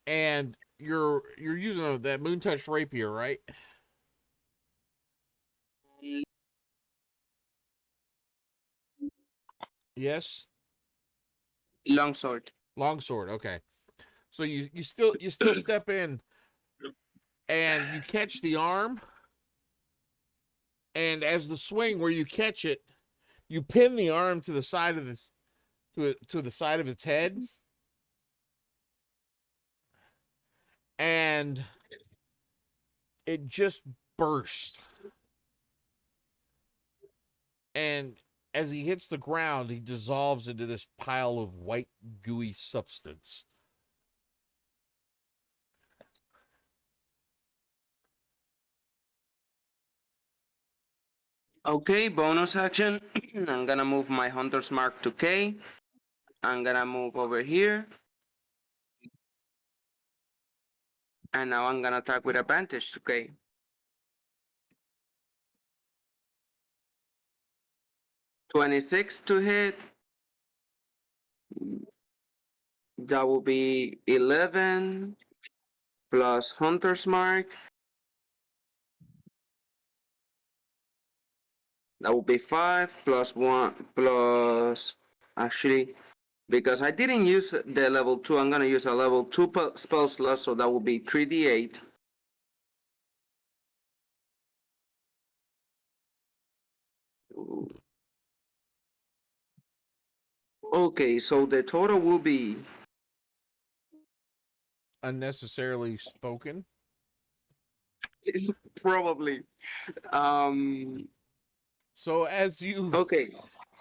and you're using that Moon Touch rapier, right? Yes. Longsword. Longsword. Okay. So you still step in, and you catch the arm, and as the swing where you catch it, you pin the arm to the side of to the side of its head, and it just burst. And as he hits the ground, he dissolves into this pile of white, gooey substance. Okay, bonus action. I'm gonna move my Hunter's Mark to K. I'm gonna move over here. And now I'm gonna attack with advantage to K. $26 to hit. That will be 11 plus Hunter's Mark. That will be 5 plus 1 plus, actually, because I didn't use the level 2, I'm gonna use a level 2 spell slot, so that will be 3d8. Okay, so the total will be Unnecessarily spoken. probably. So as you Okay.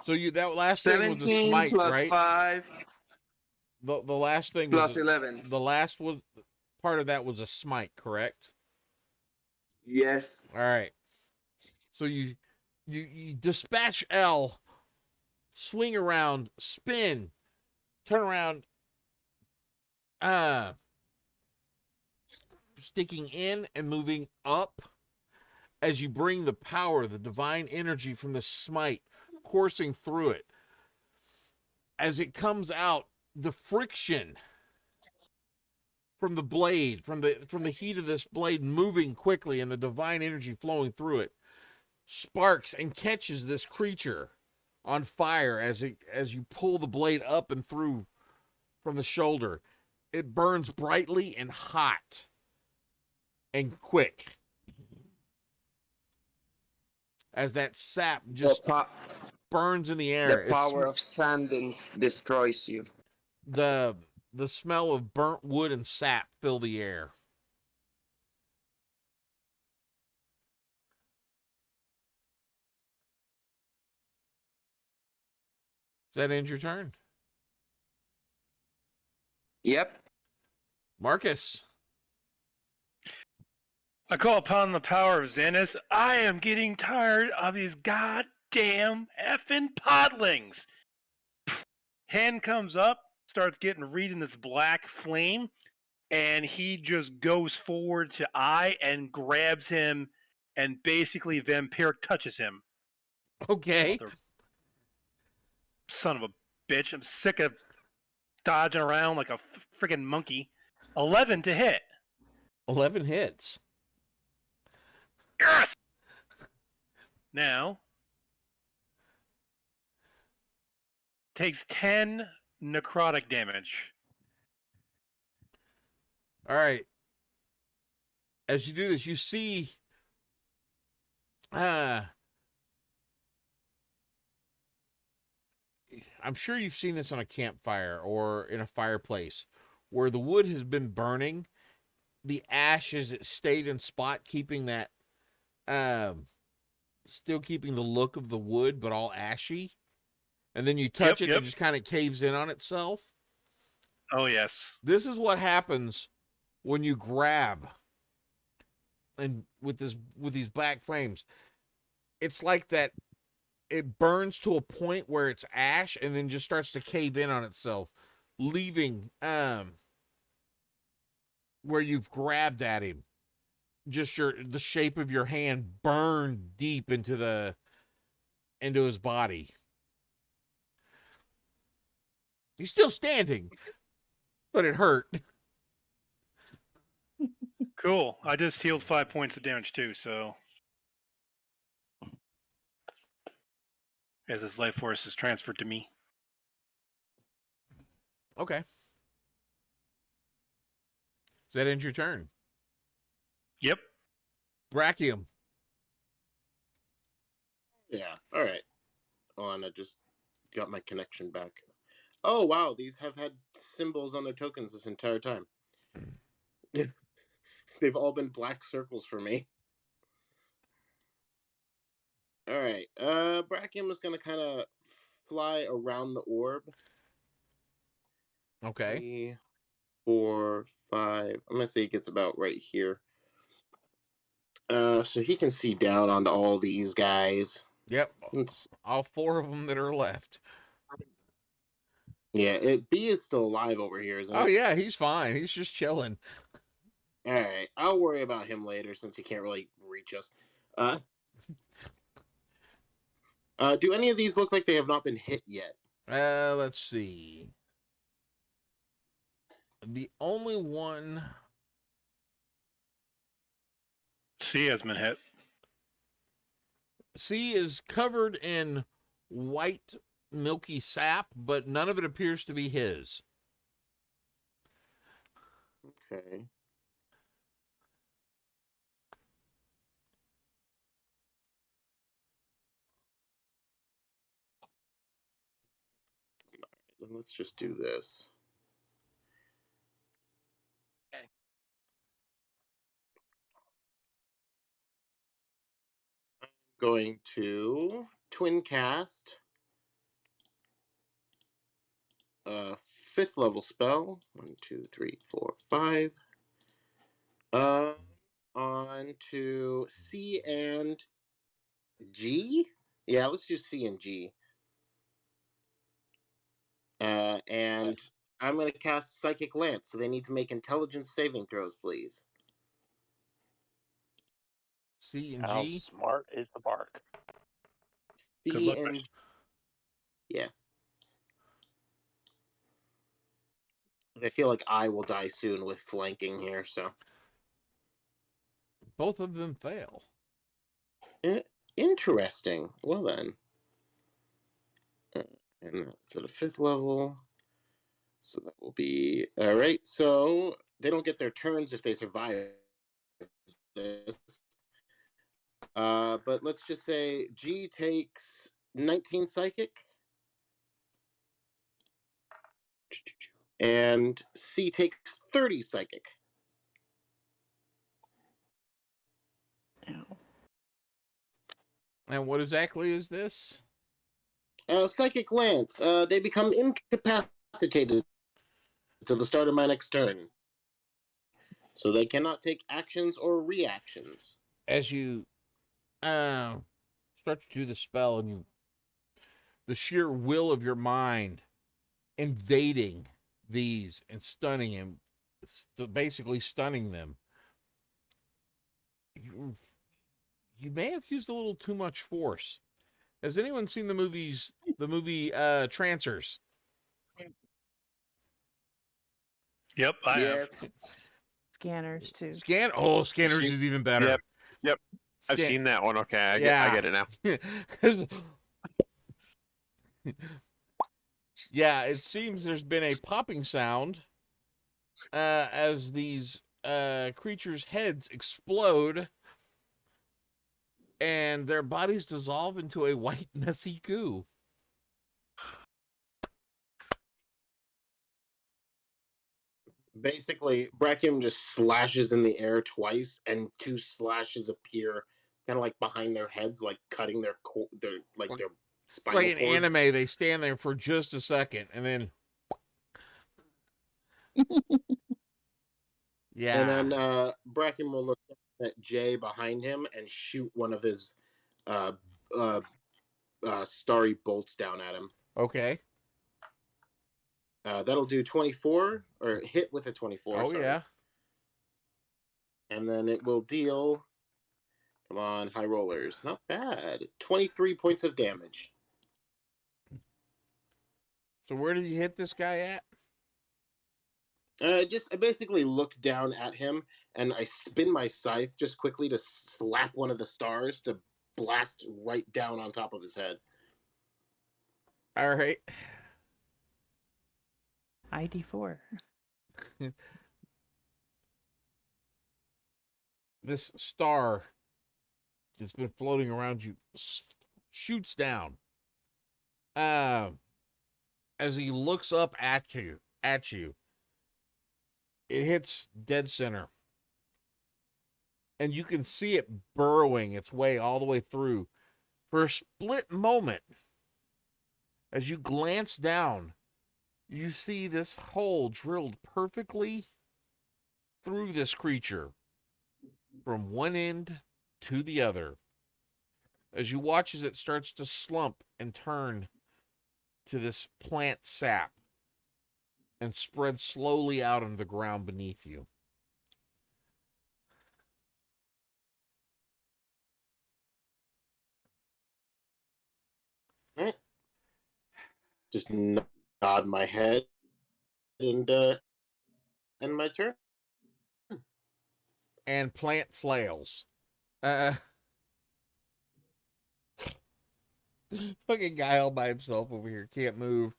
So that last thing was a 17 smite, plus right? 5 The last thing plus was 11. The last was part of that was a smite, correct? Yes. All right. So you dispatch L, swing around, spin, turn around, sticking in and moving up as you bring the power, the divine energy from the smite coursing through it. As it comes out, the friction from the blade, from the heat of this blade moving quickly and the divine energy flowing through it, sparks and catches this creature on fire as you pull the blade up and through from the shoulder. It burns brightly and hot and quick as that sap just burns in the air. The power of sand destroys you. The smell of burnt wood and sap fill the air. Does that end your turn? Yep. Marcus. I call upon the power of Xanis. I am getting tired of these goddamn effing podlings. Hand comes up, starts getting reading this black flame, and he just goes forward to I and grabs him and basically vampiric touches him. Okay. Son of a bitch. I'm sick of dodging around like a freaking monkey. 11 to hit. 11 hits. Yes! Now, takes 10 necrotic damage. All right. As you do this, you see I'm sure you've seen this on a campfire or in a fireplace where the wood has been burning. The ash has stayed in spot, keeping that still keeping the look of the wood, but all ashy. and then you touch it and yep. it just kind of caves in on itself. Oh yes. This is what happens when you grab and with these black flames. It's like that it burns to a point where it's ash and then just starts to cave in on itself, leaving where you've grabbed at him. Just the shape of your hand burned deep into his body. He's still standing, but it hurt. Cool. I just healed 5 points of damage too, so as his life force is transferred to me. Okay. Does that end your turn? Yep. Brachium. Yeah. All right. Hold on, I just got my connection back. Oh wow, these have had symbols on their tokens this entire time. They've all been black circles for me. All right. Brachium is gonna kind of fly around the orb. Okay. 3, 4, 5. I'm gonna say he gets about right here. So he can see down onto all these guys. Yep. It's, All 4 of them that are left. yeah, B is still alive over here, isn't Oh it? yeah, he's fine. He's just chilling. All right, I'll worry about him later since he can't really reach us. Do any of these look like they have not been hit yet? Let's see. The only one. C has been hit. C is covered in white, milky sap, but none of it appears to be his. Okay. Then let's just do this. I'm going to twin cast a 5th level spell. 1, 2, 3, 4, 5. On to C and G. Yeah, let's do C and G. And I'm going to cast Psychic Lance, so they need to make intelligence saving throws, please. C and How G. smart is the bark? Good C luck. and yeah. I feel like I will die soon with flanking here, so Both of them fail. interesting. Well then, and that's at a 5th level, so that will be all right. So they don't get their turns if they survive this. But let's just say G takes 19 psychic, and C takes 30 psychic. And what exactly is this? Psychic Lance. They become incapacitated until the start of my next turn, so they cannot take actions or reactions. As you start to do the spell, and the sheer will of your mind invading these and stunning him, basically stunning them. You may have used a little too much force. Has anyone seen the movie Trancers? Yep, I have. Scanners too. Scanners is even better. Yep. I've seen that one. Okay, I get it now. Yeah, it seems there's been a popping sound as these creatures' heads explode and their bodies dissolve into a white, messy goo. Basically, Brachium just slashes in the air twice, and 2 slashes appear, kind of like behind their heads, like cutting their It's spinal like an cords. anime. They stand there for just a second and then. Yeah. And then Bracken will look at Jay behind him and shoot one of his uh, starry bolts down at him. Okay. That'll do 24, or hit with a 24. Oh, sorry. yeah. And then it will deal, come on, high rollers, not bad, 23 points of damage. So where did you hit this guy at? I basically look down at him and I spin my scythe just quickly to slap one of the stars to blast right down on top of his head. All right. ID4. This star that's been floating around you shoots down. As he looks up at you, it hits dead center. And you can see it burrowing its way all the way through. For a split moment, as you glance down, you see this hole drilled perfectly through this creature from one end to the other. As you watch as it starts to slump and turn to this plant sap and spread slowly out on the ground beneath you. Just nod my head and my turn. And plant flails. Fucking guy all by himself over here, can't move.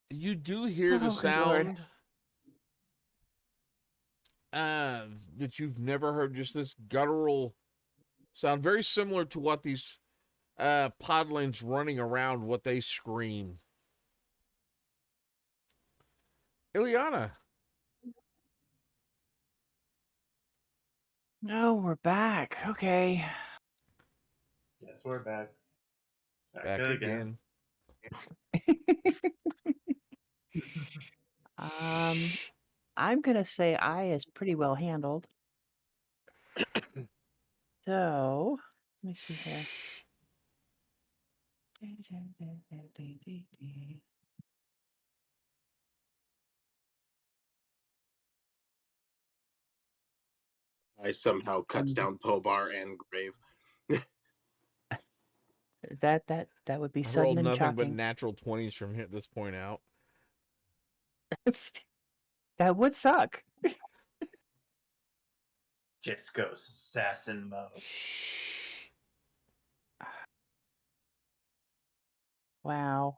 You do hear the Oh, good Lord. sound that you've never heard, just this guttural sound, very similar to what these podlings running around, what they scream. Ileana. No, we're back. Okay. Yes, we're back. Back again. I'm gonna say I is pretty well handled. So let me see here. I somehow cuts down Pobar and Grave. That would be I sudden rolled and nothing but shocking. natural 20s from this point out. That would suck. Just goes assassin mode. Wow.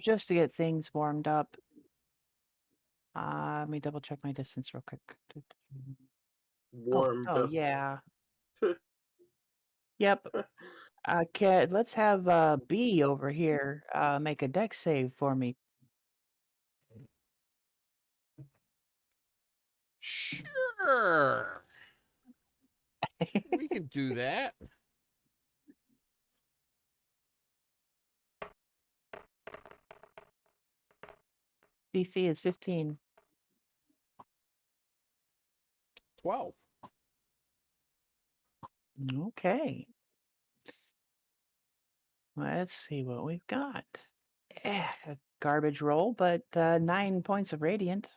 Just to get things warmed up. Let me double check my distance real quick. Warmed oh up. yeah. Yep. Let's have B over here make a dex save for me. Sure. We can do that. DC is 15. 12. Okay. Let's see what we've got. A garbage roll, but 9 points of radiant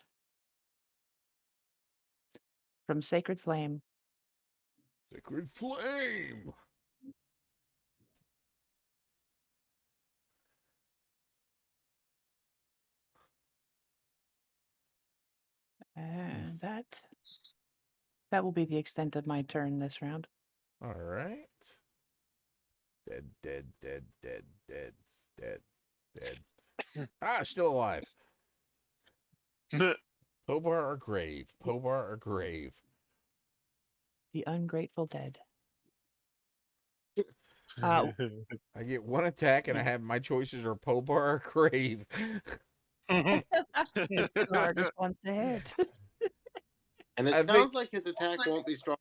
from Sacred Flame. Sacred Flame. And that will be the extent of my turn this round. All right. Dead. Still alive. Pobar or Grave? Pobar or Grave? The ungrateful dead. I get one attack and I have my choices are Pobar or Grave. The hardest ones to hit. And it I sounds think like his attack won't be strong.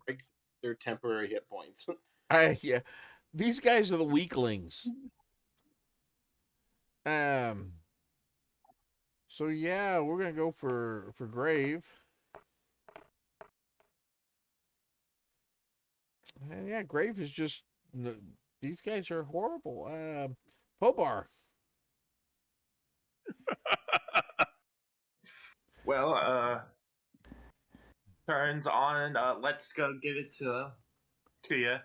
Break their temporary hit points. yeah, these guys are the weaklings. So yeah, we're gonna go for Grave. And yeah, Grave is just these guys are horrible. Pobar. Well, turns on. Let's go give it to you.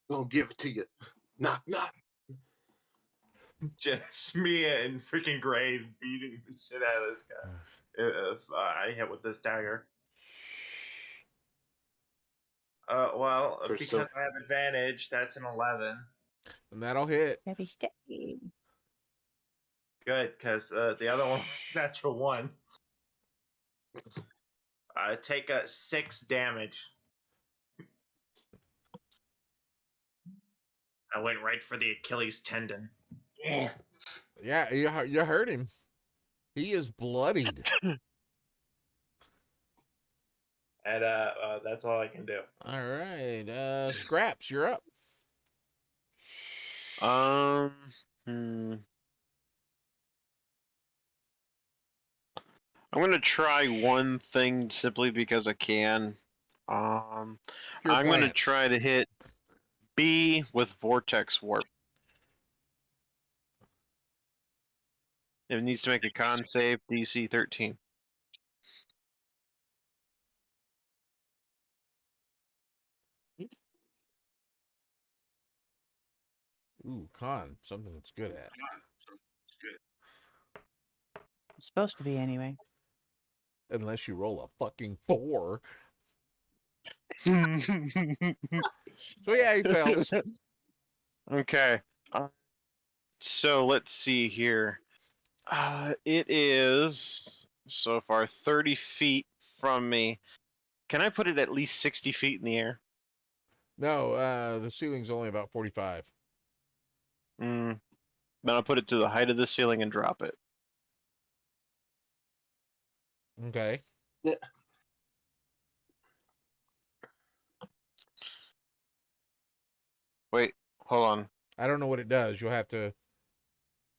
We'll give it to you. Knock, knock. Just me and freaking Grave beating the shit out of this guy. If I hit with this dagger. Well, For because so- I have advantage, that's an 11. And that'll hit. Steady, steady. Good, because the other one was natural 1. Take a 6 damage. I went right for the Achilles tendon. Yeah. Yeah, you hurt him. He is bloodied. And that's all I can do. All right, Scraps, you're up. I'm gonna try one thing simply because I can. I'm gonna plants. try to hit B with Vortex Warp. It needs to make a con save, DC 13. Ooh, con, something it's good at. It's supposed to be anyway. Unless you roll a fucking 4. So yeah, he fails. Okay. So let's see here. It is so far 30 feet from me. Can I put it at least 60 feet in the air? No, the ceiling's only about 45. Then I'll put it to the height of the ceiling and drop it. Okay. Yeah. Wait, hold on. I don't know what it does. You'll have to.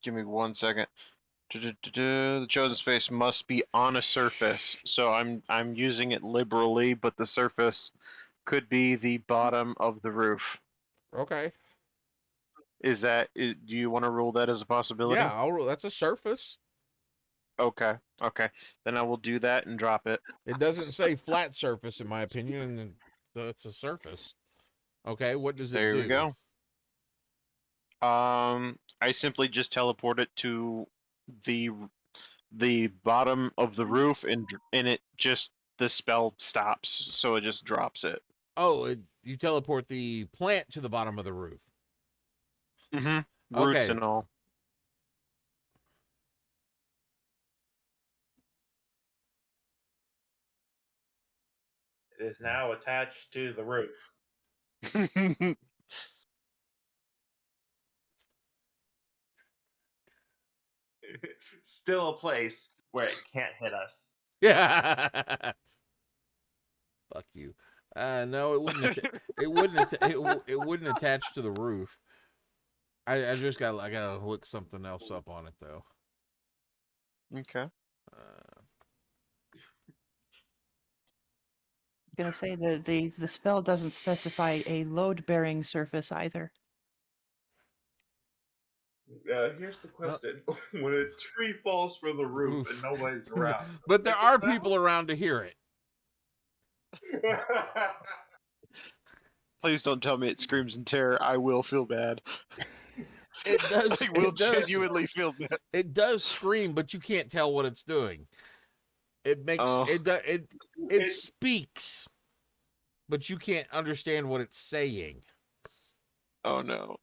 Give me 1 second. The chosen space must be on a surface, so I'm using it liberally, but the surface could be the bottom of the roof. Okay. Do you want to rule that as a possibility? Yeah, I'll roll. That's a surface. Okay. Then I will do that and drop it. It doesn't say flat surface, in my opinion, and it's a surface. Okay, what does it do? There we go. I simply just teleport it to the bottom of the roof, and it just the spell stops, so it just drops it. Oh, you teleport the plant to the bottom of the roof. Mm-hmm. Roots Okay. and all. It is now attached to the roof. Still a place where it can't hit us. Yeah. Fuck you. No, it wouldn't. It wouldn't attach to the roof. I gotta look something else up on it though. Okay. I'm gonna say the spell doesn't specify a load-bearing surface either. Here's the question: when a tree falls from the roof and nobody's around, But there are people around to hear it. Please don't tell me it screams in terror. I will feel bad. It does. I will it does, genuinely feel bad. It does scream, but you can't tell what it's doing. It makes it speaks, but you can't understand what it's saying. Oh no.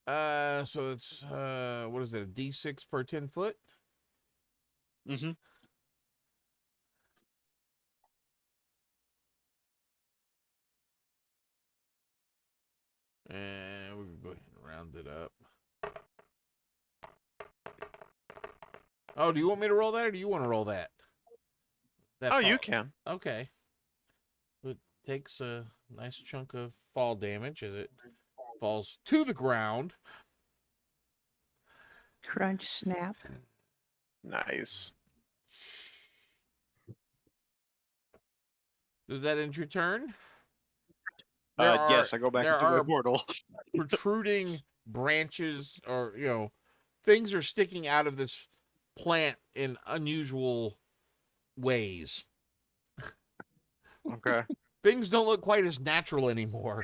So it's what is it? A D6 per 10 foot? Mm-hmm. And we can go ahead and round it up. Oh, do you want me to roll that, or do you want to roll that? That Oh, you fall- can. Okay. It takes a nice chunk of fall damage as it falls to the ground. Crunch, snap. Nice. Does that end your turn? There Yes, I go back there into my are portal. protruding branches, or things are sticking out of this plant in unusual ways. Okay. Things don't look quite as natural anymore.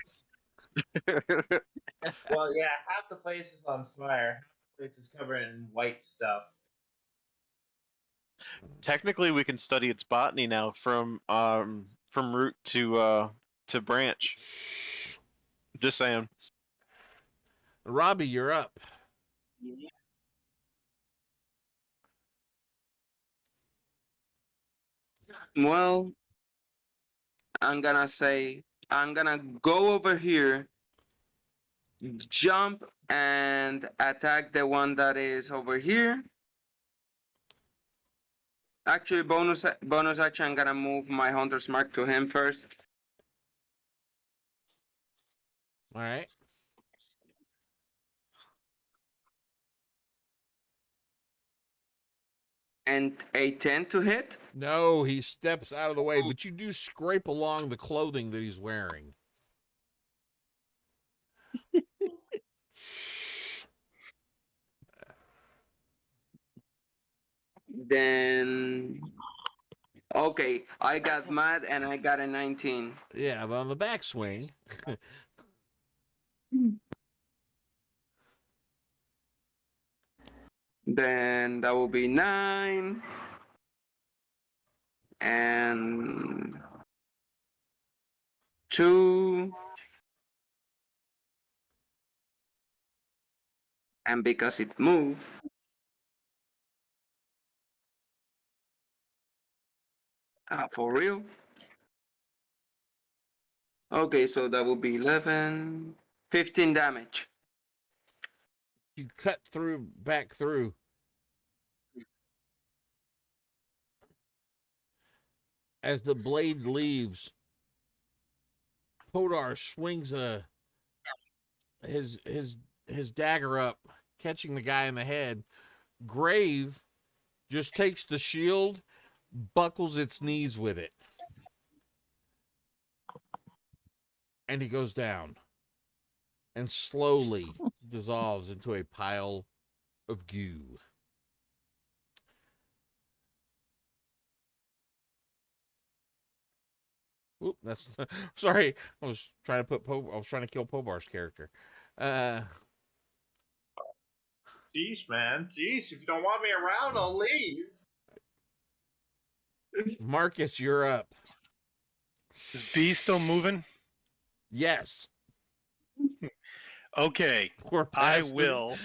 Well, yeah, half the place is on fire. Half the place is covered in white stuff. Technically, we can study its botany now from root to branch. Just saying. Robbie, you're up. Well, I'm gonna go over here, jump, and attack the one that is over here. Actually, bonus action, I'm gonna move my Hunter's Mark to him first. All right. And a 10 to hit. No, he steps out of the way, but you do scrape along the clothing that he's wearing. Then, okay, I got mad and I got a 19. Yeah, but on the backswing, Then that will be 9. And 2. And because it moved, for real. Okay, so that will be 11, 15 damage. you cut back through. As the blade leaves, Podar swings his dagger up, catching the guy in the head. Grave just takes the shield, buckles its knees with it, and he goes down and slowly dissolves into a pile of goo. Oop, that's sorry. I was trying to kill Pobar's character. Jeez, man. Jeez, if you don't want me around, I'll leave. Marcus, you're up. Is B still moving? Yes. Okay. We're I past will.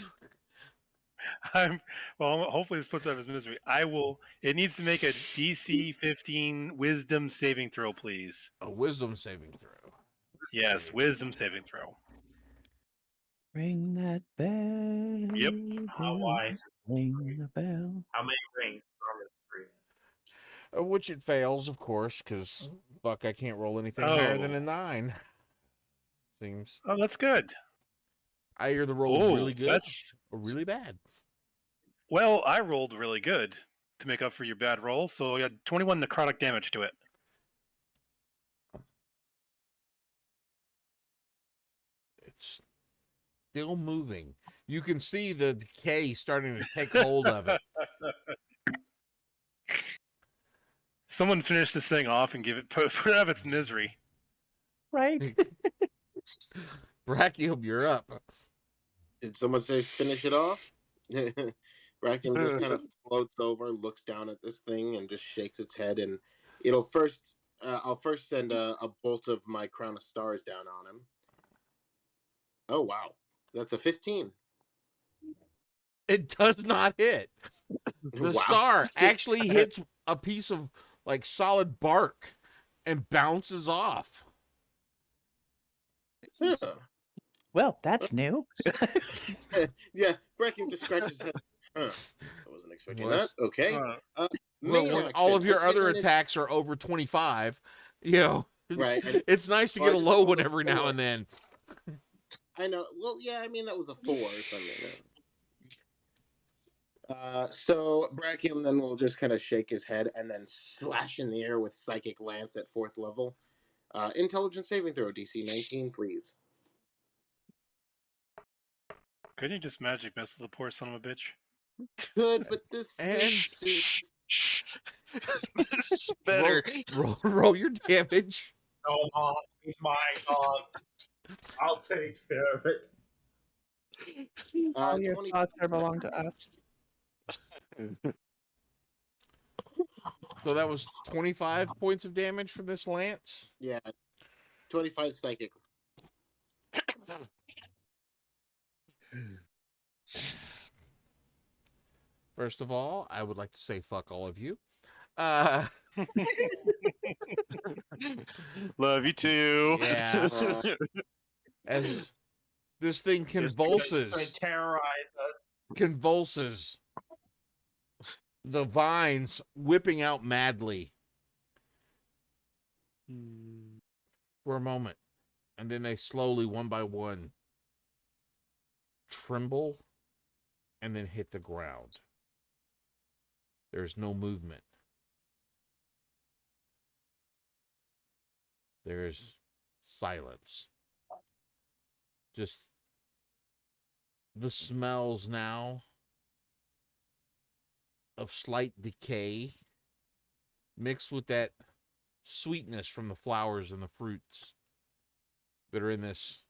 Hopefully this puts out his misery. I will. It needs to make a DC 15 Wisdom saving throw, please. A Wisdom saving throw. Yes, Wisdom saving throw. Ring that bell. Yep. How wise. Ring the bell. How many rings are on this tree? Which it fails, of course, because Buck, I can't roll anything higher than a 9. Seems. Oh, that's good. I hear the roll really good That's or really bad. well. I rolled really good to make up for your bad roll, so I got 21 necrotic damage to it. It's still moving. You can see the decay starting to take hold of it. Someone finish this thing off and put it out of its misery. Right. Brachium, you're up. Did someone say finish it off? Brachium just kind of floats over, looks down at this thing, and just shakes its head. And it'll first, I'll first send a bolt of my crown of stars down on him. Oh wow, that's a 15. It does not hit. The Wow. star actually hits a piece of like solid bark and bounces off. Huh. Well, that's new. Yeah, Brachium just scratches his head. Huh. I wasn't expecting Was- that. Okay. Well, main when action. all of your okay, other when it's- attacks are over 25, you know, Right, and- it's nice to well, get I a just low rolled one a every now 4. and then. I know. Well, yeah, I mean that was a 4. So, so Brachium then will just kind of shake his head and then slash in the air with Psychic Lance at 4th level. Intelligence saving throw, DC 19, please. Couldn't you just magic missile the poor son of a bitch? Good, but this And is It's better. roll your damage. No, Mom, he's my dog. I'll take care of it. All your 20 thoughts are belong to us. So that was 25 points of damage from this lance. Yeah, 25 psychic. First of all, I would like to say fuck all of you. Uh, Love you too. Yeah. as this thing Trying to convulses, terrorize us. the vines whipping out madly for a moment, and then they slowly, one by one, tremble and then hit the ground. There's no movement. There's silence. Just the smells now of slight decay mixed with that sweetness from the flowers and the fruits that are in this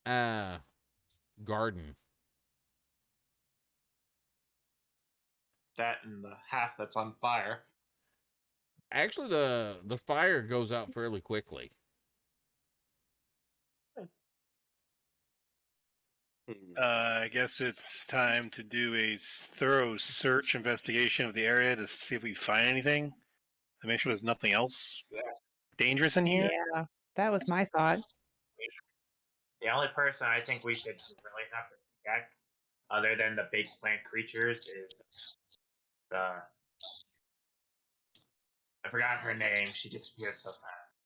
garden. That and the half that's on fire. Actually, the fire goes out fairly quickly. I guess it's time to do a thorough search investigation of the area to see if we find anything. To make sure there's nothing else dangerous in here. Yeah, that was my thought. The only person I think we should really have to check, other than the big plant creatures, is the. I forgot her name. She disappeared so fast.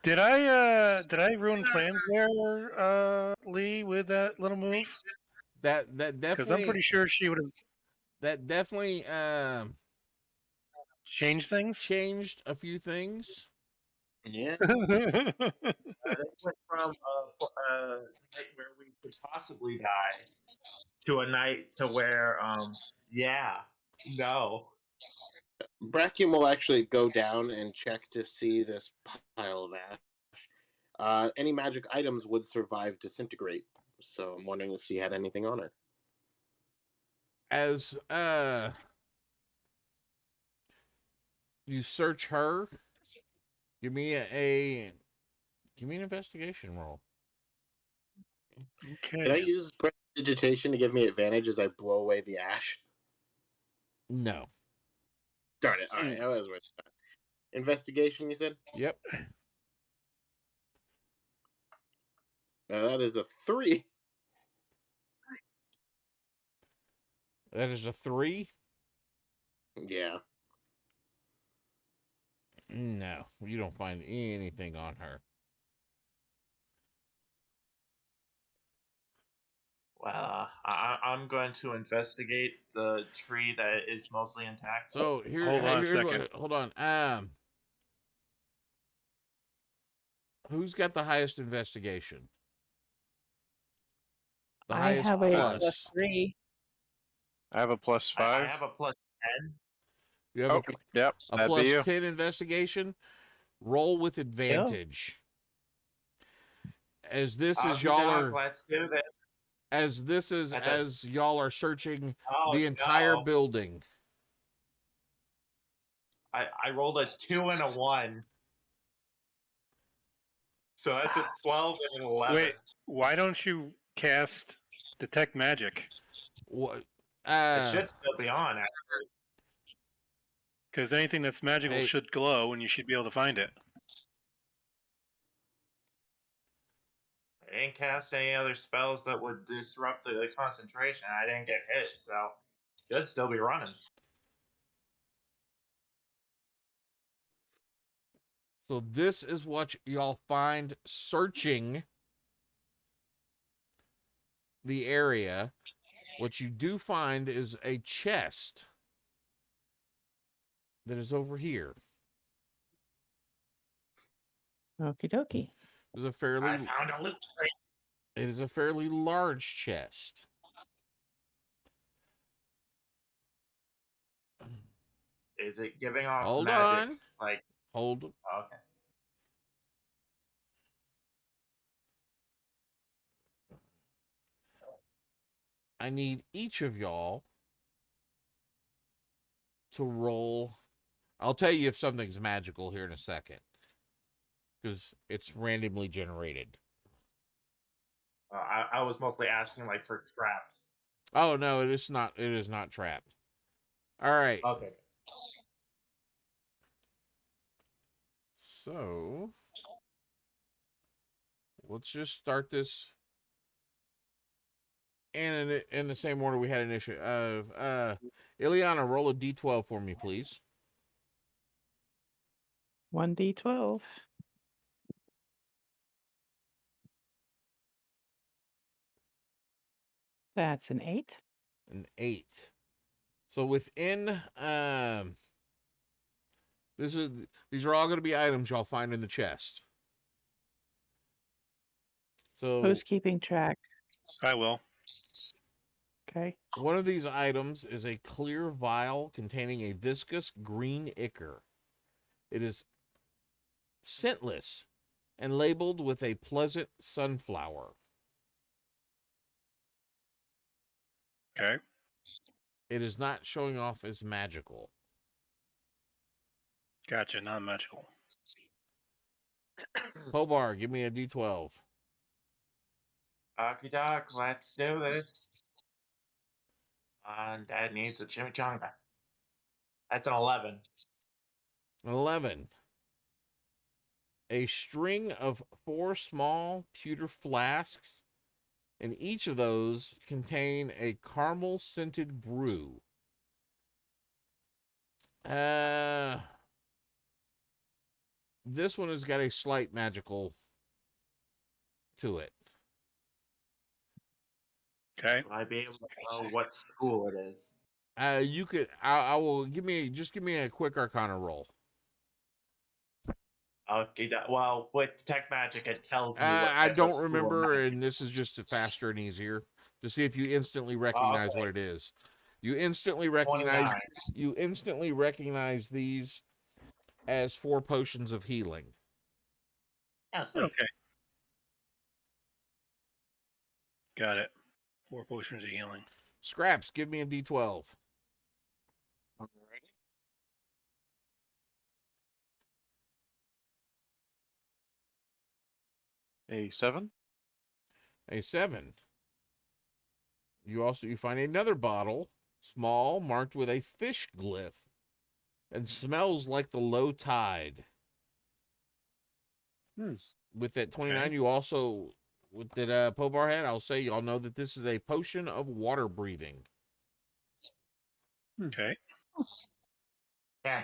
Did I ruin plans there, Lee, with that little move? That definitely, Because I'm pretty sure she would have that definitely changed things. changed a few things. Yeah. This went from a night where we could possibly die to a night to where, no. Brachium will actually go down and check to see this pile of ash. Any magic items would survive disintegrate. So I'm wondering if she had anything on her. As you search her, give me an investigation roll. Okay. Can I use prestidigitation to give me advantage as I blow away the ash? No. Darn it. All right. I was worth it. Investigation, you said? Yep. That is a 3. That is a 3. Yeah. No, you don't find anything on her. Well, I'm going to investigate the tree that is mostly intact. So Hold on a second. Hold on. Who's got the highest investigation? The I highest have a plus. +3. I have a plus I 5. have a plus 10. You have Oh, yep, a that'd plus be you. 10 investigation. Roll with advantage. As this is y'all are Let's do this. as y'all are searching Oh, the entire no. building. I rolled a 2 and a 1. So that's a 12 and an 11. Wait, why don't you cast detect magic? What? It should still be on, actually. Because anything that's magical Hey. should glow, and you should be able to find it. I didn't cast any other spells that would disrupt the concentration. I didn't get hit, so Should still be running. So this is what y'all find searching the area. What you do find is a chest that is over here. Okie dokie. It is a I fairly found a loot crate. it is a fairly large chest. Is it giving off Hold magic? on. Like, Hold. okay. I need each of y'all to roll. I'll tell you if something's magical here in a second, because it's randomly generated. I was mostly asking like for traps. Oh no, it is not. It is not trapped. All right. Okay. So let's just start this in the same order we had initially. Ileana, roll a d12 for me, please. 1d12. That's an 8. An 8. So within these are all going to be items y'all find in the chest. So Who's keeping track? I will. Okay. one of these items is a clear vial containing a viscous green ichor. It is scentless and labeled with a pleasant sunflower. Okay. It is not showing off as magical. Gotcha. Non magical. Pobar, give me a d12. Okie doc, let's do this. And Dad needs a chimichanga. That's an 11. 11. A string of 4 small pewter flasks, and each of those contain a caramel scented brew. This one has got a slight magical to it. Okay. Will I be able to know what school it is? You could. I will give me a quick Arcana roll. Okay, well, with Detect Magic, it tells me what I type of don't school remember, magic. and this is just faster and easier to see if you instantly recognize okay. what it is. You instantly recognize. 29. You instantly recognize these as 4 potions of healing. Yeah, so Okay. Got it. 4 potions of healing. Scraps, give me a d12. A 7. A 7. You find another bottle, small, marked with a fish glyph, and smells like the low tide. With that 29, Okay. you also, with that Pobar had, I'll say y'all know that this is a potion of water breathing. Okay. yeah.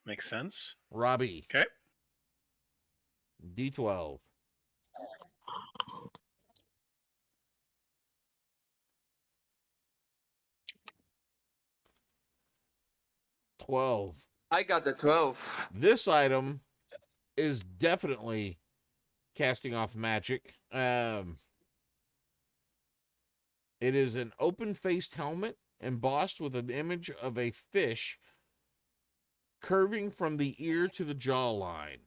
Makes sense. Robbie, Okay. D12. $12. I got the 12. This item is definitely casting off magic. It is an open-faced helmet embossed with an image of a fish curving from the ear to the jawline.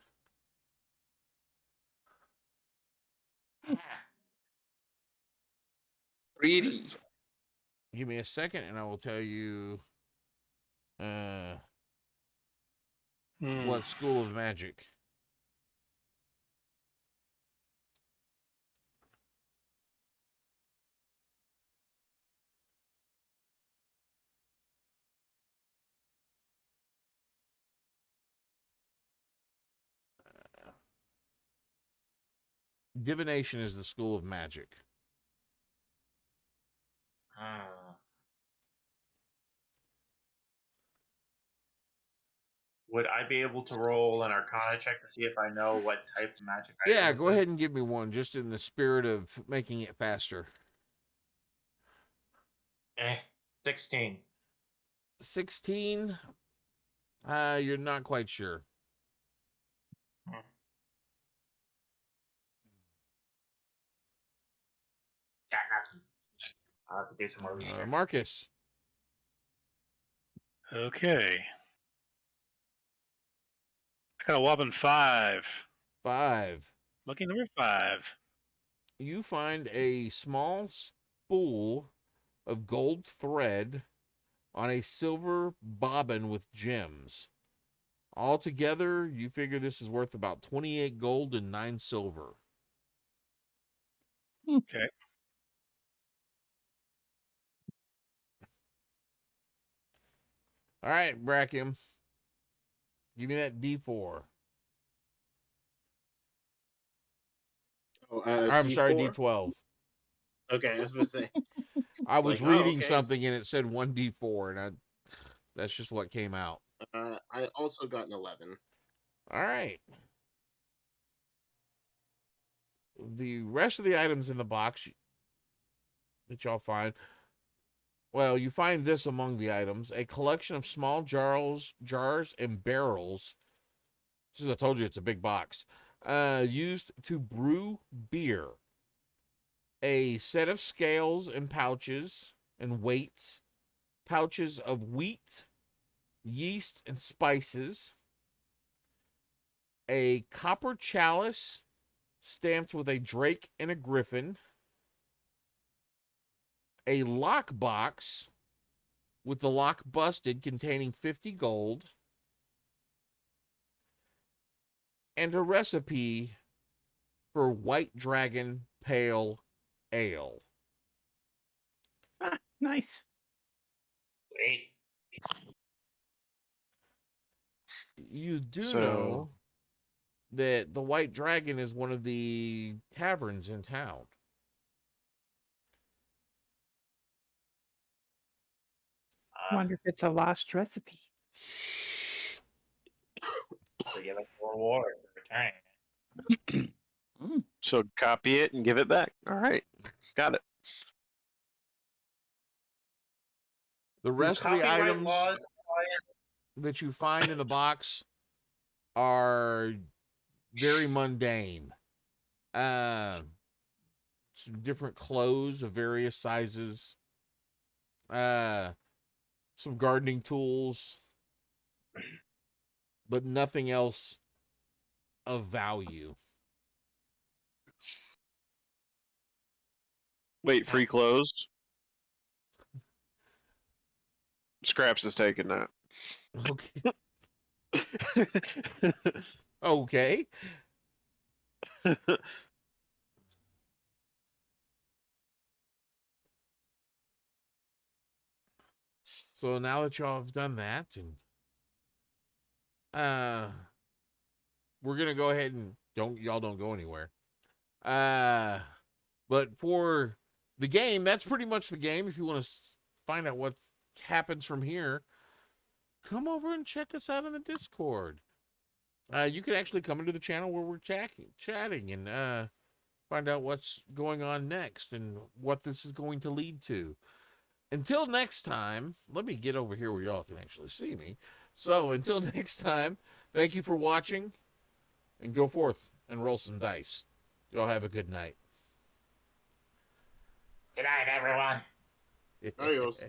Pretty. Give me a second and I will tell you what school of magic. Divination is the school of magic. would I be able to roll an Arcana check to see if I know what type of magic? Yeah, item go this ahead is? and give me one, just in the spirit of making it faster. 16. 16. You're not quite sure. Yeah, nothing. I'll have to do some more research. Marcus. Okay. I got a whopping 5. 5. Lucky number 5. You find a small spool of gold thread on a silver bobbin with gems. Altogether, you figure this is worth about 28 gold and 9 silver. Okay. All right, Brackium. Give me that D4. Oh, I'm sorry, D4? D12. Okay, I was going to say. I was Like, oh, reading okay. something and it said 1D4, and that's just what came out. I also got an 11. All right. The rest of the items in the box that y'all find, well, you find this among the items: a collection of small jars, and barrels. This is, I told you, it's a big box. Used to brew beer. A set of scales and pouches and weights, pouches of wheat, yeast, and spices. A copper chalice stamped with a drake and a griffin. A lock box with the lock busted containing 50 gold. And a recipe for White Dragon Pale Ale. Ah, nice. Sweet. You do So- know that the White Dragon is one of the taverns in town. Wonder if it's a lost recipe. So give us more rewards for returning. So copy it and give it back. All right, got it. The rest of the Copyright items laws apply that you find in the box are very mundane. Some different clothes of various sizes. Some gardening tools, but nothing else of value. Wait, free clothes? Scraps is taking that. Okay. Okay. So now that y'all have done that, and we're gonna go ahead and y'all don't go anywhere. But for the game, that's pretty much the game. If you want to find out what happens from here, come over and check us out on the Discord. You can actually come into the channel where we're chatting and find out what's going on next and what this is going to lead to. Until next time, let me get over here where y'all can actually see me. So until next time, thank you for watching, and go forth and roll some dice. Y'all have a good night. Good night, everyone. Adios.